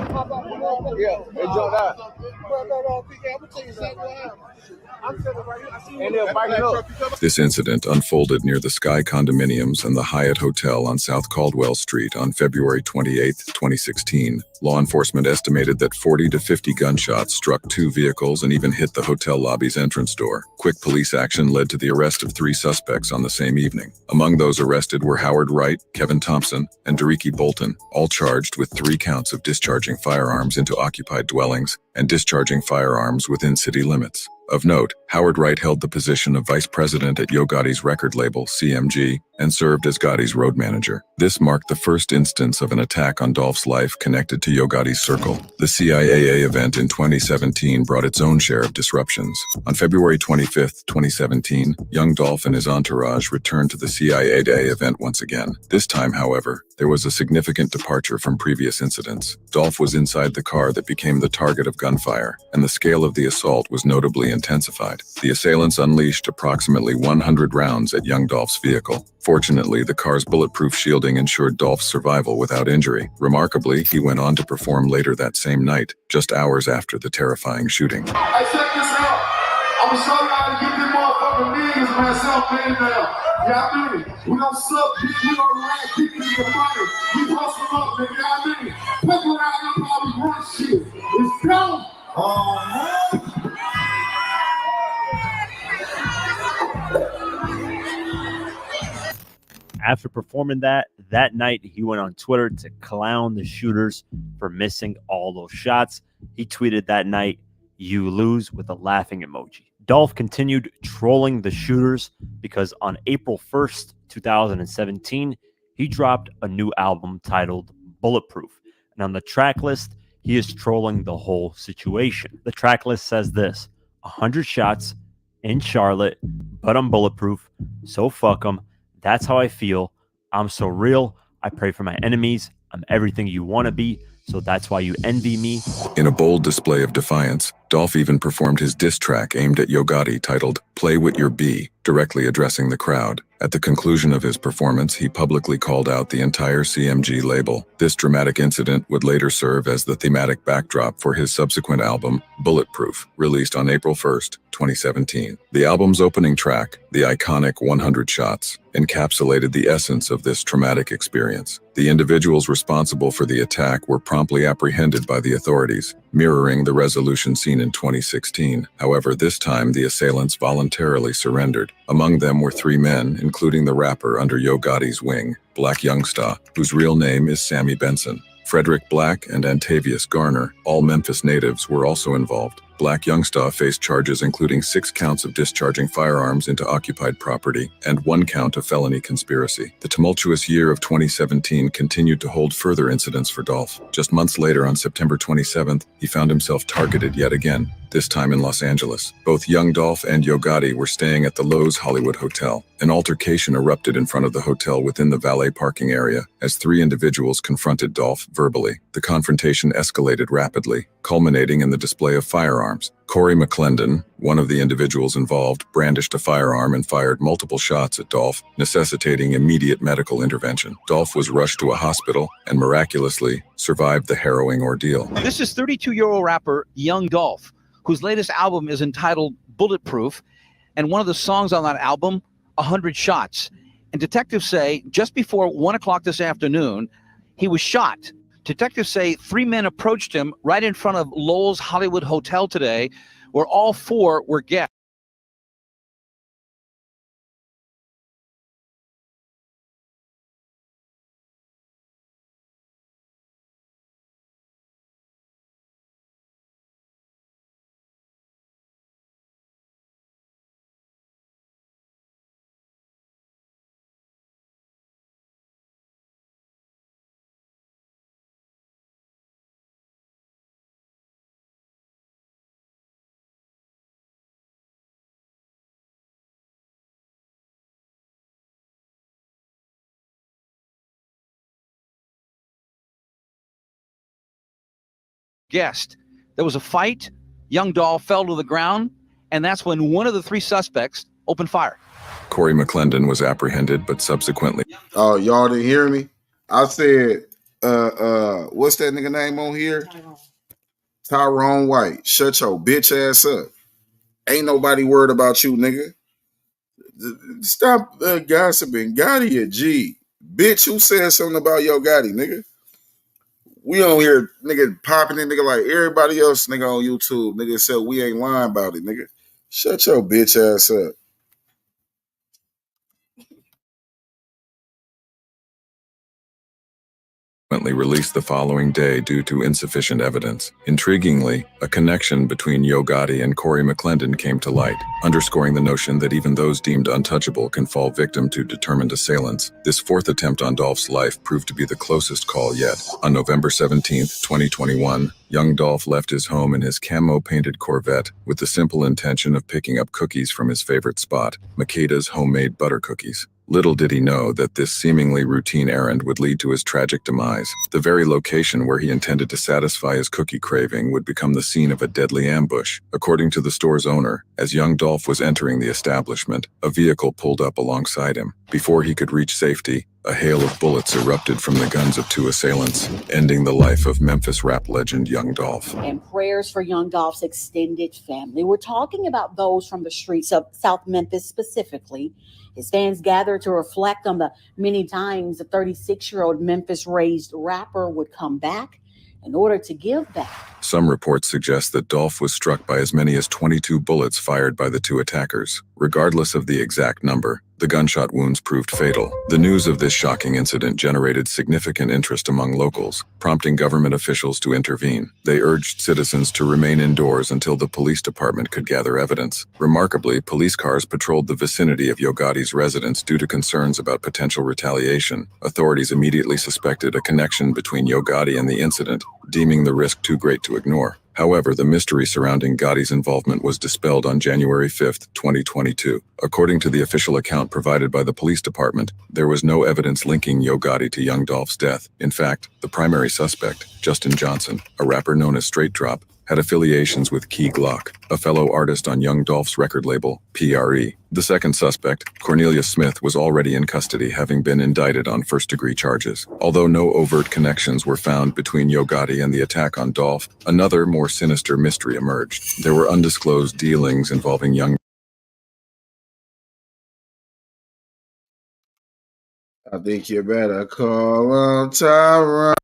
Yeah, they jumped out. No, PK, I'm gonna tell you exactly what happened. I'm sitting right here. I see you. And they're backing up. This incident unfolded near the Sky Condominiums and the Hyatt Hotel on South Caldwell Street on February 28, 2016. Law enforcement estimated that 40 to 50 gunshots struck 2 vehicles and even hit the hotel lobby's entrance door. Quick police action led to the arrest of 3 suspects on the same evening. Among those arrested were Howard Wright, Kevin Thompson, and Dereki Bolton, all charged with 3 counts of discharging firearms into occupied dwellings and discharging firearms within city limits. Of note, Howard Wright held the position of vice president at Yo Gotti's record label, CMG, and served as Gotti's road manager. This marked the first instance of an attack on Dolph's life connected to Yo Gotti's circle. The CIAA event in 2017 brought its own share of disruptions. On February 25, 2017, young Dolph and his entourage returned to the CIAA event once again. This time, however, there was a significant departure from previous incidents. Dolph was inside the car that became the target of gunfire, and the scale of the assault was notably intensified. The assailants unleashed approximately 100 rounds at young Dolph's vehicle. Fortunately, the car's bulletproof shielding ensured Dolph's survival without injury. Remarkably, he went on to perform later that same night, just hours after the terrifying shooting. Hey, check this out. I'm gonna show y'all how to get them motherfucking niggas, man. Self-made now. Y'all do it. We don't suck dick. We don't rag dick in your money. We post them up, nigga. Y'all do it. People around here probably run shit. It's gone. After performing that night, he went on Twitter to clown the shooters for missing all those shots. He tweeted that night, "You lose," with a laughing emoji. Dolph continued trolling the shooters because on April 1st, 2017, he dropped a new album titled Bulletproof. And on the track list, he is trolling the whole situation. The track list says this: 100 shots in Charlotte, but I'm bulletproof, so fuck them. That's how I feel. I'm so real. I pray for my enemies. I'm everything you want to be, so that's why you envy me. In a bold display of defiance, Dolph even performed his diss track aimed at Yo Gotti titled Play With Your B, directly addressing the crowd. At the conclusion of his performance, he publicly called out the entire CMG label. This dramatic incident would later serve as the thematic backdrop for his subsequent album, Bulletproof, released on April 1st, 2017. The album's opening track, the iconic 100 Shots, encapsulated the essence of this traumatic experience. The individuals responsible for the attack were promptly apprehended by the authorities, mirroring the resolution seen in 2016. However, this time the assailants voluntarily surrendered. Among them were 3 men, including the rapper under Yo Gotti's wing, Black Youngsta, whose real name is Sammy Benson. Frederick Black and Antavius Garner, all Memphis natives, were also involved. Black Youngsta faced charges including 6 counts of discharging firearms into occupied property and 1 count of felony conspiracy. The tumultuous year of 2017 continued to hold further incidents for Dolph. Just months later, on September 27th, he found himself targeted yet again, this time in Los Angeles. Both young Dolph and Yo Gotti were staying at the Loews Hollywood Hotel. An altercation erupted in front of the hotel within the valet parking area as 3 individuals confronted Dolph verbally. The confrontation escalated rapidly, culminating in the display of firearms. Corey McClendon, one of the individuals involved, brandished a firearm and fired multiple shots at Dolph, necessitating immediate medical intervention. Dolph was rushed to a hospital and miraculously survived the harrowing ordeal. This is 32-year-old rapper Young Dolph, whose latest album is entitled Bulletproof, and one of the songs on that album, 100 Shots. And detectives say just before 1 o'clock this afternoon, he was shot. Detectives say 3 men approached him right in front of Lowell's Hollywood Hotel today, where all 4 were guests. There was a fight. Young Dolph fell to the ground, and that's when one of the 3 suspects opened fire. Corey McClendon was apprehended, but subsequently... Oh, y'all didn't hear me? I said, what's that nigga name on here? Tyrone White, shut your bitch ass up. Ain't nobody worried about you, nigga. Stop gossiping. Gotti a G. Bitch, who said something about Yo Gotti, nigga? We on here, nigga, popping it, nigga, like everybody else, nigga, on YouTube. Nigga said we ain't lying about it, nigga. Shut your bitch ass up. Released the following day due to insufficient evidence. Intriguingly, a connection between Yo Gotti and Corey McClendon came to light, underscoring the notion that even those deemed untouchable can fall victim to determined assailants. This fourth attempt on Dolph's life proved to be the closest call yet. On November 17th, 2021, young Dolph left his home in his camo-painted Corvette with the simple intention of picking up cookies from his favorite spot, Makeda's homemade butter cookies. Little did he know that this seemingly routine errand would lead to his tragic demise. The very location where he intended to satisfy his cookie craving would become the scene of a deadly ambush. According to the store's owner, as young Dolph was entering the establishment, a vehicle pulled up alongside him. Before he could reach safety, a hail of bullets erupted from the guns of two assailants, ending the life of Memphis rap legend Young Dolph. And prayers for Young Dolph's extended family. We're talking about those from the streets of South Memphis specifically. His fans gathered to reflect on the many times the 36-year-old Memphis-raised rapper would come back in order to give back. Some reports suggest that Dolph was struck by as many as 22 bullets fired by the two attackers. Regardless of the exact number, the gunshot wounds proved fatal. The news of this shocking incident generated significant interest among locals, prompting government officials to intervene. They urged citizens to remain indoors until the police department could gather evidence. Remarkably, police cars patrolled the vicinity of Yo Gotti's residence due to concerns about potential retaliation. Authorities immediately suspected a connection between Yo Gotti and the incident, deeming the risk too great to ignore. However, the mystery surrounding Gotti's involvement was dispelled on January 5, 2022. According to the official account provided by the police department, there was no evidence linking Yo Gotti to Young Dolph's death. In fact, the primary suspect, Justin Johnson, a rapper known as Straight Drop, had affiliations with Key Glock, a fellow artist on Young Dolph's record label, PRE. The second suspect, Cornelius Smith, was already in custody, having been indicted on first-degree charges. Although no overt connections were found between Yo Gotti and the attack on Dolph, another, more sinister mystery emerged. There were undisclosed dealings involving Young. I think you better call on Tyrone.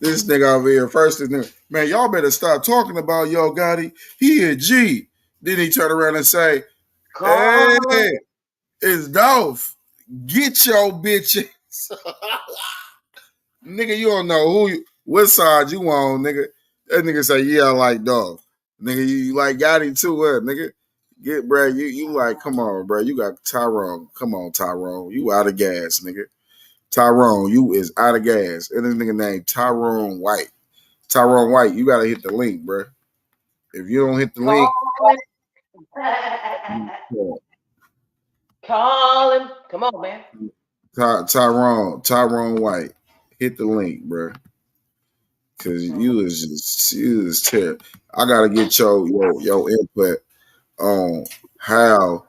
This nigga over here, this nigga, man, y'all better stop talking about Yo Gotti. He a G. Then he turn around and say, hey, it's Dolph. Get your bitch. Nigga, you don't know what side you on, nigga. That nigga say, yeah, I like Dolph. Nigga, you like Gotti too, what, nigga? Get, bro, you like, come on, bro. You got Tyrone. Come on, Tyrone. You out of gas, nigga. Tyrone, you is out of gas. And this nigga named Tyrone White. Tyrone White, you gotta hit the link, bro. If you don't hit the link, call him. Come on, man. Tyrone White, hit the link, bro. Cause you is terrible. I gotta get your input on how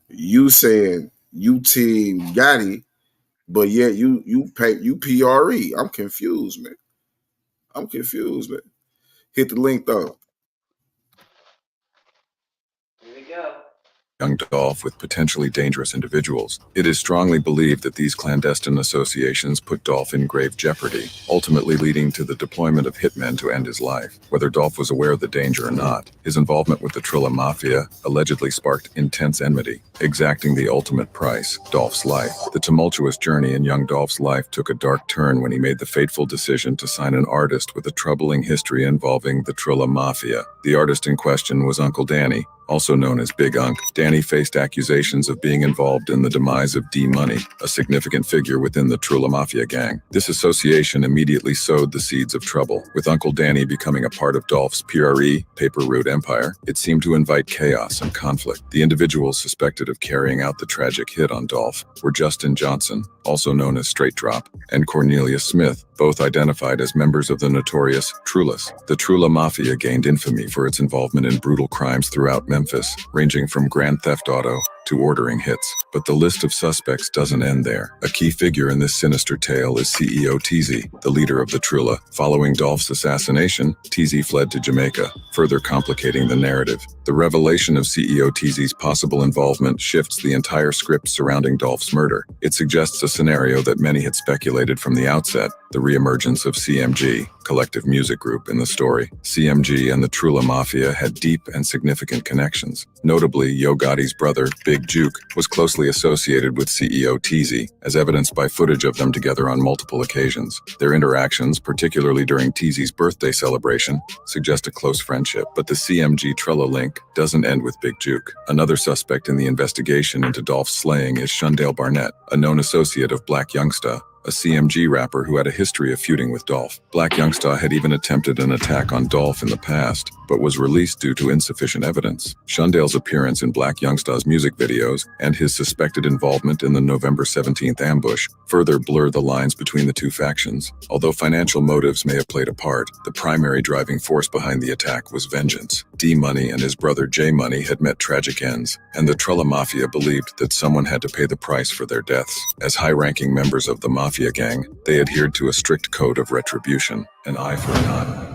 you saying you team Gotti, but yet you PRE. I'm confused, man. Hit the link though. Here we go. Young Dolph with potentially dangerous individuals. It is strongly believed that these clandestine associations put Dolph in grave jeopardy, ultimately leading to the deployment of hitmen to end his life. Whether Dolph was aware of the danger or not, his involvement with the Trilla Mafia allegedly sparked intense enmity, exacting the ultimate price, Dolph's life. The tumultuous journey in young Dolph's life took a dark turn when he made the fateful decision to sign an artist with a troubling history involving the Trilla Mafia. The artist in question was Uncle Danny, also known as Big Unk. Danny faced accusations of being involved in the demise of D-Money, a significant figure within the Trilla Mafia gang. This association immediately sowed the seeds of trouble. With Uncle Danny becoming a part of Dolph's PRE, Paper Route empire, it seemed to invite chaos and conflict. The individuals suspected of carrying out the tragic hit on Dolph were Justin Johnson, also known as Straight Drop, and Cornelius Smith, both identified as members of the notorious Trullas. The Trilla Mafia gained infamy for its involvement in brutal crimes throughout Memphis, ranging from grand theft auto to to ordering hits. But the list of suspects doesn't end there. A key figure in this sinister tale is CEO TZ, the leader of the Trilla. Following Dolph's assassination, TZ fled to Jamaica, further complicating the narrative. The revelation of CEO TZ's possible involvement shifts the entire script surrounding Dolph's murder. It suggests a scenario that many had speculated from the outset, the reemergence of CMG, collective music group, in the story. CMG and the Trilla Mafia had deep and significant connections. Notably, Yo Gotti's brother, Big Jook, was closely associated with CEO TZ, as evidenced by footage of them together on multiple occasions. Their interactions, particularly during TZ's birthday celebration, suggest a close friendship. But the CMG Trilla link doesn't end with Big Jook. Another suspect in the investigation into Dolph's slaying is Shundale Barnett, a known associate of Black Youngsta, a CMG rapper who had a history of feuding with Dolph. Black Youngsta had even attempted an attack on Dolph in the past, but was released due to insufficient evidence. Shundale's appearance in Black Youngsta's music videos and his suspected involvement in the November 17th ambush further blur the lines between the two factions. Although financial motives may have played a part, the primary driving force behind the attack was vengeance. D-Money and his brother J-Money had met tragic ends, and the Trilla Mafia believed that someone had to pay the price for their deaths. As high-ranking members of the Mafia gang, they adhered to a strict code of retribution, an eye for an eye.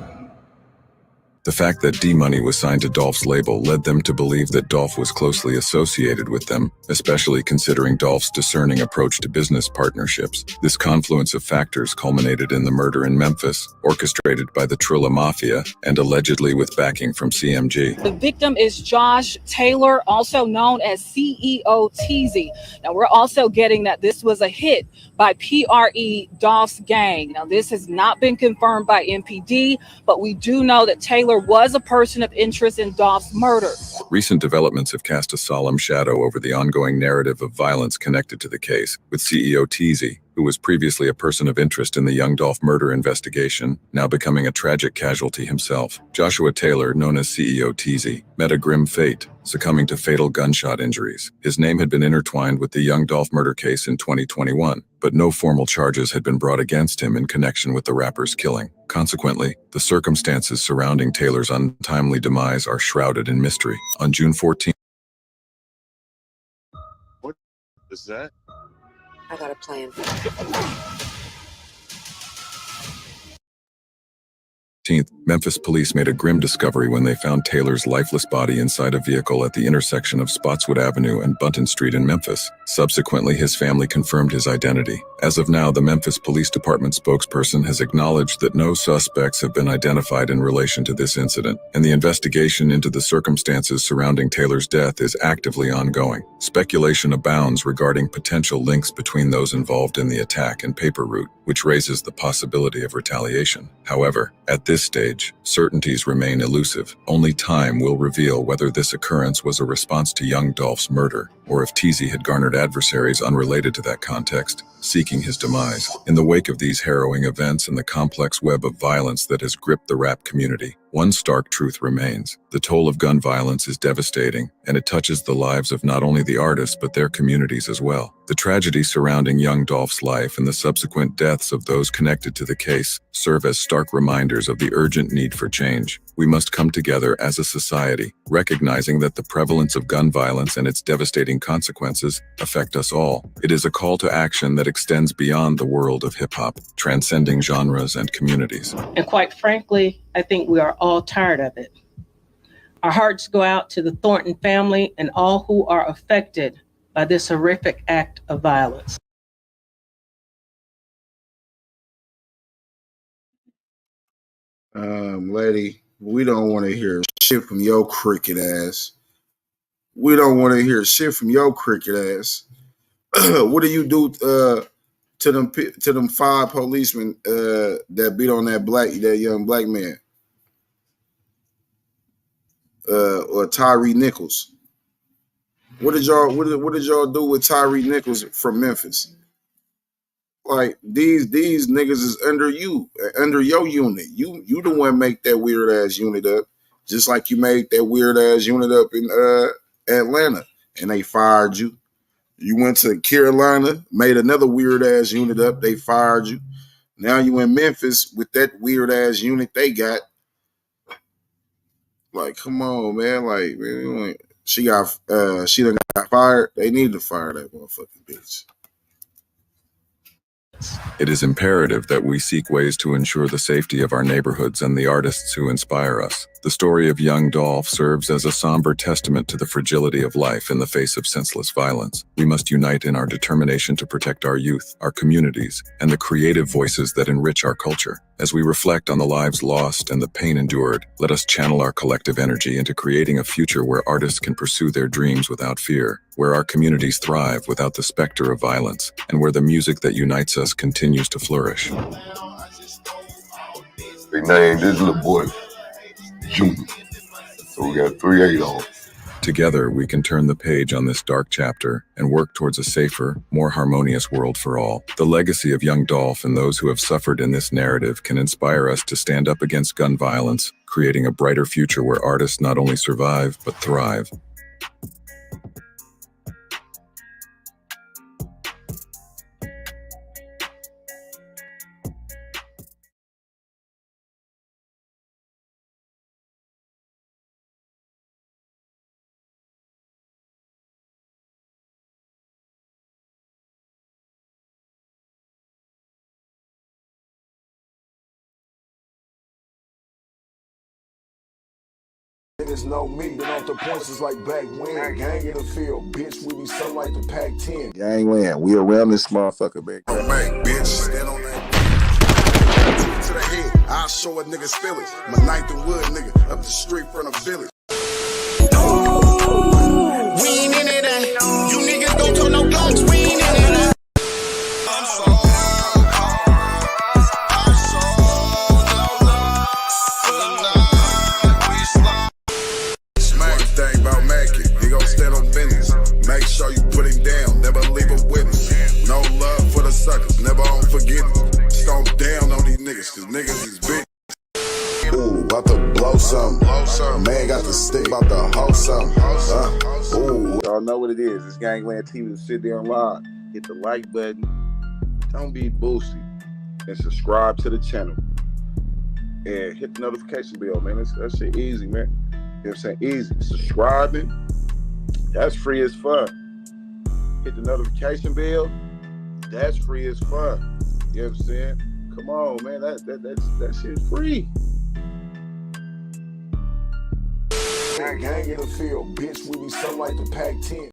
The fact that D-Money was signed to Dolph's label led them to believe that Dolph was closely associated with them, especially considering Dolph's discerning approach to business partnerships. This confluence of factors culminated in the murder in Memphis, orchestrated by the Trilla Mafia and allegedly with backing from CMG. The victim is Josh Taylor, also known as CEO TZ. Now, we're also getting that this was a hit by PRE Dolph's gang. Now, this has not been confirmed by MPD, but we do know that Taylor was a person of interest in Dolph's murder. Recent developments have cast a solemn shadow over the ongoing narrative of violence connected to the case, with CEO TZ, who was previously a person of interest in the Young Dolph murder investigation, now becoming a tragic casualty himself. Joshua Taylor, known as CEO TZ, met a grim fate, succumbing to fatal gunshot injuries. His name had been intertwined with the Young Dolph murder case in 2021, but no formal charges had been brought against him in connection with the rapper's killing. Consequently, the circumstances surrounding Taylor's untimely demise are shrouded in mystery. On June 14th, What is that? I got a plan. Memphis police made a grim discovery when they found Taylor's lifeless body inside a vehicle at the intersection of Spotswood Avenue and Bunton Street in Memphis. Subsequently, his family confirmed his identity. As of now, the Memphis Police Department spokesperson has acknowledged that no suspects have been identified in relation to this incident, and the investigation into the circumstances surrounding Taylor's death is actively ongoing. Speculation abounds regarding potential links between those involved in the attack and paper route, which raises the possibility of retaliation. However, at this stage, certainties remain elusive. Only time will reveal whether this occurrence was a response to Young Dolph's murder, or if TZ had garnered adversaries unrelated to that context, seeking his demise. In the wake of these harrowing events and the complex web of violence that has gripped the rap community, one stark truth remains. The toll of gun violence is devastating, and it touches the lives of not only the artists but their communities as well. The tragedy surrounding Young Dolph's life and the subsequent deaths of those connected to the case serve as stark reminders of the urgent need for change. We must come together as a society, recognizing that the prevalence of gun violence and its devastating consequences affect us all. It is a call to action that extends beyond the world of hip-hop, transcending genres and communities. And quite frankly, I think we are all tired of it. Our hearts go out to the Thornton family and all who are affected by this horrific act of violence. Lady, we don't want to hear shit from your cricket ass. We don't want to hear shit from your cricket ass. What do you do to them 5 policemen that beat on that young black man? Or Tyree Nichols. What did y'all do with Tyree Nichols from Memphis? Like these niggas is under your unit. You the one make that weird ass unit up, just like you made that weird ass unit up in Atlanta, and they fired you. You went to Carolina, made another weird ass unit up, they fired you. Now you in Memphis with that weird ass unit they got. Like, come on, man. Like, man, she done got fired. They need to fire that motherfucking bitch. It is imperative that we seek ways to ensure the safety of our neighborhoods and the artists who inspire us. The story of young Dolph serves as a somber testament to the fragility of life in the face of senseless violence. We must unite in our determination to protect our youth, our communities, and the creative voices that enrich our culture. As we reflect on the lives lost and the pain endured, let us channel our collective energy into creating a future where artists can pursue their dreams without fear, where our communities thrive without the specter of violence, and where the music that unites us continues to flourish. They named this little boy Jook. So we got 3-8 on. Together, we can turn the page on this dark chapter and work towards a safer, more harmonious world for all. The legacy of young Dolph and those who have suffered in this narrative can inspire us to stand up against gun violence, creating a brighter future where artists not only survive, but thrive. Niggas know me, been off the points is like back when. Gang in the field, bitch, we be something like the Pac-10. Gang win. We around this motherfucker, man. Back, bitch, stand on that. To the head, I'll show a nigga's feelings. My 9th and Wood nigga, up the street from the village. We ain't in it, you niggas don't throw no blocks, we ain't in it. Make sure you put him down, never leave him with him. No love for the suckers, never on forgetting. Stomp down on these niggas, cause niggas is big. Ooh, about to blow something. Man got the stick, about to hold something. Ooh. Y'all know what it is. It's Gangland TV. Sit there and live. Hit the like button. Don't be boosty. And subscribe to the channel. And hit the notification bell, man. That shit easy, man. You know what I'm saying? Easy. Subscribing. That's free as fuck. Hit the notification bell. That's free as fuck. You know what I'm saying? Come on, man. That shit's free. Gang in the field, bitch, we be something like the Pac-10.